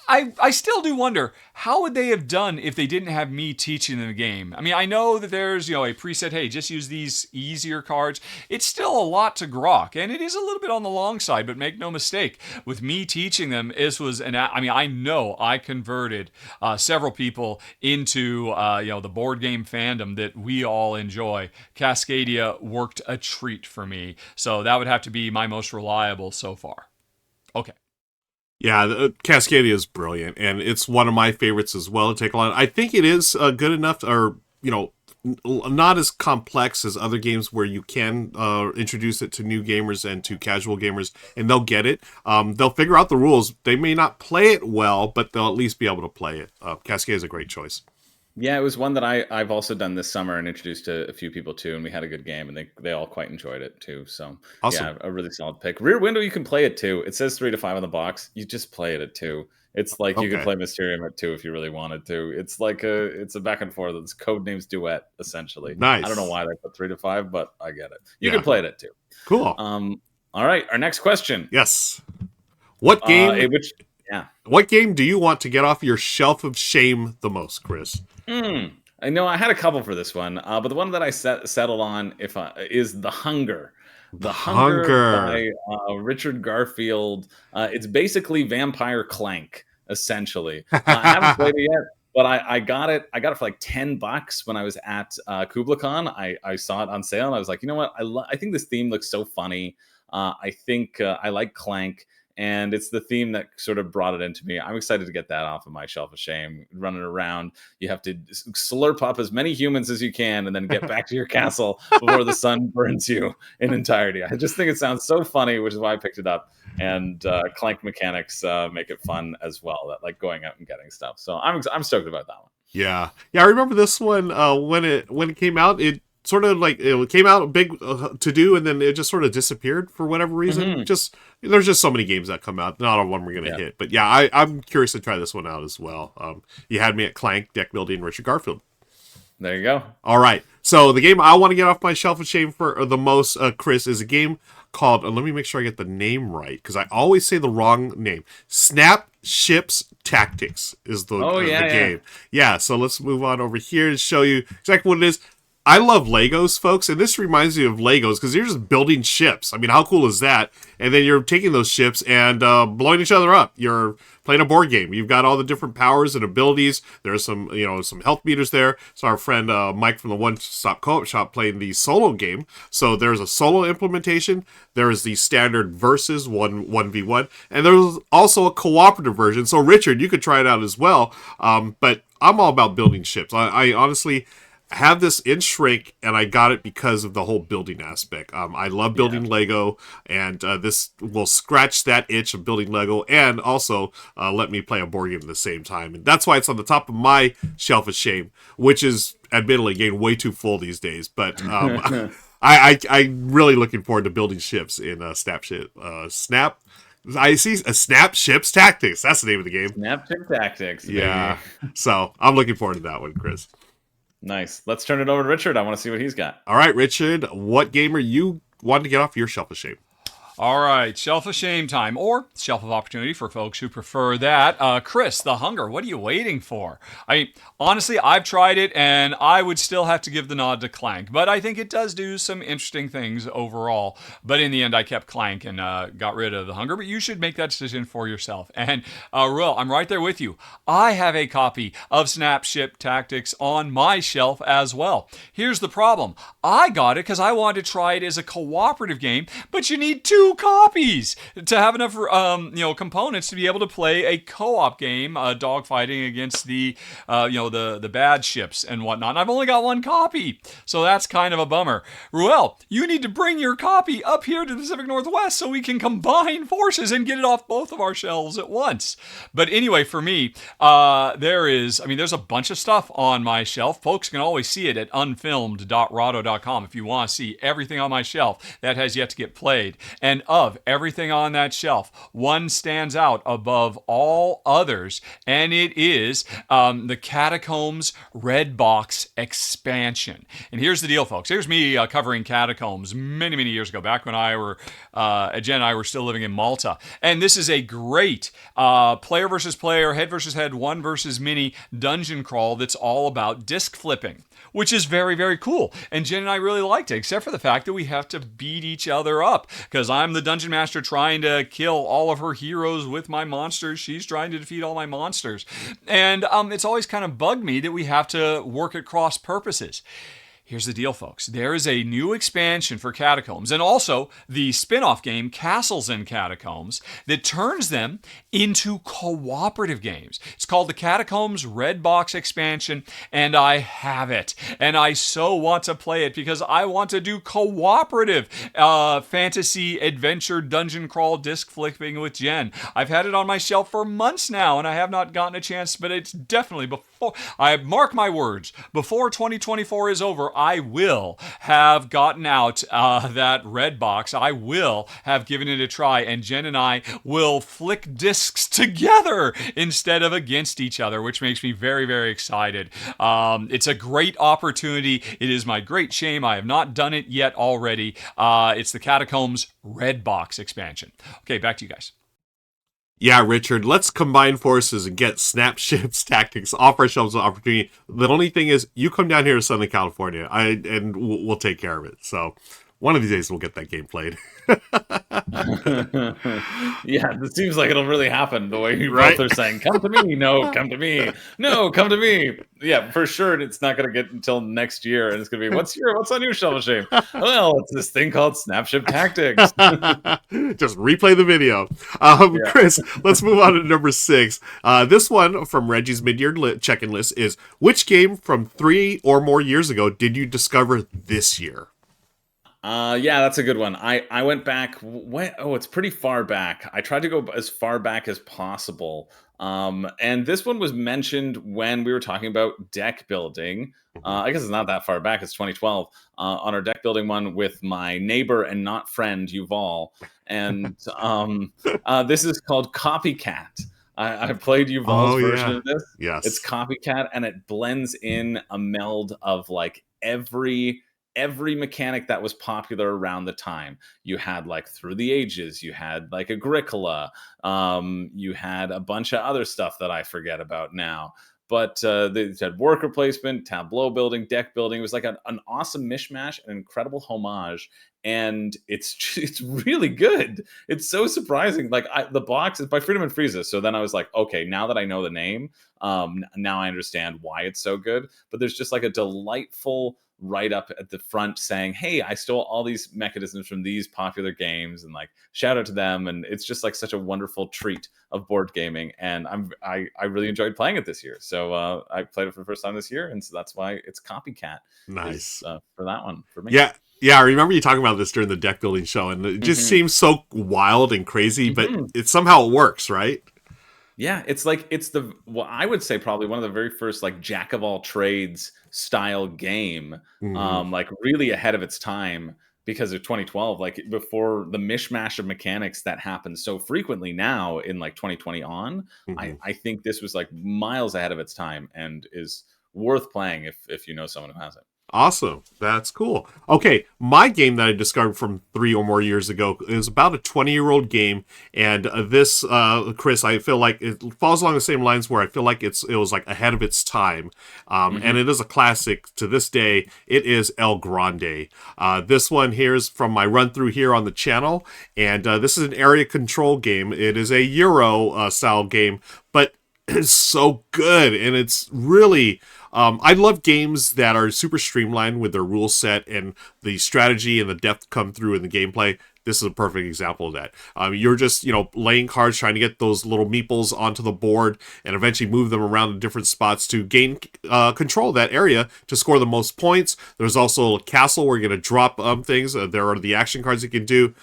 I still do wonder, how would they have done if they didn't have me teaching them the game? I mean, I know that there's, a preset, hey, just use these easier cards. It's still a lot to grok, and it is a little bit on the long side, but make no mistake, with me teaching them, I know I converted several people into, the board game fandom that we all enjoy. Cascadia worked a treat for me, so that would have to be my most reliable so far. Okay. Yeah, Cascadia is brilliant, and it's one of my favorites as well to take a lot. I think it is good enough, or not as complex as other games where you can introduce it to new gamers and to casual gamers, and they'll get it. They'll figure out the rules. They may not play it well, but they'll at least be able to play it. Cascadia is a great choice. Yeah, it was one that I've also done this summer and introduced to a few people too, and we had a good game, and they all quite enjoyed it too. So Awesome. yeah, a really solid pick. Rear Window, you can play it too. It says 3 to 5 on the box. You just play it at 2. It's like you Okay. can play Mysterium at 2 if you really wanted to. It's like it's a back and forth. It's Codenames duet essentially. Nice. I don't know why they put 3 to 5, but I get it. You Yeah. can play it at 2. Cool. All right, our next question. Yes. What game? Yeah. What game do you want to get off your shelf of shame the most, Chris? I know I had a couple for this one, but the one that I settled on is The Hunger. The Hunger by Richard Garfield. It's basically Vampire Clank, essentially. I haven't played it yet, but I got it. I got it for like $10 when I was at Kubla Khan. I saw it on sale, and I was like, you know what? I think this theme looks so funny. I think I like Clank. And it's the theme that sort of brought it into me. I'm excited to get that off of my shelf of shame. Running around, you have to slurp up as many humans as you can and then get back to your castle before the sun burns you in entirety. I just think it sounds so funny, which is why I picked it up. And Clank mechanics make it fun as well, that like going out and getting stuff. So I'm stoked about that one. Yeah. I remember this one when it came out. It sort of like it came out big to do, and then it just sort of disappeared for whatever reason. There's just so many games that come out. Not all of them we're gonna hit, but yeah, I'm curious to try this one out as well. You had me at Clank, deck building, Richard Garfield. There you go. All right, so the game I want to get off my shelf of shame for the most, Chris, is a game called. Let me make sure I get the name right because I always say the wrong name. Snap Ships Tactics is the game. Yeah, so let's move on over here and show you exactly what it is. I love Legos, folks, and this reminds me of Legos because you're just building ships. I mean, how cool is that? And then you're taking those ships and blowing each other up. You're playing a board game. You've got all the different powers and abilities. There's some, some health meters there. So our friend Mike from the One Stop Co-op Shop playing the solo game. So there's a solo implementation. There's the standard versus 1v1, and there's also a cooperative version. So Richard, you could try it out as well. But I'm all about building ships. I honestly have this in Shrink, and I got it because of the whole building aspect. I love building Lego, and this will scratch that itch of building Lego, and also let me play a board game at the same time. And that's why it's on the top of my shelf of shame, which is admittedly getting way too full these days. But I'm really looking forward to building ships in Snap. I see a Snap Ships Tactics. That's the name of the game. Snap Ship Tactics. Yeah. So I'm looking forward to that one, Chris. Nice. Let's turn it over to Richard. I want to see what he's got. All right, Richard, what game are you wanting to get off your shelf of shame? All right, Shelf of Shame time, or Shelf of Opportunity for folks who prefer that. Chris, The Hunger, what are you waiting for? Honestly, I've tried it, and I would still have to give the nod to Clank, but I think it does do some interesting things overall. But in the end, I kept Clank and got rid of The Hunger, but you should make that decision for yourself. And, Will, I'm right there with you. I have a copy of Snap Ship Tactics on my shelf as well. Here's the problem. I got it because I wanted to try it as a cooperative game, but you need 2 copies to have enough components to be able to play a co-op game, dogfighting against the bad ships and whatnot. And I've only got 1 copy, so that's kind of a bummer. Ruel, you need to bring your copy up here to the Pacific Northwest so we can combine forces and get it off both of our shelves at once. But anyway, for me, there's a bunch of stuff on my shelf. Folks can always see it at unfilmed.rahdo.com if you want to see everything on my shelf that has yet to get played. And of everything on that shelf, one stands out above all others, and it is the Catacombs Red Box expansion. And here's the deal, folks. Here's me covering Catacombs many, many years ago, back when Jen and I were still living in Malta. And this is a great player versus player, head versus head, one versus many dungeon crawl that's all about disc flipping, which is very, very cool. And Jen and I really liked it, except for the fact that we have to beat each other up, because I'm the dungeon master trying to kill all of her heroes with my monsters. She's trying to defeat all my monsters. And it's always kind of bugged me that we have to work at cross purposes. Here's the deal, folks. There is a new expansion for Catacombs, and also the spin-off game, Castles and Catacombs, that turns them into cooperative games. It's called the Catacombs Red Box expansion, and I have it. And I so want to play it because I want to do cooperative fantasy, adventure, dungeon crawl, disc flipping with Jen. I've had it on my shelf for months now, and I have not gotten a chance, but it's definitely before. I mark my words, before 2024 is over, I will have gotten out that red box. I will have given it a try, and Jen and I will flick discs together instead of against each other, which makes me very, very excited. It's a great opportunity. It is my great shame I have not done it yet already. It's the Catacombs Red Box expansion. Okay, back to you guys. Yeah, Richard, let's combine forces and get Snap Ships Tactics off our shelves of opportunity. The only thing is, you come down here to Southern California, and we'll take care of it. So one of these days we'll get that game played. Yeah, it seems like it'll really happen the way you both are saying, come to me, no, come to me, no, come to me. Yeah, for sure it's not going to get until next year, and it's going to be, what's on your shelf of shame? Well, it's this thing called Snap Ship Tactics. Just replay the video. Chris, let's move on to number 6. This one from Reggie's mid-year check-in list is, which game from 3 or more years ago did you discover this year? Yeah, that's a good one. I went back. It's pretty far back. I tried to go as far back as possible. And this one was mentioned when we were talking about deck building. I guess it's not that far back. It's 2012 on our deck building one with my neighbor and not friend Yuval. And this is called Copycat. I played Yuval's version of this. Yes, it's Copycat, and it blends in a meld of like every mechanic that was popular around the time. You had like Through the Ages, you had like Agricola, you had a bunch of other stuff that I forget about now. But they had worker placement, tableau building, deck building. It was like an awesome mishmash, an incredible homage, and it's really good. It's so surprising. Like the box is by Freedom and Frieza. So then I was like, okay, now that I know the name, now I understand why it's so good. But there's just like a delightful write up at the front saying, hey, I stole all these mechanisms from these popular games, and like shout out to them. And it's just like such a wonderful treat of board gaming, and I really enjoyed playing it this year. So I played it for the first time this year, and so that's why it's Copycat. Nice for that one for me. Yeah, I remember you talking about this during the deck building show, and it just seems so wild and crazy, but it somehow works, right? Yeah, it's like I would say probably one of the very first like jack of all trades style game, like really ahead of its time because of 2012, like before the mishmash of mechanics that happens so frequently now in like 2020 on. I think this was like miles ahead of its time and is worth playing if you know someone who has it. Awesome. That's cool. Okay, my game that I discovered from 3 or more years ago is about a 20-year-old game, and this, Chris, I feel like it falls along the same lines where I feel like it was like ahead of its time, and it is a classic to this day. It is El Grande. This one here is from my run-through here on the channel, and this is an area control game. It is a Euro-style game, but it's so good, and it's really... I love games that are super streamlined with their rule set and the strategy and the depth come through in the gameplay. This is a perfect example of that. You're just, laying cards, trying to get those little meeples onto the board and eventually move them around in different spots to gain control of that area to score the most points. There's also a castle where you're going to drop things. There are the action cards you can do.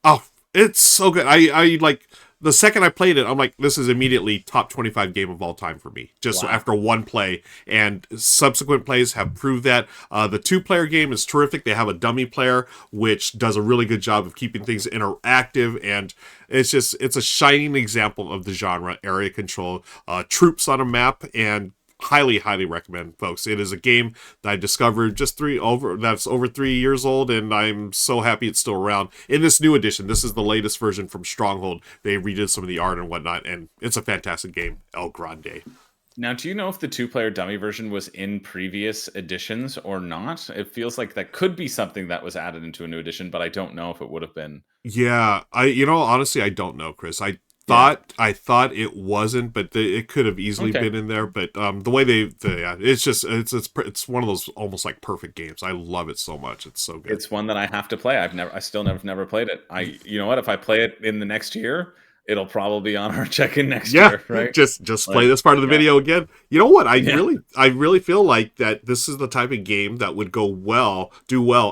Oh, it's so good. I like... The second I played it, I'm like, this is immediately top 25 game of all time for me, just after one play. And subsequent plays have proved that. The 2-player game is terrific. They have a dummy player, which does a really good job of keeping things interactive. And it's a shining example of the genre, area control, troops on a map, and highly recommend, folks. It is a game that I discovered that's over 3 years old, and I'm so happy it's still around in this new edition. This is the latest version from Stronghold. They redid some of the art and whatnot, and it's a fantastic game. El Grande. Now, do you know if the 2-player dummy version was in previous editions or not? It feels like that could be something that was added into a new edition, but I don't know if it would have been. Yeah, honestly, I don't know, Chris. I thought it wasn't, but it could have easily been in there. But the way it's one of those almost like perfect games. I love it so much. It's so good. It's one that I have to play. I still never played it. You know what? If I play it in the next year, it'll probably be on our check-in next year, right? Just play this part of the video again. You know what? I really feel like that this is the type of game that would do well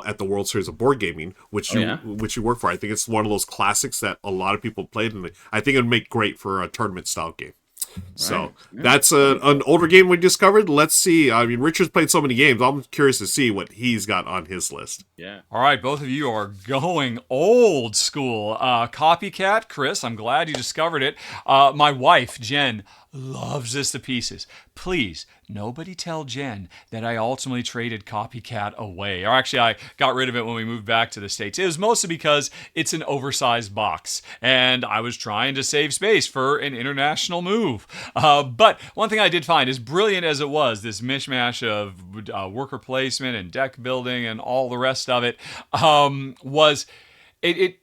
at the World Series of Board Gaming, which you work for. I think it's one of those classics that a lot of people played, and I think it'd make great for a tournament style game. So that's an older game we discovered. Let's see. I mean, Richard's played so many games. I'm curious to see what he's got on his list. Yeah. All right, both of you are going old school. Copycat, Chris, I'm glad you discovered it. My wife, Jen, loves this to pieces. Please, nobody tell Jen that I ultimately traded Copycat away. Or actually, I got rid of it when we moved back to the States. It was mostly because it's an oversized box, and I was trying to save space for an international move. But one thing I did find, as brilliant as it was, this mishmash of worker placement and deck building and all the rest of it, was it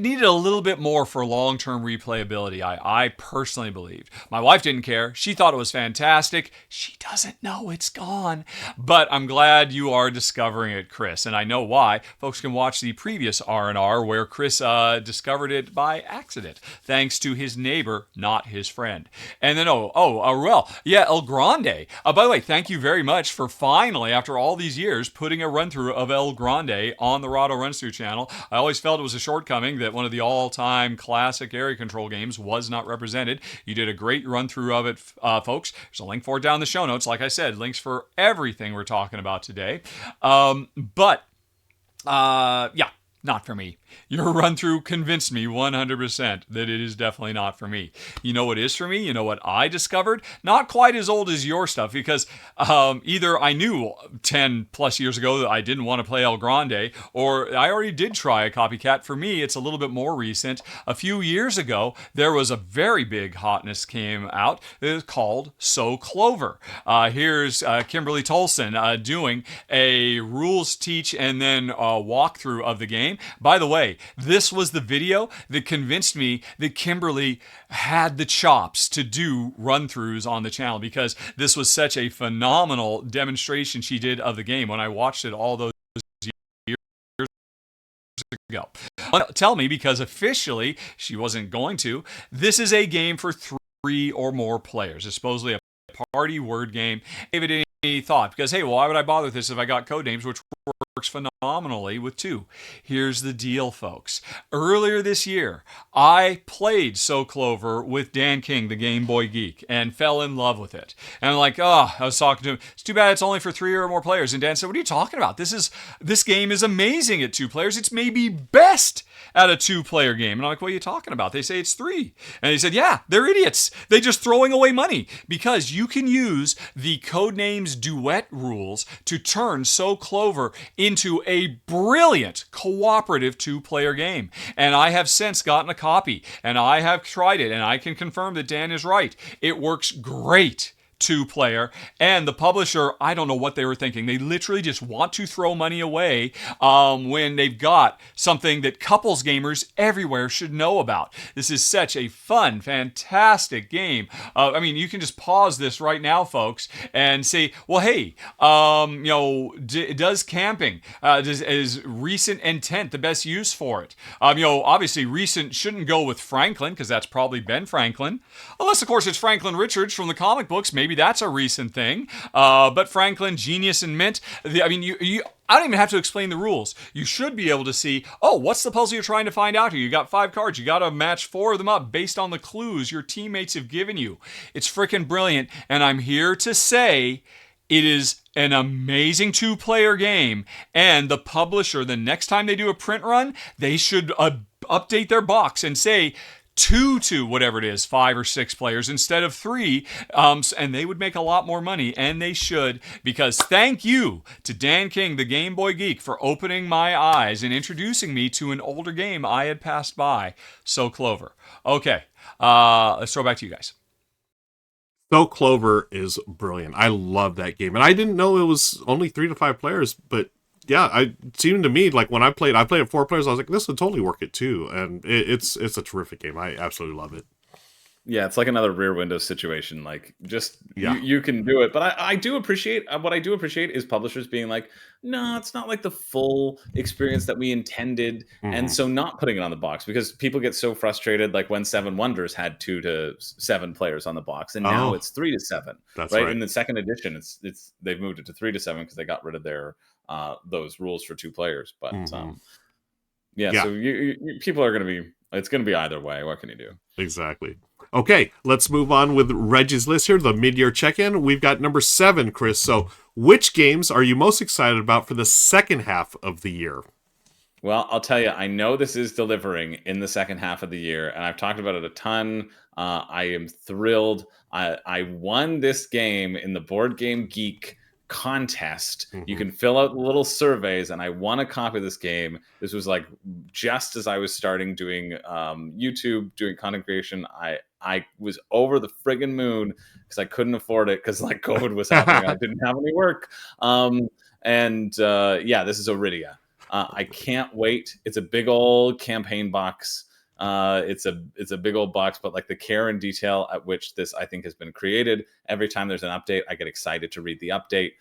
needed a little bit more for long-term replayability, I personally believed. My wife didn't care. She thought it was fantastic. She doesn't know it's gone. But I'm glad you are discovering it, Chris, and I know why. Folks can watch the previous R&R where Chris discovered it by accident, thanks to his neighbor, not his friend. And then, Ruel. Yeah, El Grande. By the way, thank you very much for finally, after all these years, putting a run-through of El Grande on the Rahdo Runs Through channel. I always felt it was a shortcoming that one of the all-time classic area control games was not represented. You did a great run-through of it, folks. There's a link for it down in the show notes. Like I said, links for everything we're talking about today. Not for me. Your run through convinced me 100% that it is definitely not for me. You know what is for me? You know what I discovered? Not quite as old as your stuff, because either I knew 10 plus years ago that I didn't want to play El Grande, or I already did try a copycat. For me, it's a little bit more recent. A few years ago, there was a very big hotness came out. It was called So Clover. Here's Kimberly Tolson doing a rules teach and then walkthrough of the game. By the way, this was the video that convinced me that Kimberly had the chops to do run-throughs on the channel, because this was such a phenomenal demonstration she did of the game when I watched it all those years ago. Tell me, because officially she wasn't going to, this is a game for 3 or more players. It's supposedly a party word game. Give it any thought, because hey, why would I bother with this if I got code names, which works phenomenally with 2. Here's the deal, folks. Earlier this year, I played So Clover with Dan King, the Game Boy Geek, and fell in love with it. And I'm like, I was talking to him, it's too bad it's only for 3 or more players. And Dan said, what are you talking about? This game is amazing at 2 players. It's maybe best at a 2-player game. And I'm like, what are you talking about? They say it's 3. And he said, yeah, they're idiots. They're just throwing away money, because you can use the Codenames Duet rules to turn So Clover into a brilliant cooperative 2-player game. And I have since gotten a copy, and I have tried it, and I can confirm that Dan is right. It works great 2-player, and the publisher, I don't know what they were thinking. They literally just want to throw money away when they've got something that couples gamers everywhere should know about. This is such a fun, fantastic game. I mean, you can just pause this right now, folks, and say, well, hey, does camping, is recent intent the best use for it? Obviously recent shouldn't go with Franklin, because that's probably Ben Franklin, unless of course it's Franklin Richards from the comic books. Maybe that's a recent thing. But Franklin, Genius, and Mint, I don't even have to explain the rules. You should be able to see, what's the puzzle you're trying to find out here? You got 5 cards. You got to match 4 of them up based on the clues your teammates have given you. It's freaking brilliant. And I'm here to say it is an amazing 2-player game. And the publisher, the next time they do a print run, they should update their box and say, 2 to whatever it is, 5 or 6 players instead of 3, and they would make a lot more money, and they should, because thank you to Dan King, the Game Boy Geek, for opening my eyes and introducing me to an older game I had passed by, So Clover. Okay, let's throw it back to you guys. So Clover is brilliant. I love that game, and I didn't know it was only 3 to 5 players, but yeah, it seemed to me like when I played at 4 players, I was like, this would totally work at 2, and it's a terrific game. I absolutely love it. Yeah, it's like another Rear Window situation. Like, just you can do it. But I do appreciate what I do appreciate is publishers being like, no, it's not like the full experience that we intended, and so not putting it on the box, because people get so frustrated. Like when 7 Wonders had 2 to 7 players on the box, and now it's 3 to 7. That's right. right. In the second edition, it's they've moved it to 3 to 7 because they got rid of their those rules for 2 players. But so people are going to be. It's going to be either way. What can you do? Exactly. Okay, let's move on with Reggie's list here, the mid-year check-in. We've got number 7, Chris. So which games are you most excited about for the second half of the year? Well, I'll tell you, I know this is delivering in the second half of the year, and I've talked about it a ton. I am thrilled. I won this game in the Board Game Geek contest. You can fill out little surveys, and I won a copy of this game. This was like just as I was starting doing YouTube, doing content creation. I was over the friggin' moon because I couldn't afford it because like COVID was happening. I didn't have any work. This is Iridia. I can't wait. It's a big old campaign box. It's a big old box, but like the care and detail at which this I think has been created. Every time there's an update, I get excited to read the update.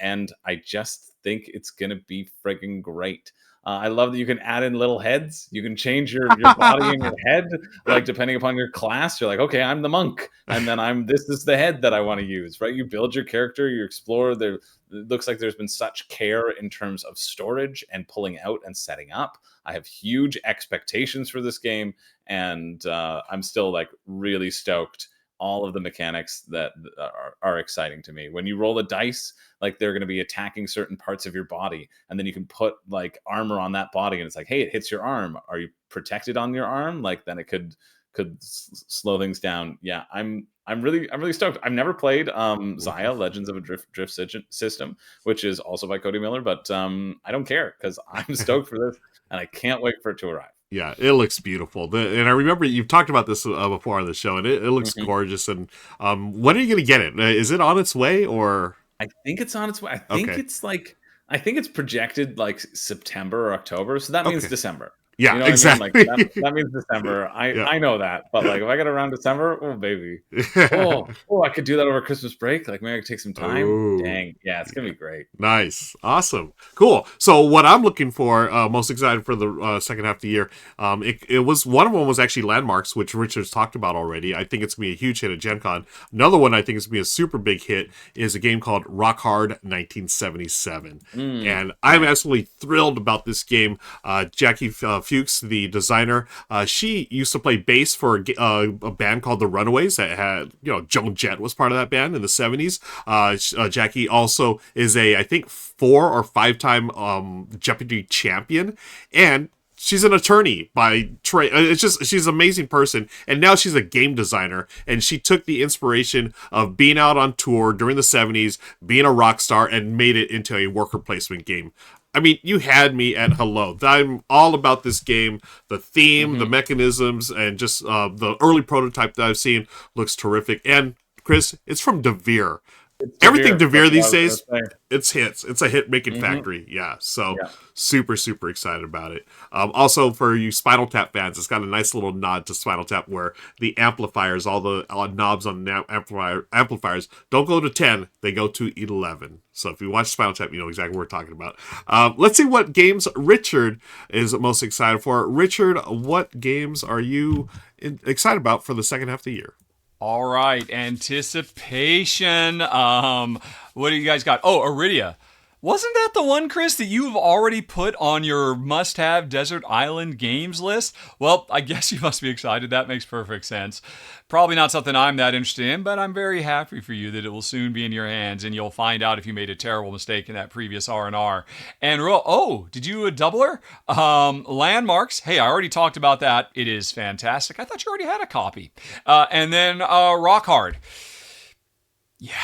And I just think it's gonna be friggin' great. I love that you can add in little heads. You can change your body and your head, like depending upon your class. You're like, okay, I'm the monk, and then this is the head that I want to use. Right? You build your character, you explore. There it looks like there's been such care in terms of storage and pulling out and setting up. I have huge expectations for this game, and I'm still like really stoked all of the mechanics that are exciting to me. When you roll the dice, like they're going to be attacking certain parts of your body, and then you can put like armor on that body, and it's like, hey, it hits your arm. Are you protected on your arm? Like then it could slow things down. Yeah, I'm really stoked. I've never played Zaya Legends of a Drift System, which is also by Cody Miller, but I don't care because I'm stoked for this, and I can't wait for it to arrive. Yeah, it looks beautiful. And I remember you've talked about this before on the show, and it looks Mhm. gorgeous. And when are you going to get it? Is it on its way, or? I think it's on its way. Okay. I think it's projected like September or October, so that means Okay. December. Yeah, You know what I mean? Like exactly. that means December. Yeah. I know that, but like if I get around December, oh baby, I could do that over Christmas break. Like maybe I could take some time. Oh. Dang, yeah, it's gonna be great. Nice, awesome, cool. So what I'm looking for, most excited for the second half of the year, it was one of them was actually Landmarks, which Richard's talked about already. I think it's gonna be a huge hit at Gen Con. Another one I think is gonna be a super big hit is a game called Rock Hard 1977, and I'm absolutely thrilled about this game. Jackie Fuchs, the designer, she used to play bass for a band called the Runaways that had, Joan Jett was part of that band in the 70s. Jackie also is I think 4 or 5-time Jeopardy champion, and she's an attorney by trade. She's an amazing person, and now she's a game designer, and she took the inspiration of being out on tour during the 70s, being a rock star, and made it into a worker placement game. I mean, you had me at hello. I'm all about this game. The theme, the mechanisms, and just the early prototype that I've seen looks terrific. And Chris, it's from DeVere. Everything DeVere these days, it's hits. It's a hit-making factory. Yeah, so super, super excited about it. Also, for you Spinal Tap fans, it's got a nice little nod to Spinal Tap where the amplifiers, all the knobs on the amplifiers, don't go to 10, they go to 11. So if you watch Spinal Tap, you know exactly what we're talking about. Let's see what games Richard is most excited for. Richard, what games are you excited about for the second half of the year? All right, anticipation. What do you guys got? Oh, Iridia. Wasn't that the one, Chris, that you've already put on your must-have Desert Island games list? Well, I guess you must be excited. That makes perfect sense. Probably not something I'm that interested in, but I'm very happy for you that it will soon be in your hands, and you'll find out if you made a terrible mistake in that previous R&R. And did you a doubler? Landmarks. Hey, I already talked about that. It is fantastic. I thought you already had a copy. And then Rock Hard. Yeah.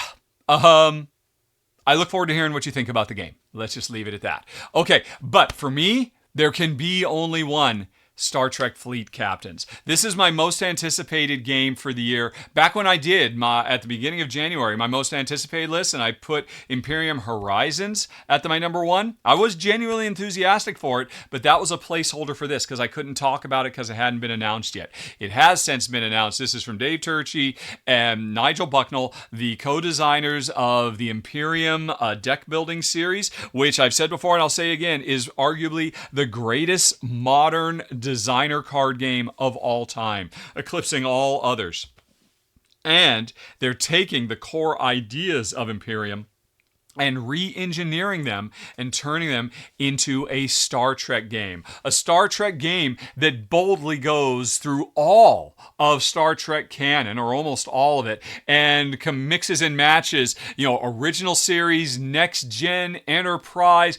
I look forward to hearing what you think about the game. Let's just leave it at that. Okay, but for me, there can be only one. Star Trek Fleet Captains. This is my most anticipated game for the year. Back when I did at the beginning of January, my most anticipated list, and I put Imperium Horizons at my number 1. I was genuinely enthusiastic for it, but that was a placeholder for this because I couldn't talk about it because it hadn't been announced yet. It has since been announced. This is from Dave Turczi and Nigel Bucknell, the co-designers of the Imperium deck building series, which I've said before and I'll say again, is arguably the greatest modern designer card game of all time, eclipsing all others. And they're taking the core ideas of Imperium and re-engineering them and turning them into a Star Trek game. A Star Trek game that boldly goes through all of Star Trek canon, or almost all of it, and mixes and matches, original series, next gen, Enterprise,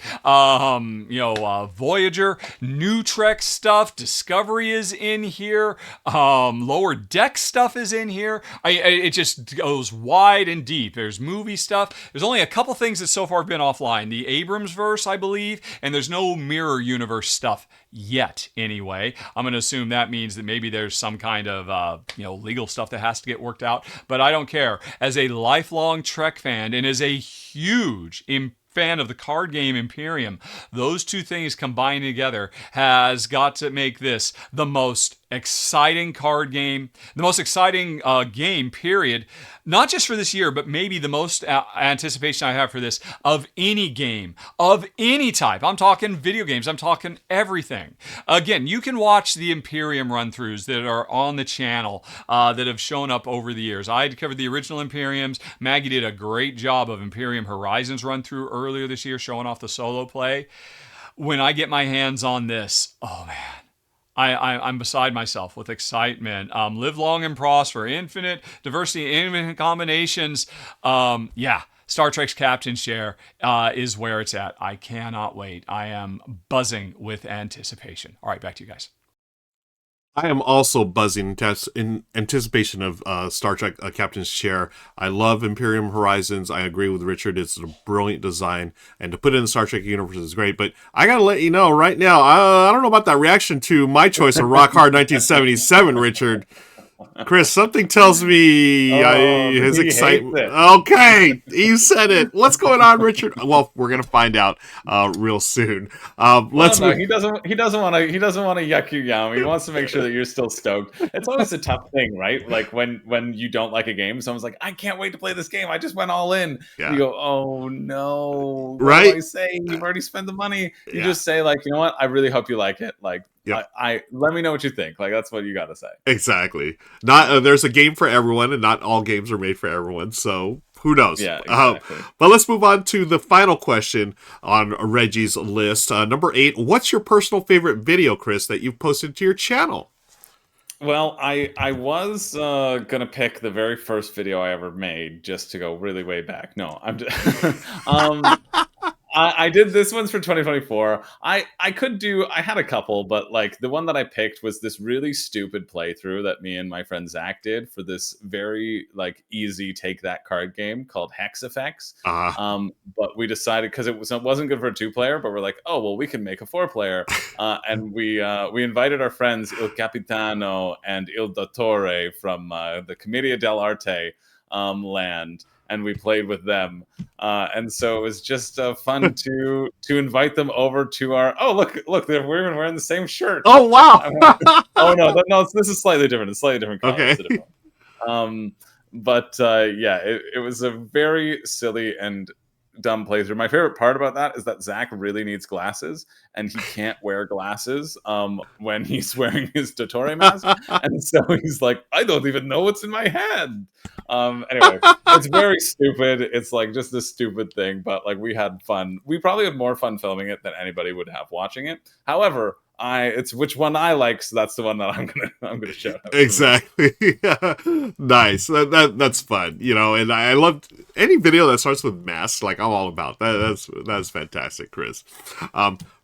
Voyager, new Trek stuff, Discovery is in here, Lower Deck stuff is in here. It just goes wide and deep. There's movie stuff. There's only a couple things that so far have been offline. The Abrams verse, I believe, and there's no mirror universe stuff yet, anyway. I'm going to assume that means that maybe there's some kind of, legal stuff that has to get worked out, but I don't care. As a lifelong Trek fan and as a huge fan of the card game Imperium, those two things combined together has got to make this the most exciting card game, the most exciting game, period. Not just for this year, but maybe the most anticipation I have for this of any game, of any type. I'm talking video games. I'm talking everything. Again, you can watch the Imperium run-throughs that are on the channel that have shown up over the years. I covered the original Imperiums. Maggie did a great job of Imperium Horizons run-through earlier this year, showing off the solo play. When I get my hands on this, oh man, I'm beside myself with excitement. Live long and prosper. Infinite diversity, infinite combinations. Yeah. Star Trek's Captain's Chair is where it's at. I cannot wait. I am buzzing with anticipation. All right, back to you guys. I am also buzzing in anticipation of Star Trek Captain's Chair. I love Imperium Horizons. I agree with Richard. It's a brilliant design, and to put it in the Star Trek universe is great. But I gotta let you know right now, I don't know about that reaction to my choice of Rock Hard 1977, Richard. Chris, something tells me his he excitement. hates it. Okay, you said it. What's going on, Richard? Well, we're gonna find out real soon. Let's. No, he doesn't want to. He doesn't want to yuck your yum. He wants to make sure that you're still stoked. It's always a tough thing, right? Like when you don't like a game, someone's like, "I can't wait to play this game. I just went all in." Yeah. You go, "Oh no, what Right? do I say? You've already spent the money." You Yeah. just say, like, "You know what? I really hope you like it." Like, Yep. I let me know what you think. Like, that's what you got to say. Exactly. Not there's a game for everyone, and not all games are made for everyone. So who knows? Yeah, exactly. But let's move on to the final question on Reggie's list. Number 8. What's your personal favorite video, Chris, that you've posted to your channel? Well, I was gonna pick the very first video I ever made, just to go really way back. No, I'm just, I did this one's for 2024. I had a couple, but like the one that I picked was this really stupid playthrough that me and my friend Zach did for this very like easy take that card game called Hex Effects. But we decided because it wasn't good for a 2-player, but we're like, oh well, we can make a 4-player, and we invited our friends Il Capitano and Il Dottore from the Commedia dell'arte land. And we played with them, and so it was just fun to invite them over to our. Oh look, we're even wearing the same shirt. Oh wow! Oh no, this is slightly different. It's slightly different color. Okay. It's a different one. But yeah, it was a very silly and dumb playthrough. My favorite part about that is that Zach really needs glasses, and he can't wear glasses when he's wearing his Dottore mask, and so he's like, I don't even know what's in my head. Anyway, it's very stupid. It's like just this stupid thing, but like we had fun. We probably had more fun filming it than anybody would have watching it. However, it's which one I like, so that's the one that I'm gonna show. Exactly. Nice. That's fun. You know, and I love any video that starts with masks. Like I'm all about that. That's fantastic, Chris.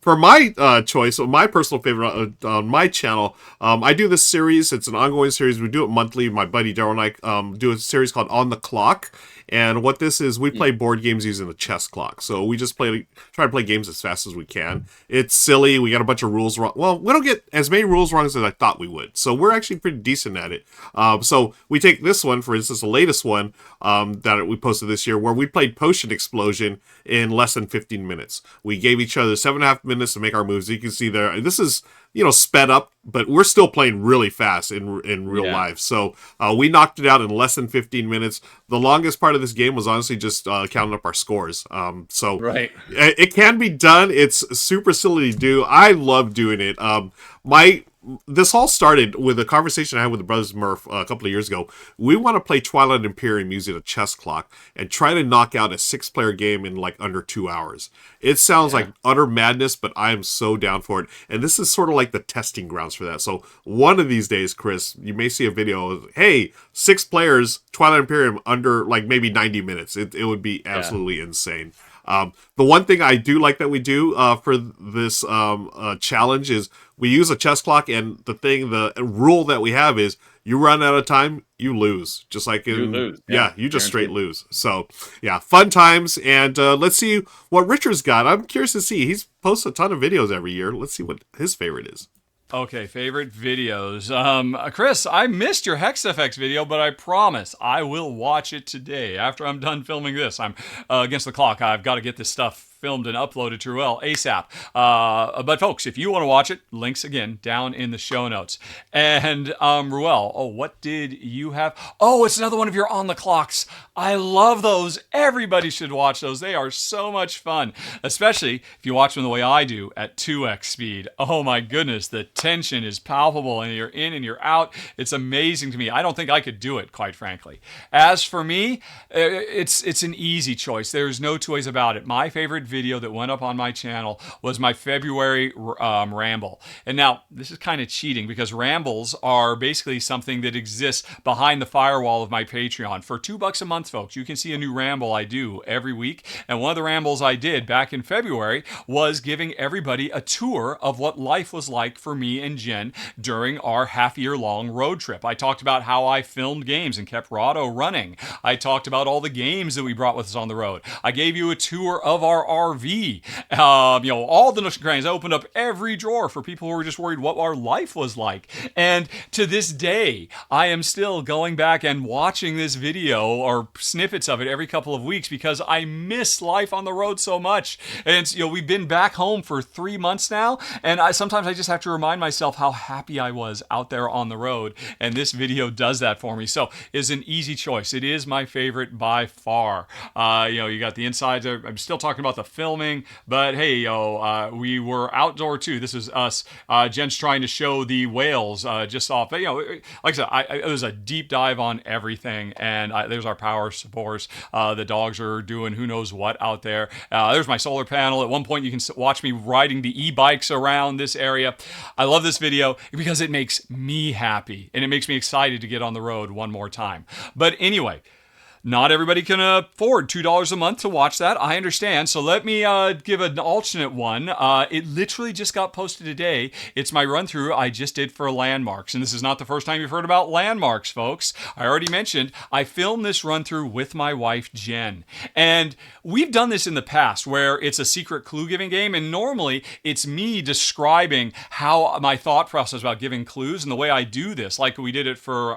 For my choice, my personal favorite on my channel, I do this series. It's an ongoing series. We do it monthly. My buddy Daryl and I do a series called On the Clock. And what this is, we play board games using a chess clock. So we just try to play games as fast as we can. It's silly. We got a bunch of rules wrong. Well, we don't get as many rules wrong as I thought we would. So we're actually pretty decent at it. So we take this one, for instance, the latest one that we posted this year, where we played Potion Explosion in less than 15 minutes. We gave each other 7.5 minutes to make our moves. You can see there, this is, sped up, but we're still playing really fast in real life. So we knocked it out in less than 15 minutes. The longest part of this game was honestly just counting up our scores. So right. It can be done. It's super silly to do. I love doing it. This all started with a conversation I had with the Brothers Murph a couple of years ago. We want to play Twilight Imperium using a chess clock and try to knock out a 6-player game in like under 2 hours. It sounds like utter madness, but I am so down for it. And this is sort of like the testing grounds for that. So one of these days, Chris, you may see a video of, hey, 6 players, Twilight Imperium under like maybe 90 minutes. It would be absolutely insane. The one thing I do like that we do for this challenge is we use a chess clock, and the rule that we have is you run out of time, you lose. Just like you lose. Yeah, you just straight lose. So yeah, fun times, and let's see what Richard's got. I'm curious to see. He's posts a ton of videos every year. Let's see what his favorite is. Okay, favorite videos. Chris, I missed your Hex FX video, but I promise I will watch it today after I'm done filming this. I'm against the clock. I've got to get this stuff filmed and uploaded to Ruel ASAP. But folks, if you want to watch it, links again down in the show notes. And Ruel, what did you have? Oh, it's another one of your On the Clocks. I love those. Everybody should watch those. They are so much fun, especially if you watch them the way I do at 2x speed. Oh my goodness, the tension is palpable, and you're in and you're out. It's amazing to me. I don't think I could do it, quite frankly. As for me, it's an easy choice. There's no two ways about it. My favorite video that went up on my channel was my February ramble. And now, this is kind of cheating because rambles are basically something that exists behind the firewall of my Patreon. For $2 a month, folks, you can see a new ramble I do every week. And one of the rambles I did back in February was giving everybody a tour of what life was like for me and Jen during our half-year-long road trip. I talked about how I filmed games and kept Rahdo running. I talked about all the games that we brought with us on the road. I gave you a tour of our RV. All the nooks and crannies. I opened up every drawer for people who were just worried what our life was like. And to this day, I am still going back and watching this video or snippets of it every couple of weeks because I miss life on the road so much. And we've been back home for 3 months now, and sometimes I just have to remind myself how happy I was out there on the road, and this video does that for me. So it's an easy choice. It is my favorite by far. You got the insides. I'm still talking about the filming, but hey, we were outdoor too. This is us. Jen's trying to show the whales just off. But, like I said, it was a deep dive on everything, and there's our power spores. The dogs are doing who knows what out there. There's my solar panel. At one point, you can watch me riding the e-bikes around this area. I love this video because it makes me happy, and it makes me excited to get on the road one more time. But anyway, not everybody can afford $2 a month to watch that. I understand. So let me give an alternate one. It literally just got posted today. It's my run through I just did for landmarks. And this is not the first time you've heard about landmarks, folks. I already mentioned I filmed this run through with my wife, Jen. And we've done this in the past where it's a secret clue giving game. And normally it's me describing how my thought process about giving clues and the way I do this. Like we did it for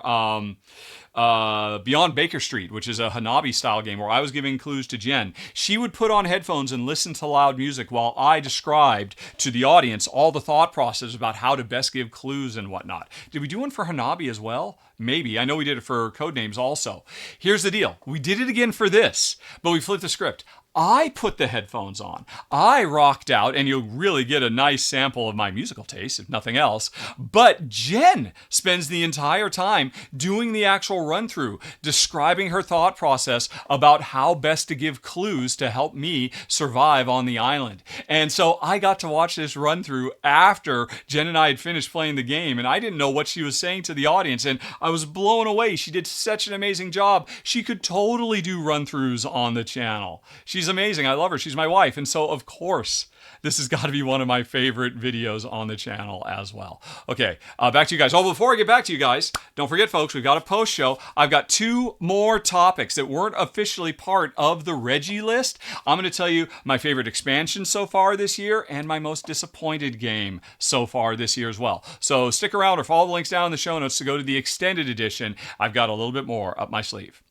Beyond Baker Street, which is a Hanabi style game where I was giving clues to Jen. She would put on headphones and listen to loud music while I described to the audience all the thought process about how to best give clues and whatnot. Did we do one for Hanabi as well? Maybe. I know we did it for Codenames also. Here's the deal. We did it again for this, but we flipped the script. I put the headphones on. I rocked out, and you'll really get a nice sample of my musical taste, if nothing else. But Jen spends the entire time doing the actual run-through, describing her thought process about how best to give clues to help me survive on the island. And so I got to watch this run-through after Jen and I had finished playing the game, and I didn't know what she was saying to the audience, and I was blown away. She did such an amazing job. She could totally do run-throughs on the channel. She's amazing. I love her. She's my wife. And so, of course, this has got to be one of my favorite videos on the channel as well. Okay, back to you guys. Oh, before I get back to you guys, don't forget, folks, we've got a post show. I've got 2 more topics that weren't officially part of the Reggie list. I'm going to tell you my favorite expansion so far this year and my most disappointed game so far this year as well. So stick around or follow the links down in the show notes to go to the extended edition. I've got a little bit more up my sleeve.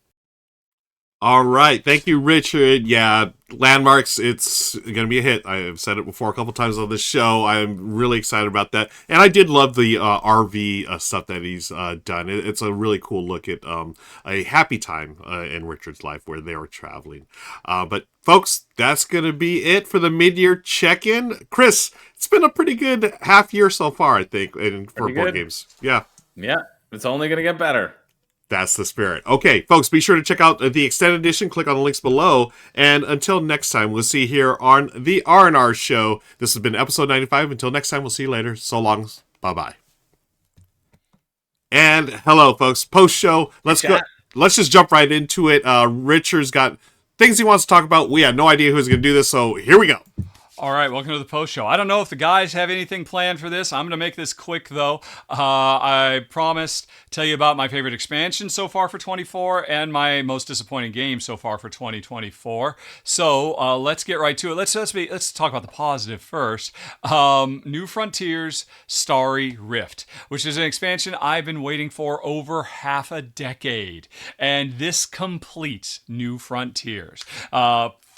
All right. Thank you, Richard. Yeah, Landmarks, it's going to be a hit. I've said it before a couple times on this show. I'm really excited about that. And I did love the RV stuff that he's done. It's a really cool look at a happy time in Richard's life where they were traveling. But, folks, that's going to be it for the mid-year check-in. Chris, it's been a pretty good half year so far, I think, for board games. Yeah. Yeah, it's only going to get better. That's the spirit. Okay, folks, be sure to check out the extended edition. Click on the links below. And until next time, we'll see you here on the R&R Show. This has been episode 95. Until next time, we'll see you later. So long. Bye-bye. And hello, folks. Post-show. Let's go. Let's just jump right into it. Richard's got things he wants to talk about. We had no idea who's going to do this, so here we go. All right, welcome to the post show. I don't know if the guys have anything planned for this. I'm going to make this quick, though. I promised to tell you about my favorite expansion so far for 24 and my most disappointing game so far for 2024. So let's get right to it. Let's talk about the positive first. New Frontiers Starry Rift, which is an expansion I've been waiting for over half a decade. And this completes New Frontiers.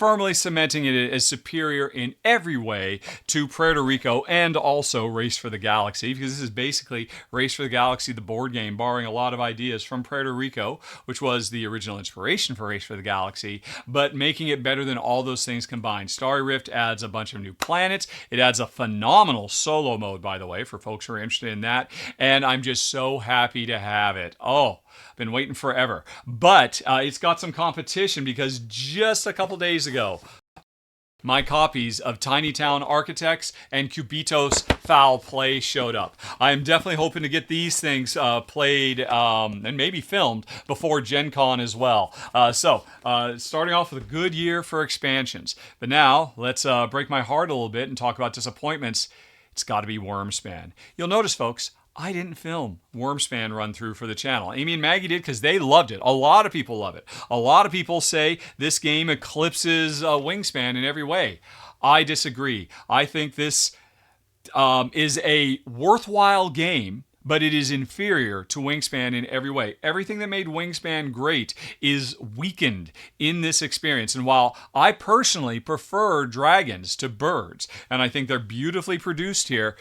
Firmly cementing it as superior in every way to Puerto Rico and also Race for the Galaxy, because this is basically Race for the Galaxy, the board game, borrowing a lot of ideas from Puerto Rico, which was the original inspiration for Race for the Galaxy, but making it better than all those things combined. Starry Rift adds a bunch of new planets. It adds a phenomenal solo mode, by the way, for folks who are interested in that, and I'm just so happy to have it. Oh, been waiting forever. But it's got some competition because just a couple days ago, my copies of Tiny Town Architects and Cubitos Foul Play showed up. I am definitely hoping to get these things played and maybe filmed before Gen Con as well. Starting off with a good year for expansions. But now, let's break my heart a little bit and talk about disappointments. It's got to be Wormspan. You'll notice, folks, I didn't film Wormspan run through for the channel. Amy and Maggie did because they loved it. A lot of people love it. A lot of people say this game eclipses Wingspan in every way. I disagree. I think this is a worthwhile game, but it is inferior to Wingspan in every way. Everything that made Wingspan great is weakened in this experience. And while I personally prefer dragons to birds, and I think they're beautifully produced here,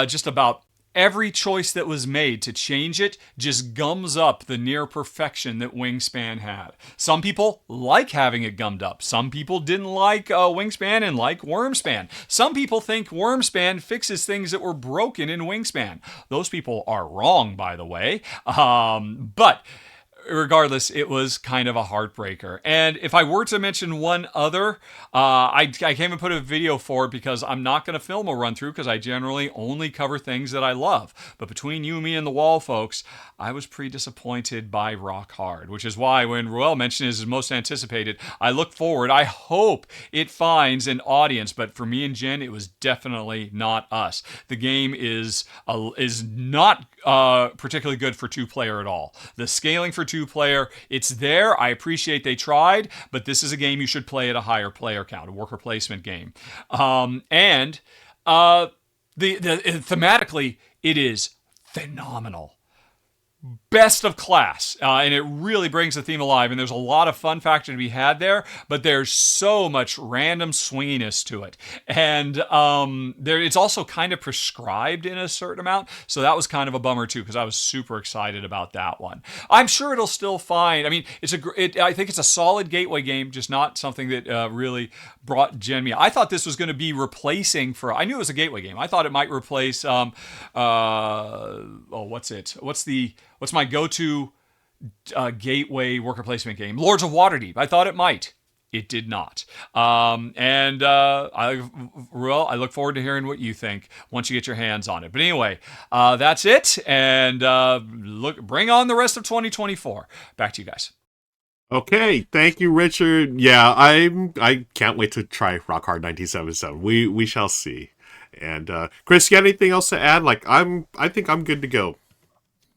just about every choice that was made to change it just gums up the near perfection that Wingspan had. Some people like having it gummed up. Some people didn't like Wingspan and like Wormspan. Some people think Wormspan fixes things that were broken in Wingspan. Those people are wrong, by the way. But regardless, it was kind of a heartbreaker. And if I were to mention one other, I came and put a video for it because I'm not going to film a run through because I generally only cover things that I love. But between you, me, and the wall, folks, I was pretty disappointed by Rock Hard, which is why when Roel mentioned his most anticipated, I look forward. I hope it finds an audience, but for me and Jen, it was definitely not us. The game is not particularly good for two-player at all. The scaling for two-player, it's there. I appreciate they tried, but this is a game you should play at a higher player count, a worker placement game. Thematically, it is phenomenal. Best of class, and it really brings the theme alive, and there's a lot of fun factor to be had there, but there's so much random swinginess to it, and it's also kind of prescribed in a certain amount, so that was kind of a bummer too, because I was super excited about that one. I'm sure it'll still find, I mean, I think it's a solid gateway game, just not something that really brought Gen me. I thought this was going to be replacing I knew it was a gateway game. I thought it might replace, what's my go-to gateway worker placement game? Lords of Waterdeep. I thought it might. It did not. I look forward to hearing what you think once you get your hands on it. But anyway, that's it. And bring on the rest of 2024. Back to you guys. Okay, thank you, Richard. Yeah, I can't wait to try Rock Hard 1977. We shall see. And Chris, you got anything else to add? I think I'm good to go.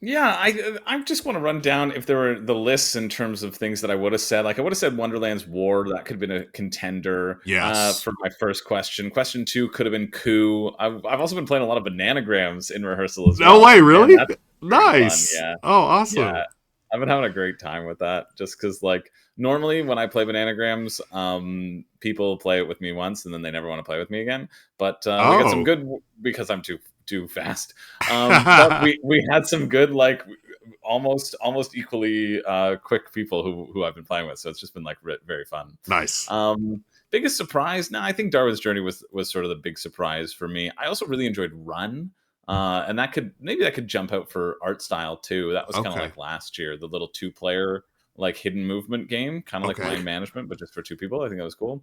Yeah, I just want to run down if there were the lists in terms of things that I would have said. Like I would have said Wonderland's War. That could have been a contender. Yes. For my first question. Question 2 could have been Coup. I've also been playing a lot of Bananagrams in rehearsal as well. No way, really? Nice. Fun, yeah. Oh, awesome. Yeah. I've been having a great time with that. Just because, normally when I play Bananagrams, people play it with me once and then they never want to play with me again. But we got some good because I'm too fast. But we had some good, almost equally quick people who I've been playing with. So it's just been very fun. Nice. Biggest surprise? No, I think Darwin's Journey was sort of the big surprise for me. I also really enjoyed Run. And that could jump out for art style too. That was kind of like last year, the little 2-player hidden movement game, kind of like Mind Management, but just for 2 people. I think that was cool.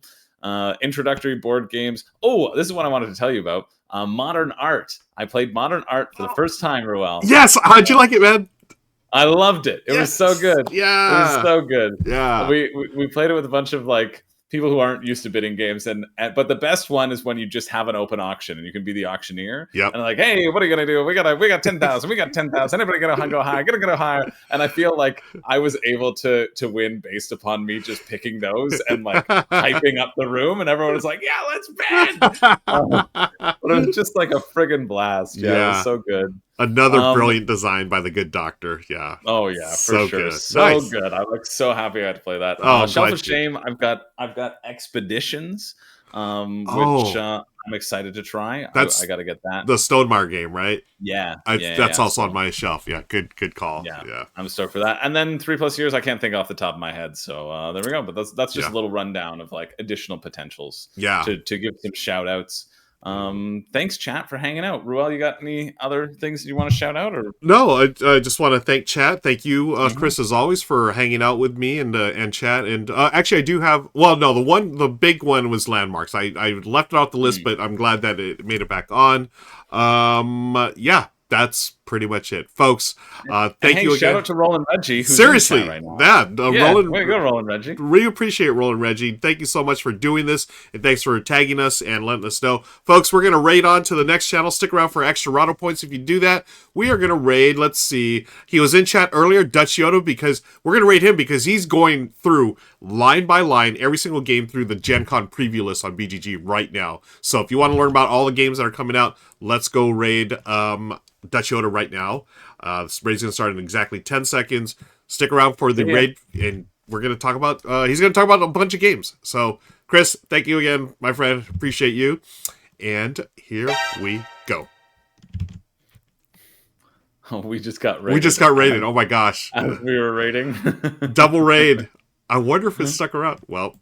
Introductory board games. Oh, this is what I wanted to tell you about. Modern Art. I played Modern Art for the first time, Ruel. Yes, how'd you like it, man? I loved it. It was so good. Yeah, it was so good. Yeah, we played it with a bunch of people who aren't used to bidding games, but the best one is when you just have an open auction and you can be the auctioneer. Yep. And hey, what are you gonna do? We got 10,000. We got 10,000. Anybody gonna go high? Gonna go higher. And I feel like I was able to win based upon me just picking those and hyping up the room, and everyone was like, "Yeah, let's bid." But it was just a friggin' blast. Yeah, it was so good. Another brilliant design by the good doctor. Yeah. Oh yeah, so for sure. Good. So nice. Good. I so happy I had to play that. Shelf of Shame. I've got Expeditions, which I'm excited to try. I got to get that. The Stonemaier game, right? Yeah. That's also on my shelf. Yeah. Good call. Yeah. I'm stoked for that. And then 3+ years, I can't think off the top of my head. So there we go. But that's just a little rundown of additional potentials. Yeah. To give some shout outs. Thanks, chat, for hanging out. Ruel, you got any other things you want to shout out? Or No, I just want to thank chat. Thank you, Chris, as always, for hanging out with me and chat. And actually, I do have. Well, no, the big one was landmarks. I left it off the list, but I'm glad that it made it back on. Yeah, that's pretty much it, folks. Thank you again. Shout out to Roland Reggie, who's Seriously, in the chat right now. Roland, way to go, Roland Reggie. Really appreciate Roland Reggie. Thank you so much for doing this, and thanks for tagging us and letting us know. Folks, we're going to raid on to the next channel. Stick around for extra Rahdo points if you do that. We are going to raid, let's see. He was in chat earlier, Dutch Yoda, because we're going to raid him because he's going through line by line every single game through the Gen Con preview list on BGG right now. So if you want to learn about all the games that are coming out, let's go raid Dutch Yoda right now. This raid's going to start in exactly 10 seconds. Stick around for the raid, and we're going to talk about, he's going to talk about a bunch of games. So, Chris, thank you again, my friend. Appreciate you. And here we go. Oh, we just got raided. We just got raided. Oh my gosh. As we were raiding. Double raid. I wonder if it stuck around. Well,